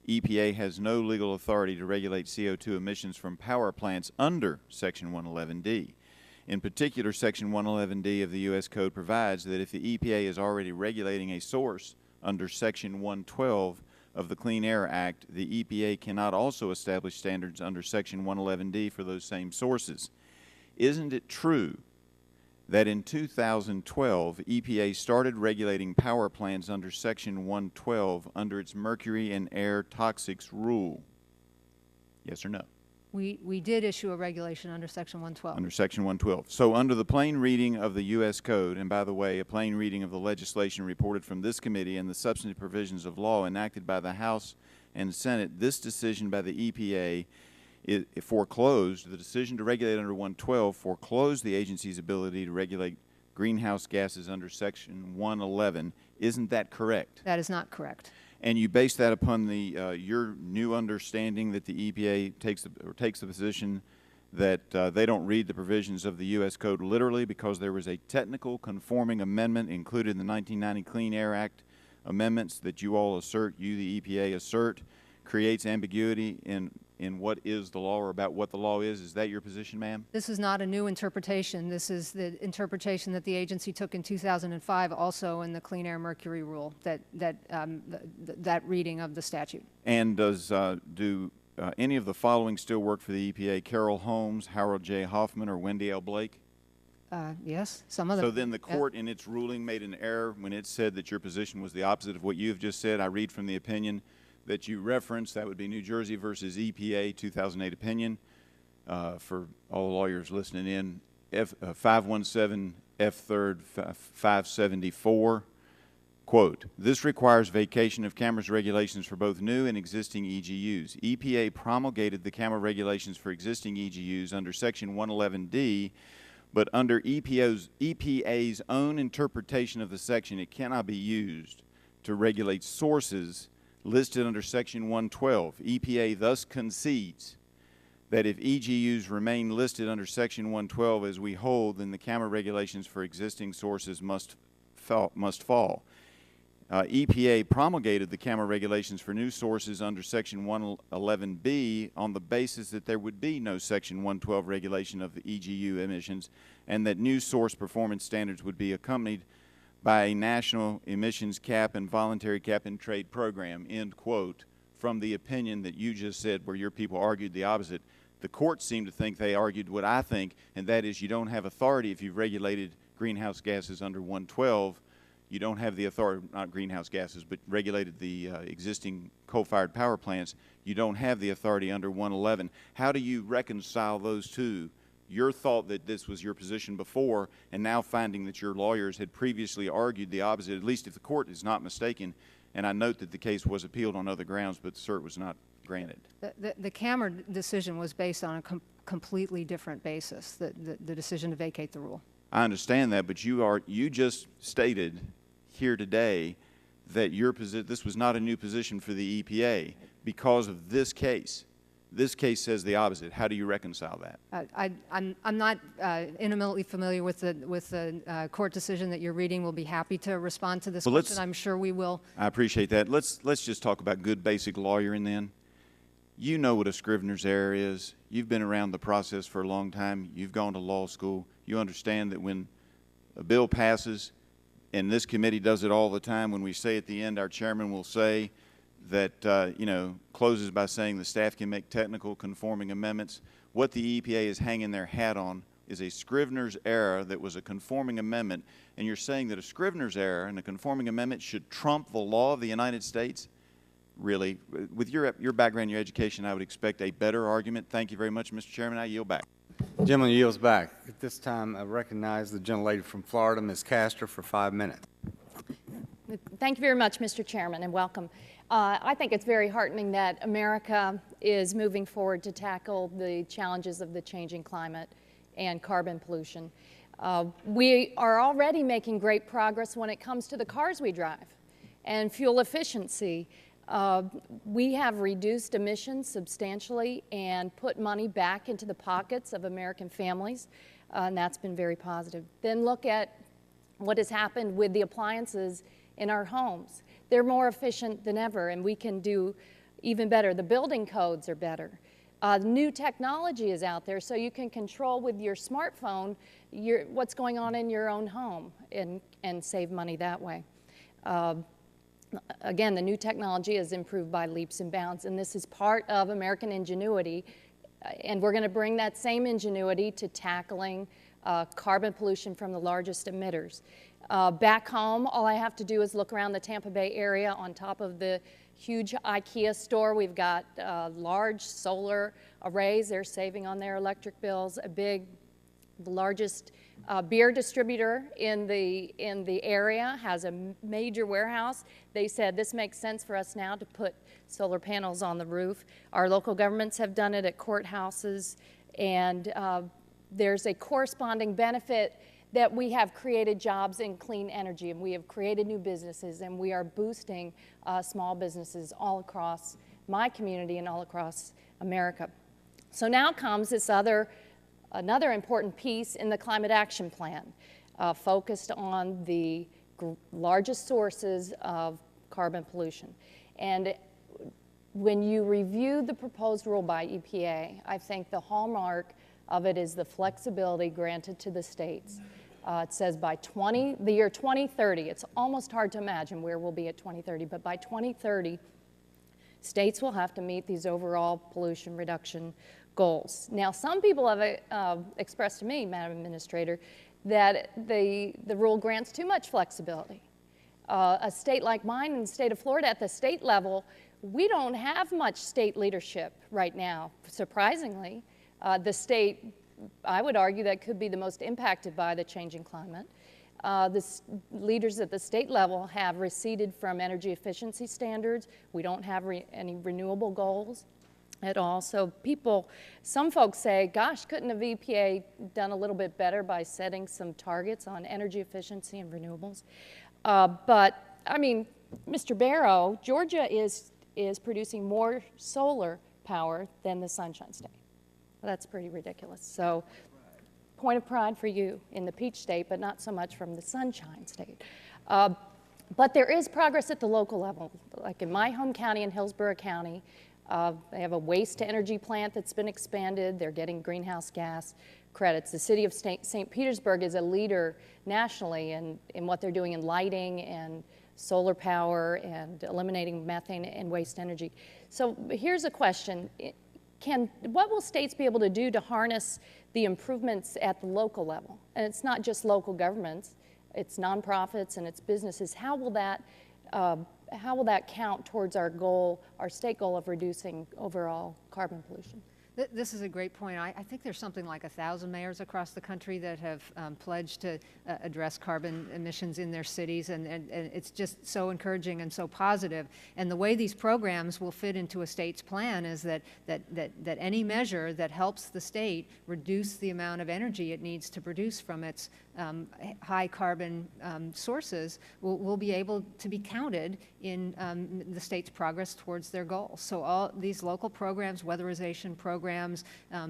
EPA has no legal authority to regulate CO2 emissions from power plants under Section 111D. In particular, Section 111D of the U.S. Code provides that if the EPA is already regulating a source under Section 112 of the Clean Air Act, the EPA cannot also establish standards under Section 111D for those same sources. Isn't it true that in 2012, EPA started regulating power plants under Section 112 under its mercury and air toxics rule? Yes or no? We did issue a regulation under Section 112. Under Section 112. So under the plain reading of the U.S. Code, and by the way, a plain reading of the legislation reported from this committee and the substantive provisions of law enacted by the House and Senate, this decision by the EPA foreclosed, the decision to regulate under 112 foreclosed the agency's ability to regulate greenhouse gases under Section 111. Isn't that correct? That is not correct. And you base that upon the your new understanding that the EPA takes the position that they don't read the provisions of the U.S. Code literally because there was a technical conforming amendment included in the 1990 Clean Air Act amendments that you all assert, you the EPA assert, creates ambiguity in what is the law or about what the law is. Is that your position, ma'am? This is not a new interpretation. This is the interpretation that the agency took in 2005, also in the Clean Air Mercury Rule, that reading of the statute. And does do any of the following still work for the EPA? Carol Holmes, Harold J. Hoffman, or Wendy L. Blake? Yes, some of them. So then the court in its ruling made an error when it said that your position was the opposite of what you have just said. I read from the opinion that you referenced, that would be New Jersey versus EPA 2008 opinion, for all the lawyers listening in, 517 F 3rd 574, quote, this requires vacation of cameras regulations for both new and existing EGUs. EPA promulgated the camera regulations for existing EGUs under Section 111D, but under EPA's own interpretation of the section, it cannot be used to regulate sources listed under Section 112. EPA thus concedes that if EGUs remain listed under Section 112 as we hold, then the camera regulations for existing sources must fall. EPA promulgated the camera regulations for new sources under Section 111B on the basis that there would be no Section 112 regulation of the EGU emissions and that new source performance standards would be accompanied by a national emissions cap and voluntary cap and trade program, end quote, from the opinion that you just said where your people argued the opposite. The court seemed to think they argued what I think, and that is you don't have authority if you've regulated greenhouse gases under 112. You don't have the authority, not greenhouse gases, but regulated the existing coal-fired power plants. You don't have the authority under 111. How do you reconcile those two? Your thought that this was your position before, and now finding that your lawyers had previously argued the opposite, at least if the court is not mistaken, and I note that the case was appealed on other grounds, but the cert was not granted. The camera decision was based on a completely different basis, the decision to vacate the rule. I understand that, but you just stated here today that this was not a new position for the EPA because of this case. This case says the opposite. How do you reconcile that? I'm not intimately familiar with the court decision that you're reading. We'll be happy to respond to this question. I'm sure we will. I appreciate that. Let's just talk about good basic lawyering then. You know what a Scrivener's error is. You've been around the process for a long time. You've gone to law school. You understand that when a bill passes, and this committee does it all the time, when we say at the end, our chairman will say that, you know, closes by saying the staff can make technical conforming amendments. What the EPA is hanging their hat on is a Scrivener's error that was a conforming amendment, and you're saying that a Scrivener's error and a conforming amendment should trump the law of the United States? Really, with your background, your education, I would expect a better argument. Thank you very much, Mr. Chairman. I yield back. The gentleman yields back. At this time, I recognize the gentlelady from Florida, Ms. Castor, for 5 minutes. Thank you very much, Mr. Chairman, and welcome. I think it's very heartening that America is moving forward to tackle the challenges of the changing climate and carbon pollution. We are already making great progress when it comes to the cars we drive and fuel efficiency. We have reduced emissions substantially and put money back into the pockets of American families, and that's been very positive. Then look at what has happened with the appliances in our homes. They're more efficient than ever, and we can do even better. The building codes are better. New technology is out there, so you can control with your smartphone what's going on in your own home and save money that way. Again, the new technology is improved by leaps and bounds, and this is part of American ingenuity, and we're going to bring that same ingenuity to tackling carbon pollution from the largest emitters. Back home, all I have to do is look around the Tampa Bay area. On top of the huge IKEA store, we've got large solar arrays. They're saving on their electric bills. The largest beer distributor in the area has a major warehouse. They said this makes sense for us now to put solar panels on the roof. Our local governments have done it at courthouses, and there's a corresponding benefit that we have created jobs in clean energy, and we have created new businesses, and we are boosting small businesses all across my community and all across America. So now comes this another important piece in the Climate Action Plan, focused on the largest sources of carbon pollution. And when you review the proposed rule by EPA, I think the hallmark of it is the flexibility granted to the states. It says by the year 2030, it's almost hard to imagine where we'll be at 2030, but by 2030, states will have to meet these overall pollution reduction goals. Now, some people have expressed to me, Madam Administrator, that the rule grants too much flexibility. A state like mine in the state of Florida, at the state level, we don't have much state leadership right now, surprisingly. The state, I would argue, that could be the most impacted by the changing climate. The leaders at the state level have receded from energy efficiency standards. We don't have any renewable goals at all. So some folks say, gosh, couldn't the EPA done a little bit better by setting some targets on energy efficiency and renewables? But, I mean, Mr. Barrow, Georgia is producing more solar power than the Sunshine State. That's pretty ridiculous. So, point of pride for you in the Peach State, but not so much from the Sunshine State. But there is progress at the local level. Like in my home county, in Hillsborough County, they have a waste-to-energy plant that's been expanded. They're getting greenhouse gas credits. The city of St. Petersburg is a leader nationally in what they're doing in lighting and solar power and eliminating methane and waste energy. So here's a question. What will states be able to do to harness the improvements at the local level? And it's not just local governments, it's nonprofits and it's businesses. How will that count towards our goal, our state goal of reducing overall carbon pollution? This is a great point. I think there's something like 1,000 mayors across the country that have pledged to address carbon emissions in their cities, and it's just so encouraging and so positive. And the way these programs will fit into a state's plan is that any measure that helps the state reduce the amount of energy it needs to produce from its high carbon sources will be able to be counted in the state's progress towards their goals. So all these local programs, weatherization programs,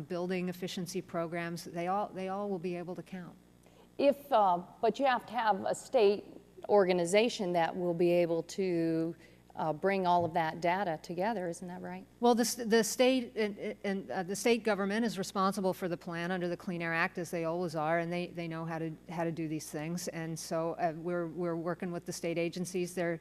building efficiency programs, they all will be able to count. But you have to have a state organization that will be able to bring all of that data together, isn't that right? Well, the state the state government is responsible for the plan under the Clean Air Act, as they always are, and they know how to do these things. And so we're working with the state agencies. They're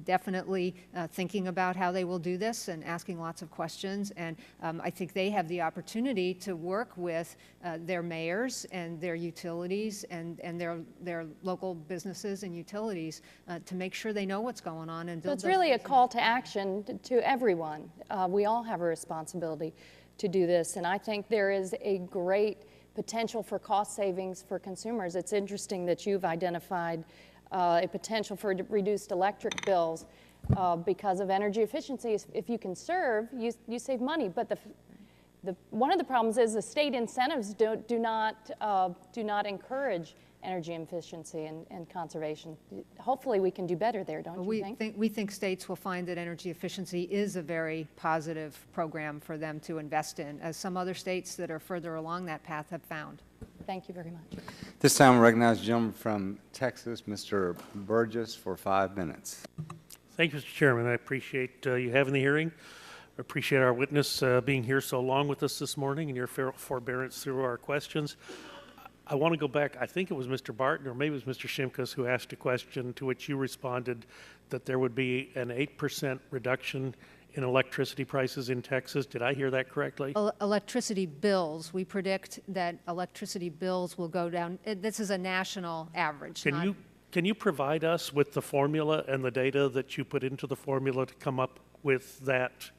definitely thinking about how they will do this and asking lots of questions. And I think they have the opportunity to work with their mayors and their utilities and their local businesses and utilities to make sure they know what's going on and build. So it's really a call to action to everyone. We all have a responsibility to do this, and I think there is a great potential for cost savings for consumers. It's interesting that you've identified a potential for reduced electric bills because of energy efficiency. If you conserve, you save money, but one of the problems is the state incentives do not encourage energy efficiency and conservation. Hopefully we can do better there, don't you think? We think states will find that energy efficiency is a very positive program for them to invest in, as some other states that are further along that path have found. Thank you very much. This time I recognize the gentleman from Texas, Mr. Burgess, for 5 minutes. Thank you, Mr. Chairman. I appreciate you having the hearing. I appreciate our witness being here so long with us this morning and your forbearance through our questions. I want to go back. I think it was Mr. Barton or maybe it was Mr. Shimkus who asked a question to which you responded that there would be an 8% reduction in electricity prices in Texas. Did I hear that correctly? Electricity bills. We predict that electricity bills will go down. This is a national average. Can you provide us with the formula and the data that you put into the formula to come up with that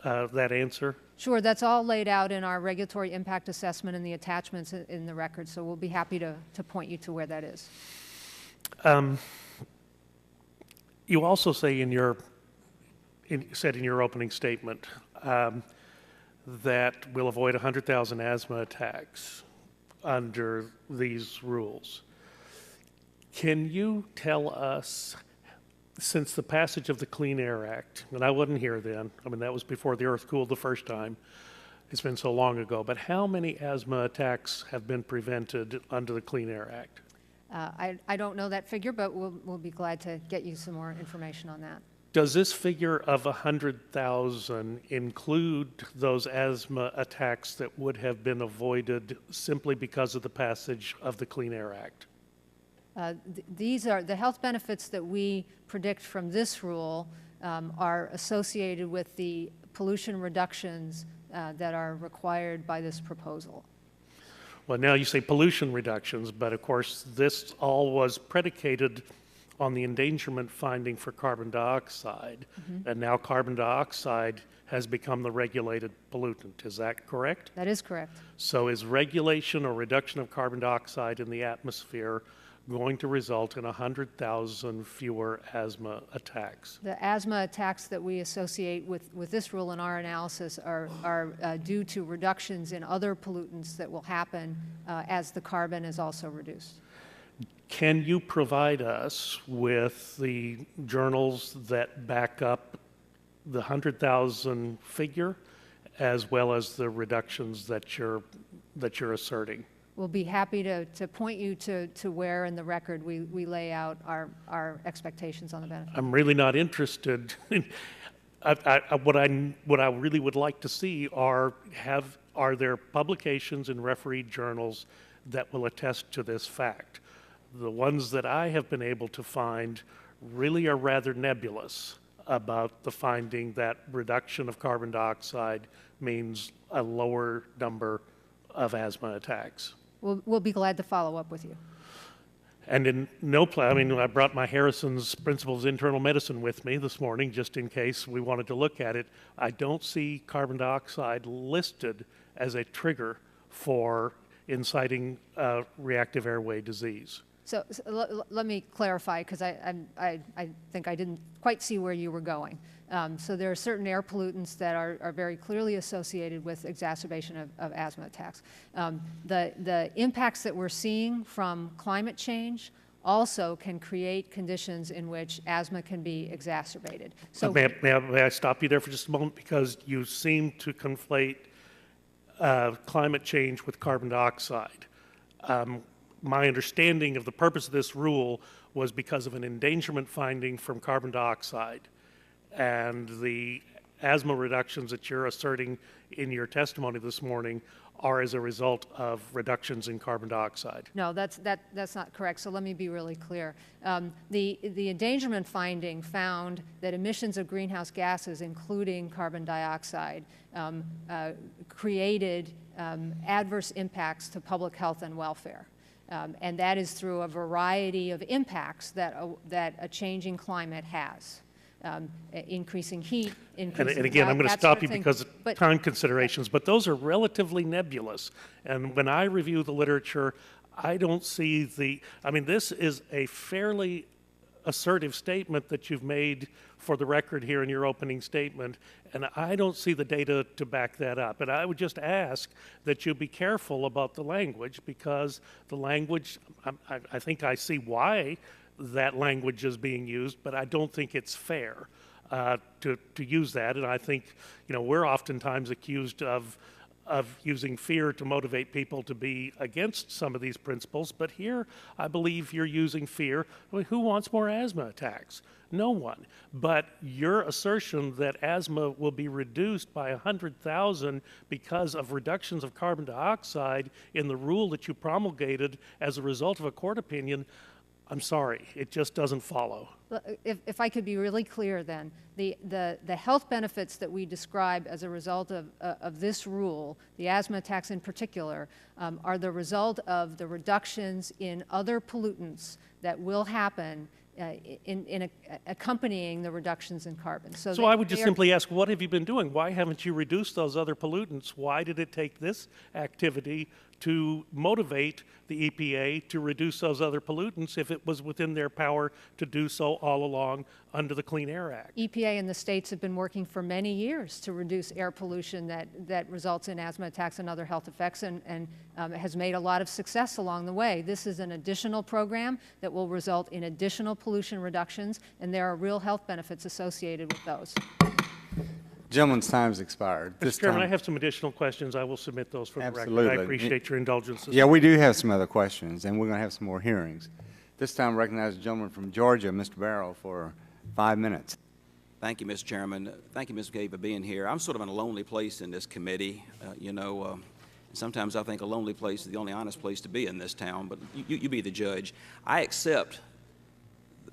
answer? Sure, that's all laid out in our regulatory impact assessment and the attachments in the record, so we'll be happy to point you to where that is. You also say in your opening statement that we'll avoid 100,000 asthma attacks under these rules. Can you tell us, since the passage of the Clean Air Act, and I wasn't here then, I mean, that was before the earth cooled the first time, it's been so long ago, but how many asthma attacks have been prevented under the Clean Air Act? I don't know that figure, but we'll be glad to get you some more information on that. Does this figure of 100,000 include those asthma attacks that would have been avoided simply because of the passage of the Clean Air Act? These are the health benefits that we predict from this rule are associated with the pollution reductions that are required by this proposal. Well, now you say pollution reductions, but of course this all was predicated on the endangerment finding for carbon dioxide, and now carbon dioxide has become the regulated pollutant. Is that correct? That is correct. So is regulation or reduction of carbon dioxide in the atmosphere going to result in 100,000 fewer asthma attacks? The asthma attacks that we associate with this rule in our analysis are due to reductions in other pollutants that will happen as the carbon is also reduced. Can you provide us with the journals that back up the 100,000 figure as well as the reductions that you're asserting? We'll be happy to point you to where in the record we lay out our expectations on the benefit. I'm really not interested. What I really would like to see are there publications in refereed journals that will attest to this fact. The ones that I have been able to find really are rather nebulous about the finding that reduction of carbon dioxide means a lower number of asthma attacks. We'll be glad to follow up with you. And in no plan, I mean, I brought my Harrison's Principles of Internal Medicine with me this morning, just in case we wanted to look at it. I don't see carbon dioxide listed as a trigger for inciting reactive airway disease. So let me clarify, because I think I didn't quite see where you were going. So there are certain air pollutants that are very clearly associated with exacerbation of asthma attacks. The impacts that we're seeing from climate change also can create conditions in which asthma can be exacerbated. So may I stop you there for just a moment? Because you seem to conflate climate change with carbon dioxide. My understanding of the purpose of this rule was because of an endangerment finding from carbon dioxide, and the asthma reductions that you're asserting in your testimony this morning are as a result of reductions in carbon dioxide. No, that's not correct. So let me be really clear. The endangerment finding found that emissions of greenhouse gases, including carbon dioxide, created adverse impacts to public health and welfare. And that is through a variety of impacts that a changing climate has. Increasing heat, increasing and again, I'm going to stop you because of time considerations, but those are relatively nebulous. And when I review the literature, I don't see this is a fairly assertive statement that you've made for the record here in your opening statement, and I don't see the data to back that up. And I would just ask that you be careful about the language, because the language, I think I see why that language is being used, but I don't think it's fair to use that. And I think, we're oftentimes accused of using fear to motivate people to be against some of these principles, but here I believe you're using fear. I mean, who wants more asthma attacks? No one. But your assertion that asthma will be reduced by 100,000 because of reductions of carbon dioxide in the rule that you promulgated as a result of a court opinion, I'm sorry, it just doesn't follow. If I could be really clear then, the health benefits that we describe as a result of this rule, the asthma attacks in particular, are the result of the reductions in other pollutants that will happen in accompanying the reductions in carbon. So I would just simply ask, what have you been doing? Why haven't you reduced those other pollutants? Why did it take this activity to motivate the EPA to reduce those other pollutants if it was within their power to do so all along under the Clean Air Act? EPA and the states have been working for many years to reduce air pollution that results in asthma attacks and other health effects, and has made a lot of success along the way. This is an additional program that will result in additional pollution reductions, and there are real health benefits associated with those. Gentleman's time has expired. Mr. Chairman, I have some additional questions. I will submit those for the Absolutely. record. I appreciate your indulgence. Yeah, we do have some other questions, and we're going to have some more hearings. This time, I recognize the gentleman from Georgia, Mr. Barrow, for 5 minutes. Thank you, Mr. Chairman. Thank you, Ms. McKay, for being here. I'm sort of in a lonely place in this committee. Sometimes I think a lonely place is the only honest place to be in this town, but you be the judge. I accept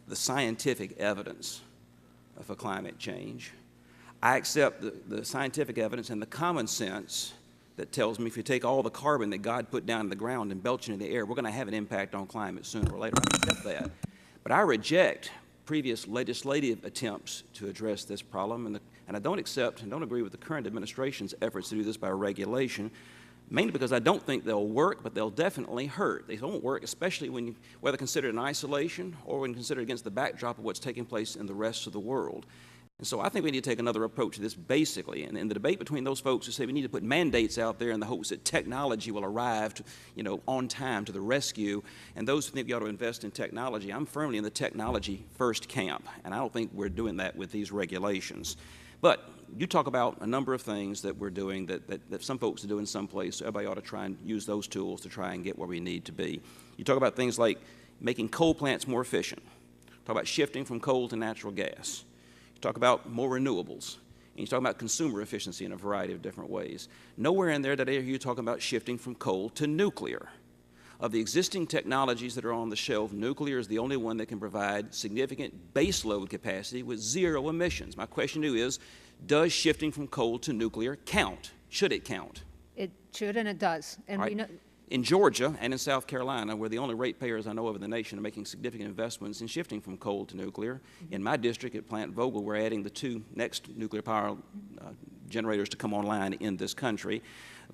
the scientific evidence for climate change. I accept the scientific evidence and the common sense that tells me if you take all the carbon that God put down in the ground and belch it in the air, we're going to have an impact on climate sooner or later. I accept that. But I reject previous legislative attempts to address this problem, and I don't accept and don't agree with the current administration's efforts to do this by regulation, mainly because I don't think they'll work, but they'll definitely hurt. They don't work, especially whether considered in isolation or when considered against the backdrop of what's taking place in the rest of the world. And so I think we need to take another approach to this basically. And in the debate between those folks who say we need to put mandates out there in the hopes that technology will arrive on time to the rescue, and those who think we ought to invest in technology, I'm firmly in the technology first camp, and I don't think we're doing that with these regulations. But you talk about a number of things that we're doing that some folks are doing someplace, so everybody ought to try and use those tools to try and get where we need to be. You talk about things like making coal plants more efficient. Talk about shifting from coal to natural gas. You talk about more renewables, and you talk about consumer efficiency in a variety of different ways. Nowhere in there did I hear you talking about shifting from coal to nuclear. Of the existing technologies that are on the shelf, nuclear is the only one that can provide significant baseload capacity with zero emissions. My question to you is, does shifting from coal to nuclear count? Should it count? It should, and it does. And Right. we know. In Georgia and in South Carolina, we're the only ratepayers I know of in the nation are making significant investments in shifting from coal to nuclear. In my district at Plant Vogtle, we're adding the 2 next nuclear power generators to come online in this country.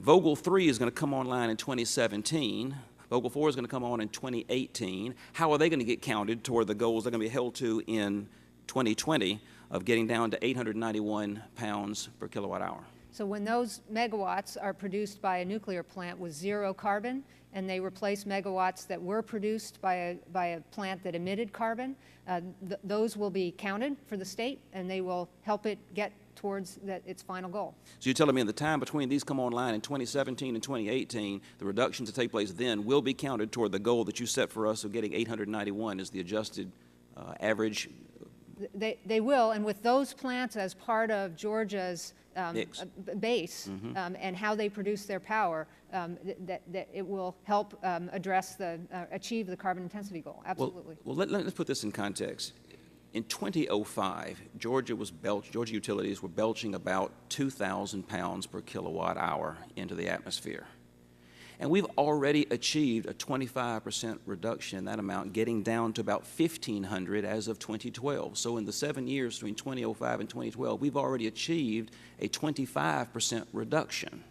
Vogtle 3 is going to come online in 2017. Vogtle 4 is going to come on in 2018. How are they going to get counted toward the goals they're going to be held to in 2020 of getting down to 891 pounds per kilowatt hour? So when those megawatts are produced by a nuclear plant with 0 carbon, and they replace megawatts that were produced by a plant that emitted carbon, those will be counted for the state, and they will help it get towards its final goal. So you're telling me in the time between these come online in 2017 and 2018, the reductions that take place then will be counted toward the goal that you set for us of getting 891 as the adjusted average? They will, and with those plants as part of Georgia's base and how they produce their power, that it will help achieve the carbon intensity goal. Absolutely. Well, let's put this in context. In 2005, Georgia utilities were belching about 2,000 pounds per kilowatt hour into the atmosphere. And we've already achieved a 25% reduction in that amount, getting down to about 1,500 as of 2012. So in the 7 years between 2005 and 2012, we've already achieved a 25% reduction.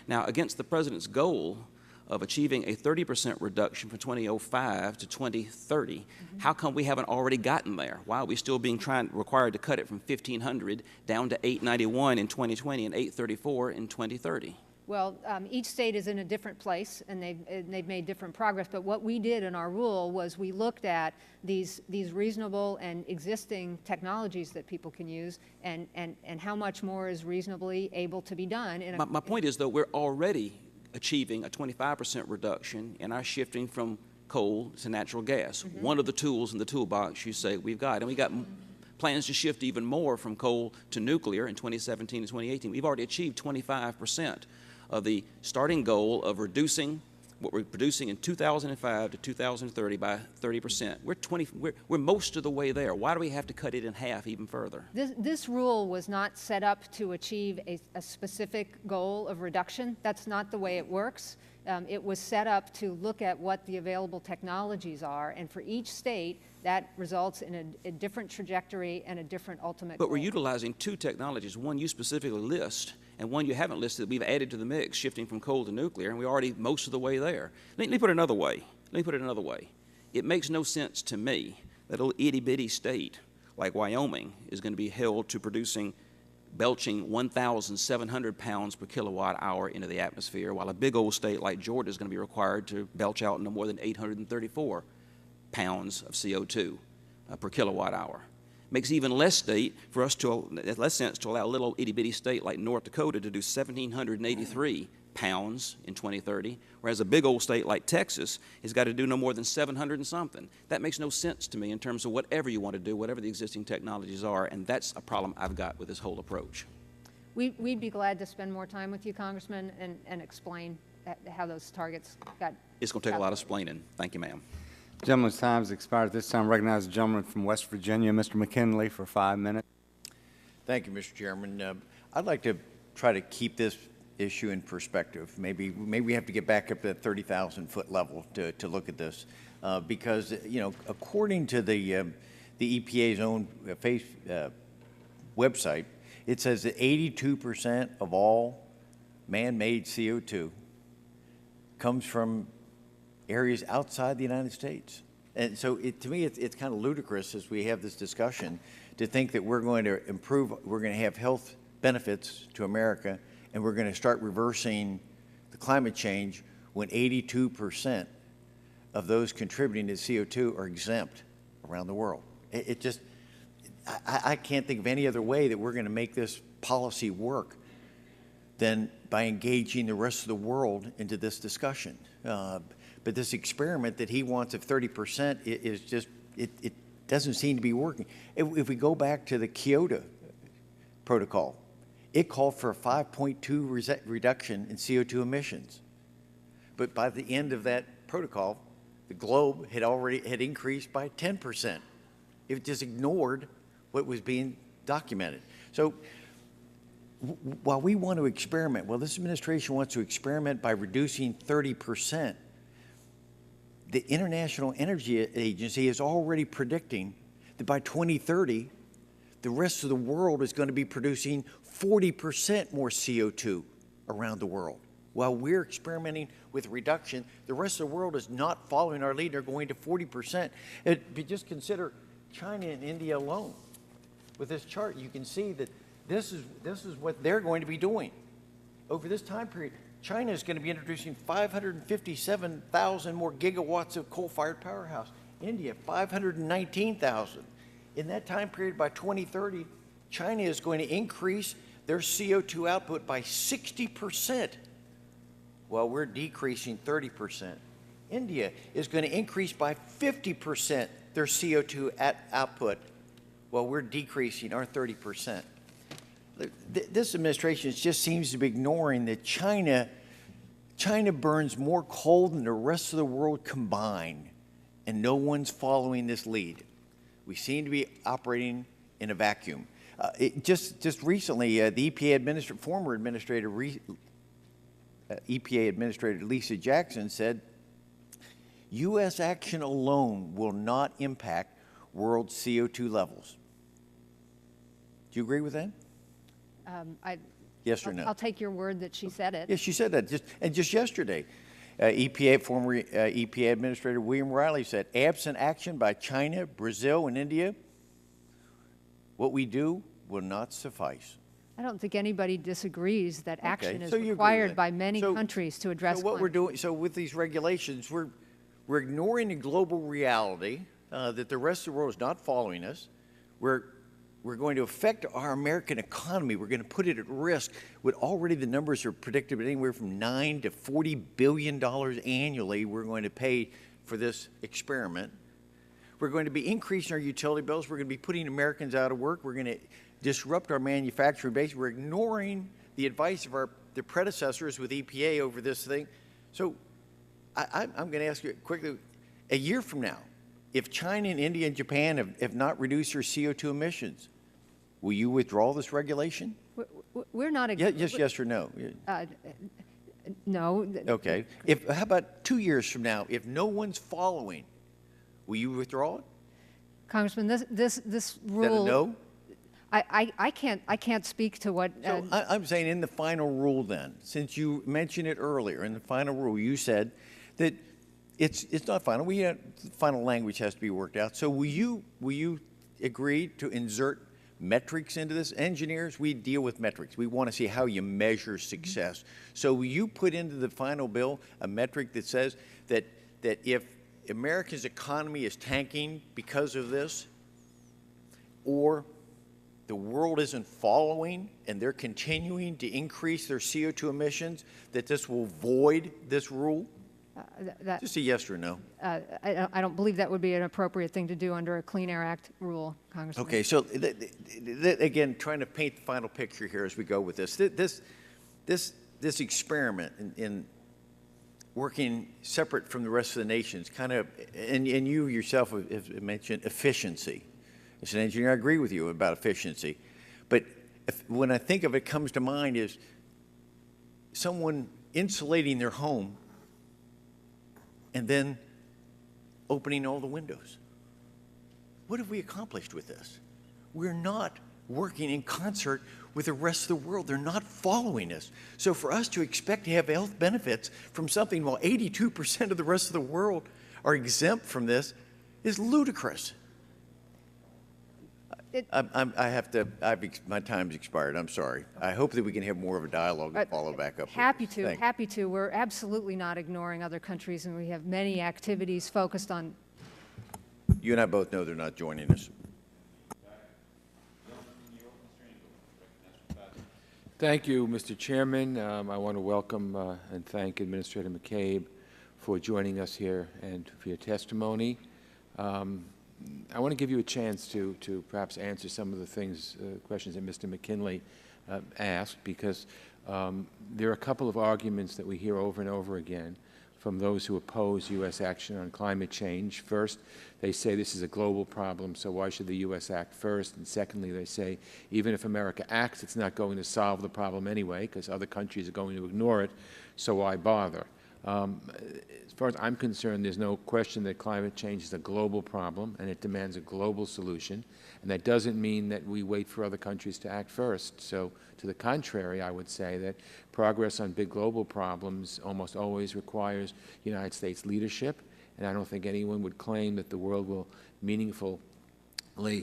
Now, against the President's goal of achieving a 30% reduction from 2005 to 2030, how come we haven't already gotten there? Why are we still being required to cut it from 1,500 down to 891 in 2020 and 834 in 2030? Well, each state is in a different place, and they've made different progress. But what we did in our rule was we looked at these reasonable and existing technologies that people can use, and how much more is reasonably able to be done. My point is, though, we're already achieving a 25% reduction in our shifting from coal to natural gas. One of the tools in the toolbox you say we've got, and we got plans to shift even more from coal to nuclear in 2017 and 2018. We've already achieved 25% of the starting goal of reducing what we're producing in 2005 to 2030 by 30%. We're most of the way there. Why do we have to cut it in half even further? This rule was not set up to achieve a specific goal of reduction. That's not the way it works. It was set up to look at what the available technologies are, and for each state, that results in a different trajectory and a different ultimate goal. But we're utilizing 2 technologies, one you specifically list, and one you haven't listed that we've added to the mix, shifting from coal to nuclear, and we're already most of the way there. Let me put it another way. It makes no sense to me that a little itty-bitty state like Wyoming is going to be held to belching 1,700 pounds per kilowatt hour into the atmosphere, while a big old state like Georgia is going to be required to belch out no more than 834 pounds of CO2 per kilowatt hour. Makes even less sense to allow a little itty-bitty state like North Dakota to do 1,783 pounds in 2030, whereas a big old state like Texas has got to do no more than 700 and something. That makes no sense to me in terms of whatever you want to do, whatever the existing technologies are, and that's a problem I've got with this whole approach. We'd be glad to spend more time with you, Congressman, and explain how those targets got. It's going to take a lot of explaining. Thank you, ma'am. Gentleman's time has expired. At this time, I recognize the gentleman from West Virginia, Mr. McKinley, for 5 minutes. Thank you, Mr. Chairman. I'd like to try to keep this issue in perspective. Maybe we have to get back up to that 30,000-foot level to look at this, because according to the EPA's own website, it says that 82% of all man-made CO2 comes from areas outside the United States. And so to me, it's kind of ludicrous as we have this discussion to think that we're going to we're going to have health benefits to America, and we're going to start reversing the climate change when 82% of those contributing to CO2 are exempt around the world. I can't think of any other way that we're going to make this policy work than by engaging the rest of the world into this discussion. But this experiment that he wants of 30% is just, it doesn't seem to be working. If we go back to the Kyoto Protocol, it called for a 5.2 reduction in CO2 emissions. But by the end of that protocol, the globe had increased by 10%. It just ignored what was being documented. So while we want to experiment, well, this administration wants to experiment by reducing 30%. The International Energy Agency is already predicting that by 2030, the rest of the world is going to be producing 40% more CO2 around the world. While we're experimenting with reduction, the rest of the world is not following our lead. They're going to 40%. Just consider China and India alone. With this chart, you can see that this is what they're going to be doing. Over this time period, China is going to be introducing 557,000 more gigawatts of coal-fired powerhouse. India, 519,000. In that time period, by 2030, China is going to increase their CO2 output by 60%, while we're decreasing 30%. India is going to increase by 50% their CO2 output, while we're decreasing our 30%. This administration just seems to be ignoring that China burns more coal than the rest of the world combined, and no one's following this lead. We seem to be operating in a vacuum. Just recently, the former EPA Administrator Lisa Jackson said, U.S. action alone will not impact world CO2 levels. Do you agree with that? Yes or no? I'll take your word that she said it. Yes, she said that. Just yesterday, former EPA Administrator William Riley said, absent action by China, Brazil, and India, what we do will not suffice. I don't think anybody disagrees that action is so required by many countries to address So what we're climate doing, so with these regulations, we're ignoring the global reality that the rest of the world is not following us. We're going to affect our American economy. We're going to put it at risk. With already the numbers are predicted anywhere from $9 to $40 billion annually we're going to pay for this experiment. We're going to be increasing our utility bills. We're going to be putting Americans out of work. We're going to disrupt our manufacturing base. We're ignoring the advice of the predecessors with EPA over this thing. So I'm going to ask you quickly, a year from now, if China and India and Japan have not reduced their CO2 emissions, will you withdraw this regulation? We're not. Yes or no? No. Okay. How about 2 years from now, if no one's following, will you withdraw it? Congressman, this rule. Is that a no? I can't speak to what. So I'm saying in the final rule then, since you mentioned it earlier, in the final rule you said that it's not final. The final language has to be worked out. So will you agree to insert metrics into this? Engineers, we deal with metrics. We want to see how you measure success. So will you put into the final bill a metric that says that if America's economy is tanking because of this, or the world isn't following and they're continuing to increase their CO2 emissions, that this will void this rule? Just a yes or no. I don't believe that would be an appropriate thing to do under a Clean Air Act rule, Congressman. Okay, so again, trying to paint the final picture here as we go with this. This experiment in working separate from the rest of the nations, kind of, and you yourself have mentioned efficiency. As an engineer, I agree with you about efficiency. But when I think of it, comes to mind is someone insulating their home and then opening all the windows. What have we accomplished with this? We're not working in concert with the rest of the world. They're not following us. So for us to expect to have health benefits from something while 82% of the rest of the world are exempt from this is ludicrous. My time's expired. I'm sorry. I hope that we can have more of a dialogue and follow back up. Happy to. We're absolutely not ignoring other countries, and we have many activities focused on. You and I both know they're not joining us. Thank you, Mr. Chairman. I want to welcome and thank Administrator McCabe for joining us here and for your testimony. I want to give you a chance to perhaps answer some of the questions that Mr. McKinley asked, because there are a couple of arguments that we hear over and over again. from those who oppose U.S. action on climate change. First, they say this is a global problem, so why should the U.S. act first? And secondly, they say even if America acts, it's not going to solve the problem anyway, because other countries are going to ignore it, so why bother? As far as I'm concerned, there's no question that climate change is a global problem, and it demands a global solution. And that doesn't mean that we wait for other countries to act first. So, to the contrary, I would say that progress on big global problems almost always requires United States leadership, and I don't think anyone would claim that the world will meaningfully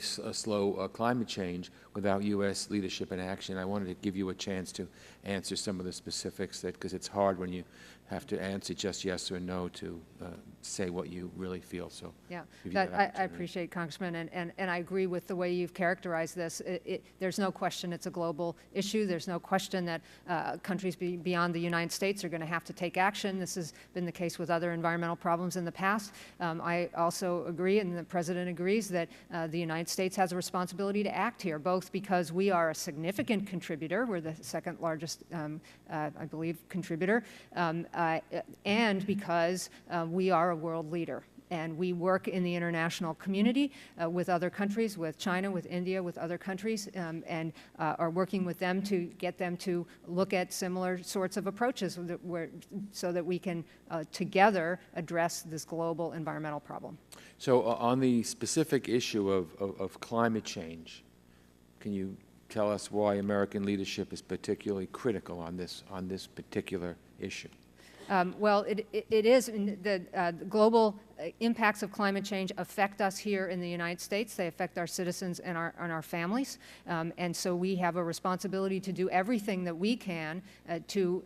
slow climate change without U.S. leadership and action. I wanted to give you a chance to answer some of the specifics, because it's hard when you have to answer just yes or no to say what you really feel. So yeah, I appreciate, Congressman, and I agree with the way you've characterized this. There's no question it's a global issue. There's no question that countries beyond the United States are going to have to take action. This has been the case with other environmental problems in the past. I also agree, and the President agrees, that the United States has a responsibility to act here, both because we are a significant contributor. We're the second largest, I believe, contributor, and because we are a world leader. And we work in the international community with other countries, with China, with India, with other countries, and are working with them to get them to look at similar sorts of approaches so that we can together address this global environmental problem. So on the specific issue of climate change, can you tell us why American leadership is particularly critical on this particular issue? Well, it is. The global impacts of climate change affect us here in the United States. They affect our citizens and our families. And so we have a responsibility to do everything that we can to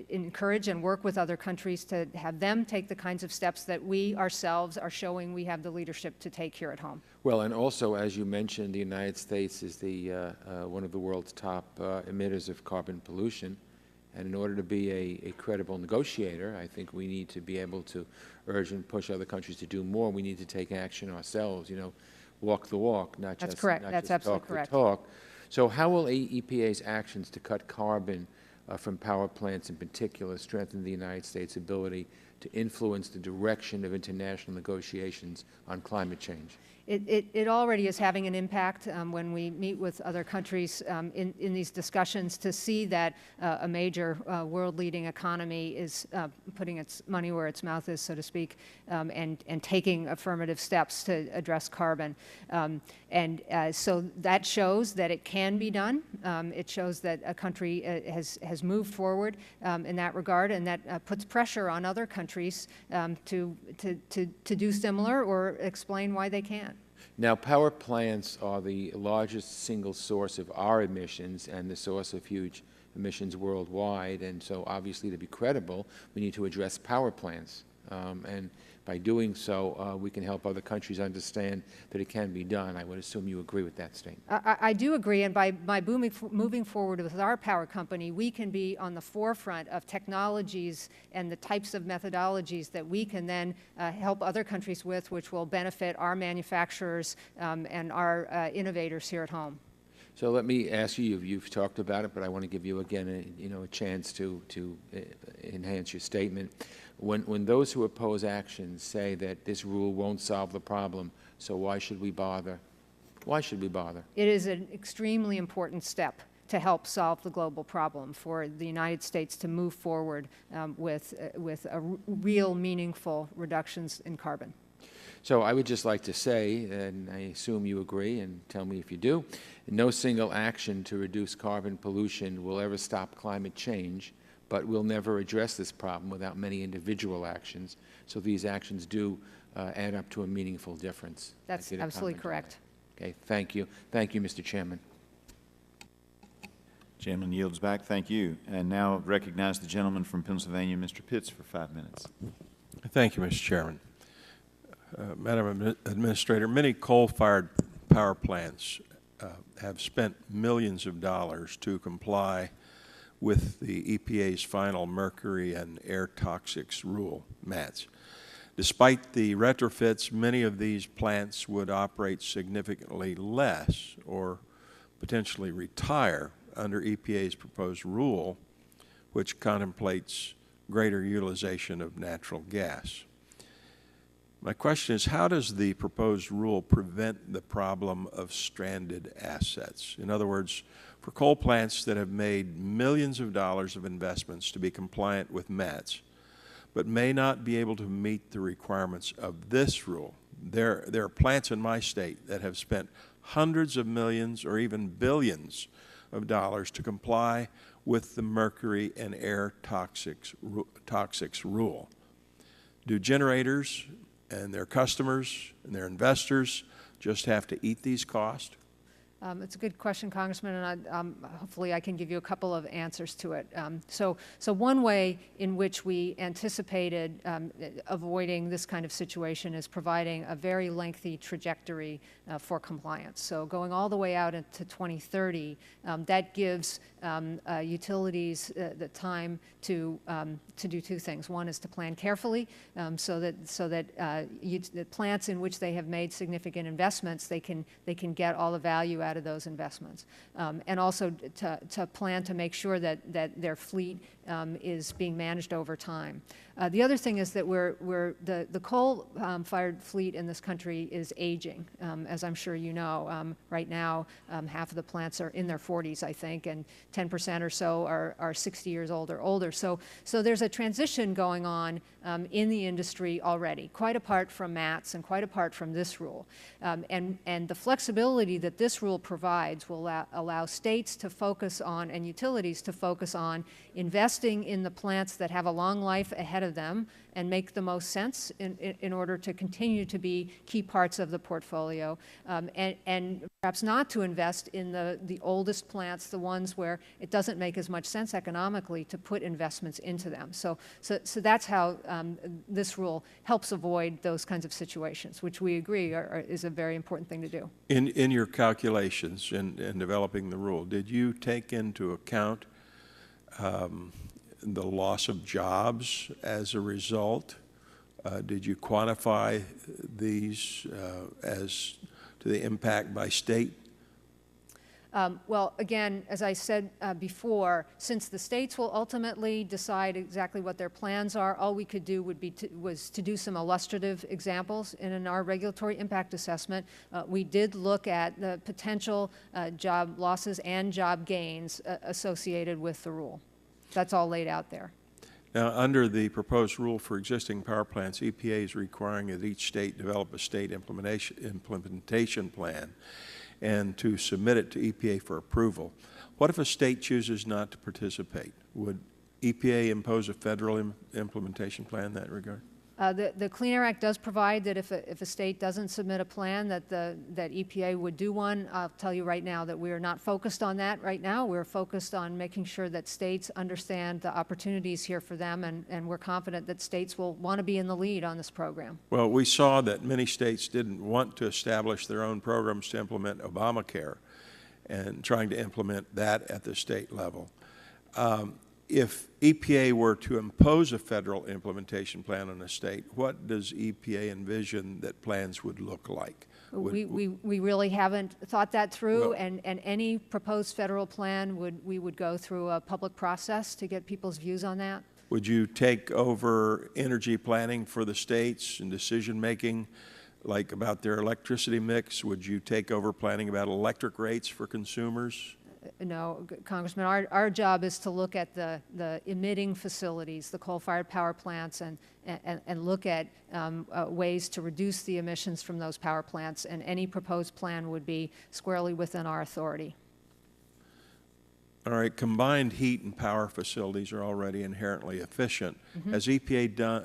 encourage and work with other countries to have them take the kinds of steps that we ourselves are showing we have the leadership to take here at home. Well, and also, as you mentioned, the United States is one of the world's top emitters of carbon pollution. And in order to be a credible negotiator, I think we need to be able to urge and push other countries to do more. We need to take action ourselves, walk the walk, not just, That's absolutely correct. Talk. So how will EPA's actions to cut carbon from power plants in particular strengthen the United States' ability to influence the direction of international negotiations on climate change? It already is having an impact when we meet with other countries in these discussions to see that a major world-leading economy is putting its money where its mouth is, so to speak, and taking affirmative steps to address carbon. So that shows that it can be done. It shows that a country has moved forward in that regard, and that puts pressure on other countries to do similar or explain why they can't. Now, power plants are the largest single source of our emissions and the source of huge emissions worldwide. And so, obviously, to be credible, we need to address power plants. And by doing so, we can help other countries understand that it can be done. I would assume you agree with that statement. I do agree, and by moving forward with our power company, we can be on the forefront of technologies and the types of methodologies that we can then help other countries with, which will benefit our manufacturers and our innovators here at home. So let me ask you, you've talked about it, but I want to give you again a chance to enhance your statement. When those who oppose action say that this rule won't solve the problem, so why should we bother? Why should we bother? It is an extremely important step to help solve the global problem for the United States to move forward with real meaningful reductions in carbon. So I would just like to say, and I assume you agree, and tell me if you do, no single action to reduce carbon pollution will ever stop climate change, but we'll never address this problem without many individual actions. So these actions do add up to a meaningful difference. That's absolutely correct. Okay, thank you. Thank you, Mr. Chairman. Gentleman yields back. Thank you. And now recognize the gentleman from Pennsylvania, Mr. Pitts, for 5 minutes. Thank you, Mr. Chairman. Madam Administrator, many coal-fired power plants have spent millions of dollars to comply with the EPA's final mercury and air toxics rule, MATS. Despite the retrofits, many of these plants would operate significantly less or potentially retire under EPA's proposed rule, which contemplates greater utilization of natural gas. My question is, how does the proposed rule prevent the problem of stranded assets? In other words, for coal plants that have made millions of dollars of investments to be compliant with METS, but may not be able to meet the requirements of this rule. There are plants in my state that have spent hundreds of millions or even billions of dollars to comply with the mercury and air toxics rule. Do generators and their customers and their investors just have to eat these costs? It's a good question, Congressman, and hopefully I can give you a couple of answers to it. So one way in which we anticipated avoiding this kind of situation is providing a very lengthy trajectory for compliance. So going all the way out into 2030, that gives utilities the time to do two things. One is to plan carefully, so that the plants in which they have made significant investments, they can get all the value out of those investments, and also to plan to make sure that their fleet is being managed over time. The other thing is that the coal-fired fleet in this country is aging, as I'm sure you know. Right now, half of the plants are in their 40s, I think, and 10% or so are 60 years old or older. So there's a transition going on in the industry already, quite apart from MATS and quite apart from this rule. And the flexibility that this rule provides will allow states to focus on, and utilities to focus on, investing in the plants that have a long life ahead of them and make the most sense in order to continue to be key parts of the portfolio, and perhaps not to invest in the oldest plants, the ones where it doesn't make as much sense economically to put investments into them. So that's how this rule helps avoid those kinds of situations, which we agree is a very important thing to do. In your calculations in developing the rule, did you take into account the loss of jobs as a result? Did you quantify these as to the impact by state? Well, again, as I said before, since the states will ultimately decide exactly what their plans are, all we could do was to do some illustrative examples in our regulatory impact assessment. We did look at the potential job losses and job gains associated with the rule. That's all laid out there. Now, under the proposed rule for existing power plants, EPA is requiring that each state develop a state implementation plan and to submit it to EPA for approval. What if a state chooses not to participate? Would EPA impose a federal implementation plan in that regard? The Clean Air Act does provide that if a state doesn't submit a plan, that EPA would do one. I'll tell you right now that we are not focused on that right now. We're focused on making sure that states understand the opportunities here for them, and we're confident that states will want to be in the lead on this program. Well, we saw that many states didn't want to establish their own programs to implement Obamacare and trying to implement that at the state level. If EPA were to impose a federal implementation plan on a state, what does EPA envision that plans would look like? We really haven't thought that through, and any proposed federal plan we would go through a public process to get people's views on that. Would you take over energy planning for the states and decision-making, like about their electricity mix? Would you take over planning about electric rates for consumers? No, Congressman, our job is to look at the emitting facilities, the coal-fired power plants, and look at ways to reduce the emissions from those power plants, and any proposed plan would be squarely within our authority. All right, combined heat and power facilities are already inherently efficient. Mm-hmm.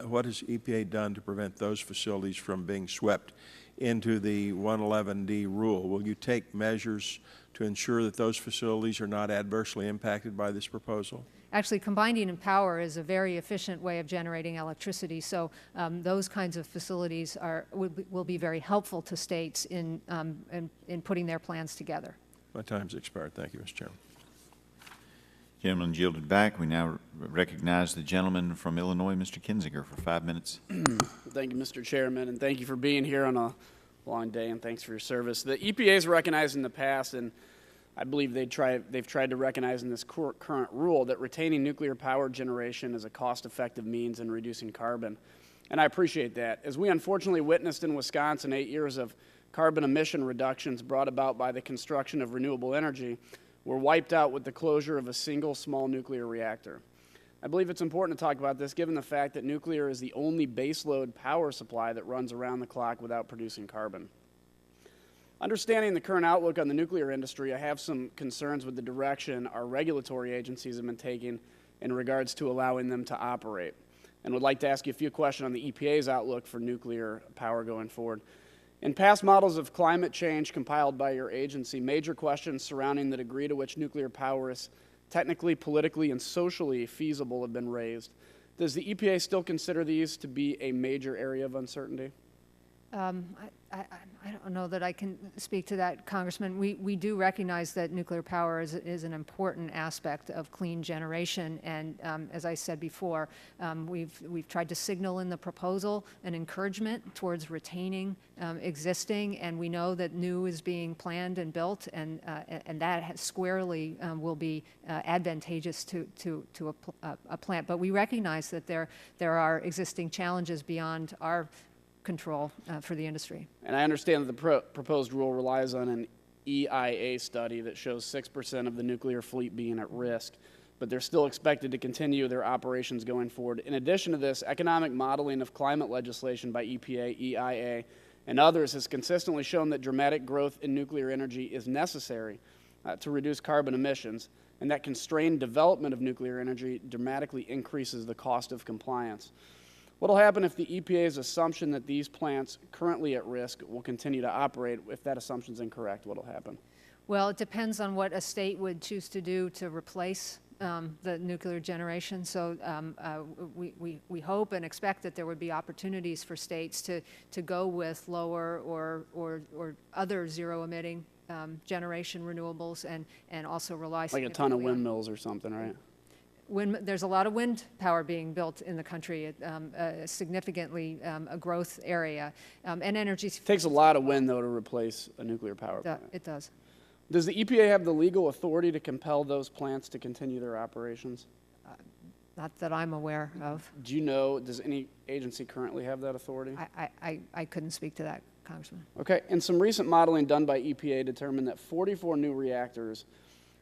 What has EPA done to prevent those facilities from being swept into the 111D rule? Will you take measures to ensure that those facilities are not adversely impacted by this proposal? Actually, combined heat and power is a very efficient way of generating electricity, so those kinds of facilities will be very helpful to states in putting their plans together. My time's expired. Thank you, Mr. Chairman. Gentleman yielded back. We now recognize the gentleman from Illinois, Mr. Kinzinger, for 5 minutes. Thank you, Mr. Chairman, and thank you for being here on a long day, and thanks for your service. The EPA has recognized in the past, and I believe they've tried to recognize in this current rule that retaining nuclear power generation is a cost-effective means in reducing carbon. And I appreciate that. As we unfortunately witnessed in Wisconsin, 8 years of carbon emission reductions brought about by the construction of renewable energy were wiped out with the closure of a single small nuclear reactor. I believe it's important to talk about this given the fact that nuclear is the only baseload power supply that runs around the clock without producing carbon. Understanding the current outlook on the nuclear industry, I have some concerns with the direction our regulatory agencies have been taking in regards to allowing them to operate, and would like to ask you a few questions on the EPA's outlook for nuclear power going forward. In past models of climate change compiled by your agency, major questions surrounding the degree to which nuclear power is technically, politically, and socially feasible have been raised. Does the EPA still consider these to be a major area of uncertainty? I don't know that I can speak to that, Congressman. We do recognize that nuclear power is an important aspect of clean generation, and as I said before, we've tried to signal in the proposal an encouragement towards retaining existing, and we know that new is being planned and built, and that squarely will be advantageous to a plant. But we recognize that there are existing challenges beyond our control for the industry. And I understand that the proposed rule relies on an EIA study that shows 6% of the nuclear fleet being at risk, but they're still expected to continue their operations going forward. In addition to this, economic modeling of climate legislation by EPA, EIA, and others has consistently shown that dramatic growth in nuclear energy is necessary to reduce carbon emissions, and that constrained development of nuclear energy dramatically increases the cost of compliance. What will happen if the EPA's assumption that these plants currently at risk will continue to operate? If that assumption is incorrect, what will happen? Well, it depends on what a state would choose to do to replace the nuclear generation. So we hope and expect that there would be opportunities for states to go with lower or other zero-emitting generation renewables and also rely like a ton of windmills or something, right? There's a lot of wind power being built in the country, significantly a growth area, and energy. It takes a lot of wind, though, to replace a nuclear power plant. It does. Does the EPA have the legal authority to compel those plants to continue their operations? Not that I'm aware of. Do you know, does any agency currently have that authority? I couldn't speak to that, Congressman. Okay, and some recent modeling done by EPA determined that 44 new reactors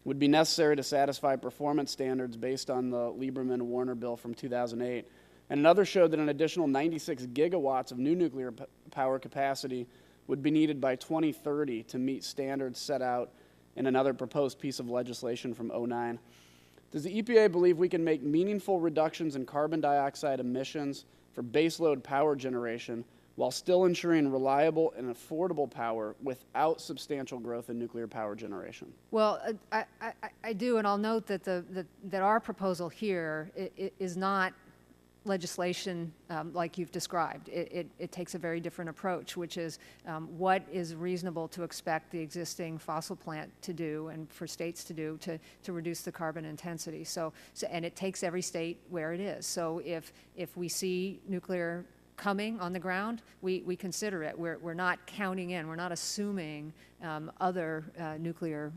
would be necessary to satisfy performance standards based on the Lieberman-Warner bill from 2008. And another showed that an additional 96 gigawatts of new nuclear power capacity would be needed by 2030 to meet standards set out in another proposed piece of legislation from 2009. Does the EPA believe we can make meaningful reductions in carbon dioxide emissions for baseload power generation while still ensuring reliable and affordable power without substantial growth in nuclear power generation? Well, I do, and I'll note that that our proposal here is not legislation like you've described. It takes a very different approach, which is what is reasonable to expect the existing fossil plant to do and for states to do to reduce the carbon intensity. And it takes every state where it is. So if we see nuclear coming on the ground, we consider it. We're not counting in, we're not assuming other nuclear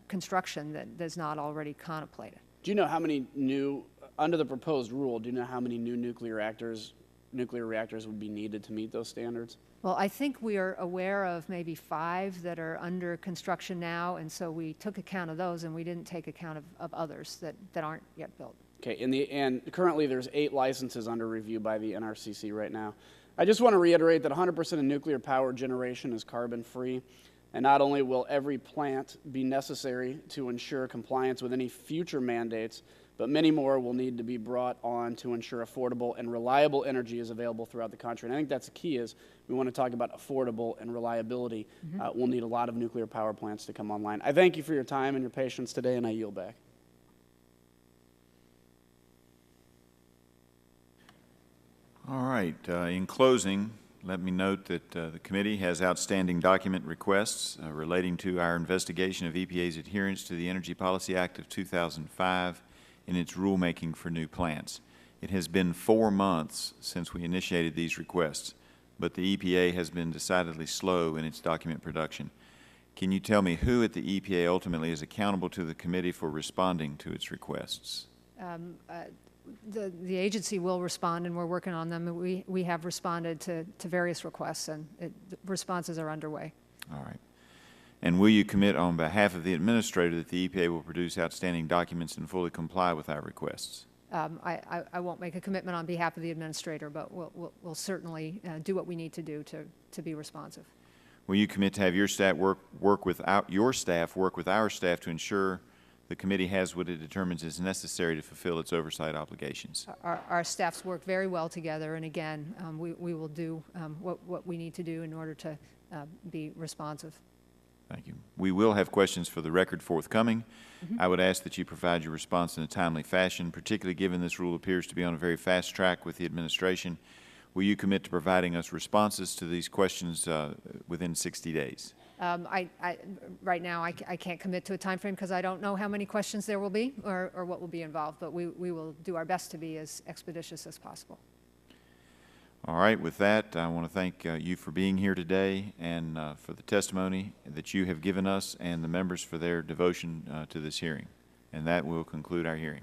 construction that's not already contemplated. Do you know how many new, under the proposed rule, do you know how many new nuclear reactors would be needed to meet those standards? Well, I think we are aware of maybe 5 that are under construction now, and so we took account of those, and we didn't take account of others that aren't yet built. Okay, and currently there's 8 licenses under review by the NRCC right now. I just want to reiterate that 100% of nuclear power generation is carbon-free, and not only will every plant be necessary to ensure compliance with any future mandates, but many more will need to be brought on to ensure affordable and reliable energy is available throughout the country. And I think that's the key is we want to talk about affordable and reliability. We'll need a lot of nuclear power plants to come online. I thank you for your time and your patience today, and I yield back. All right. In closing, let me note that the committee has outstanding document requests relating to our investigation of EPA's adherence to the Energy Policy Act of 2005 in its rulemaking for new plants. It has been 4 months since we initiated these requests, but the EPA has been decidedly slow in its document production. Can you tell me who at the EPA ultimately is accountable to the committee for responding to its requests? The agency will respond, and we're working on them. We have responded to various requests, and the responses are underway. All right. And will you commit on behalf of the administrator that the EPA will produce outstanding documents and fully comply with our requests? I won't make a commitment on behalf of the administrator, but we'll certainly do what we need to do to be responsive. Will you commit to have your staff work with our staff to ensure the committee has what it determines is necessary to fulfill its oversight obligations? Our staffs work very well together, and again, we will do what we need to do in order to be responsive. Thank you. We will have questions for the record forthcoming. Mm-hmm. I would ask that you provide your response in a timely fashion, particularly given this rule appears to be on a very fast track with the administration. Will you commit to providing us responses to these questions within 60 days? Right now, I can't commit to a time frame because I don't know how many questions there will be or what will be involved, but we will do our best to be as expeditious as possible. All right. With that, I want to thank you for being here today and for the testimony that you have given us and the members for their devotion to this hearing. And that will conclude our hearing.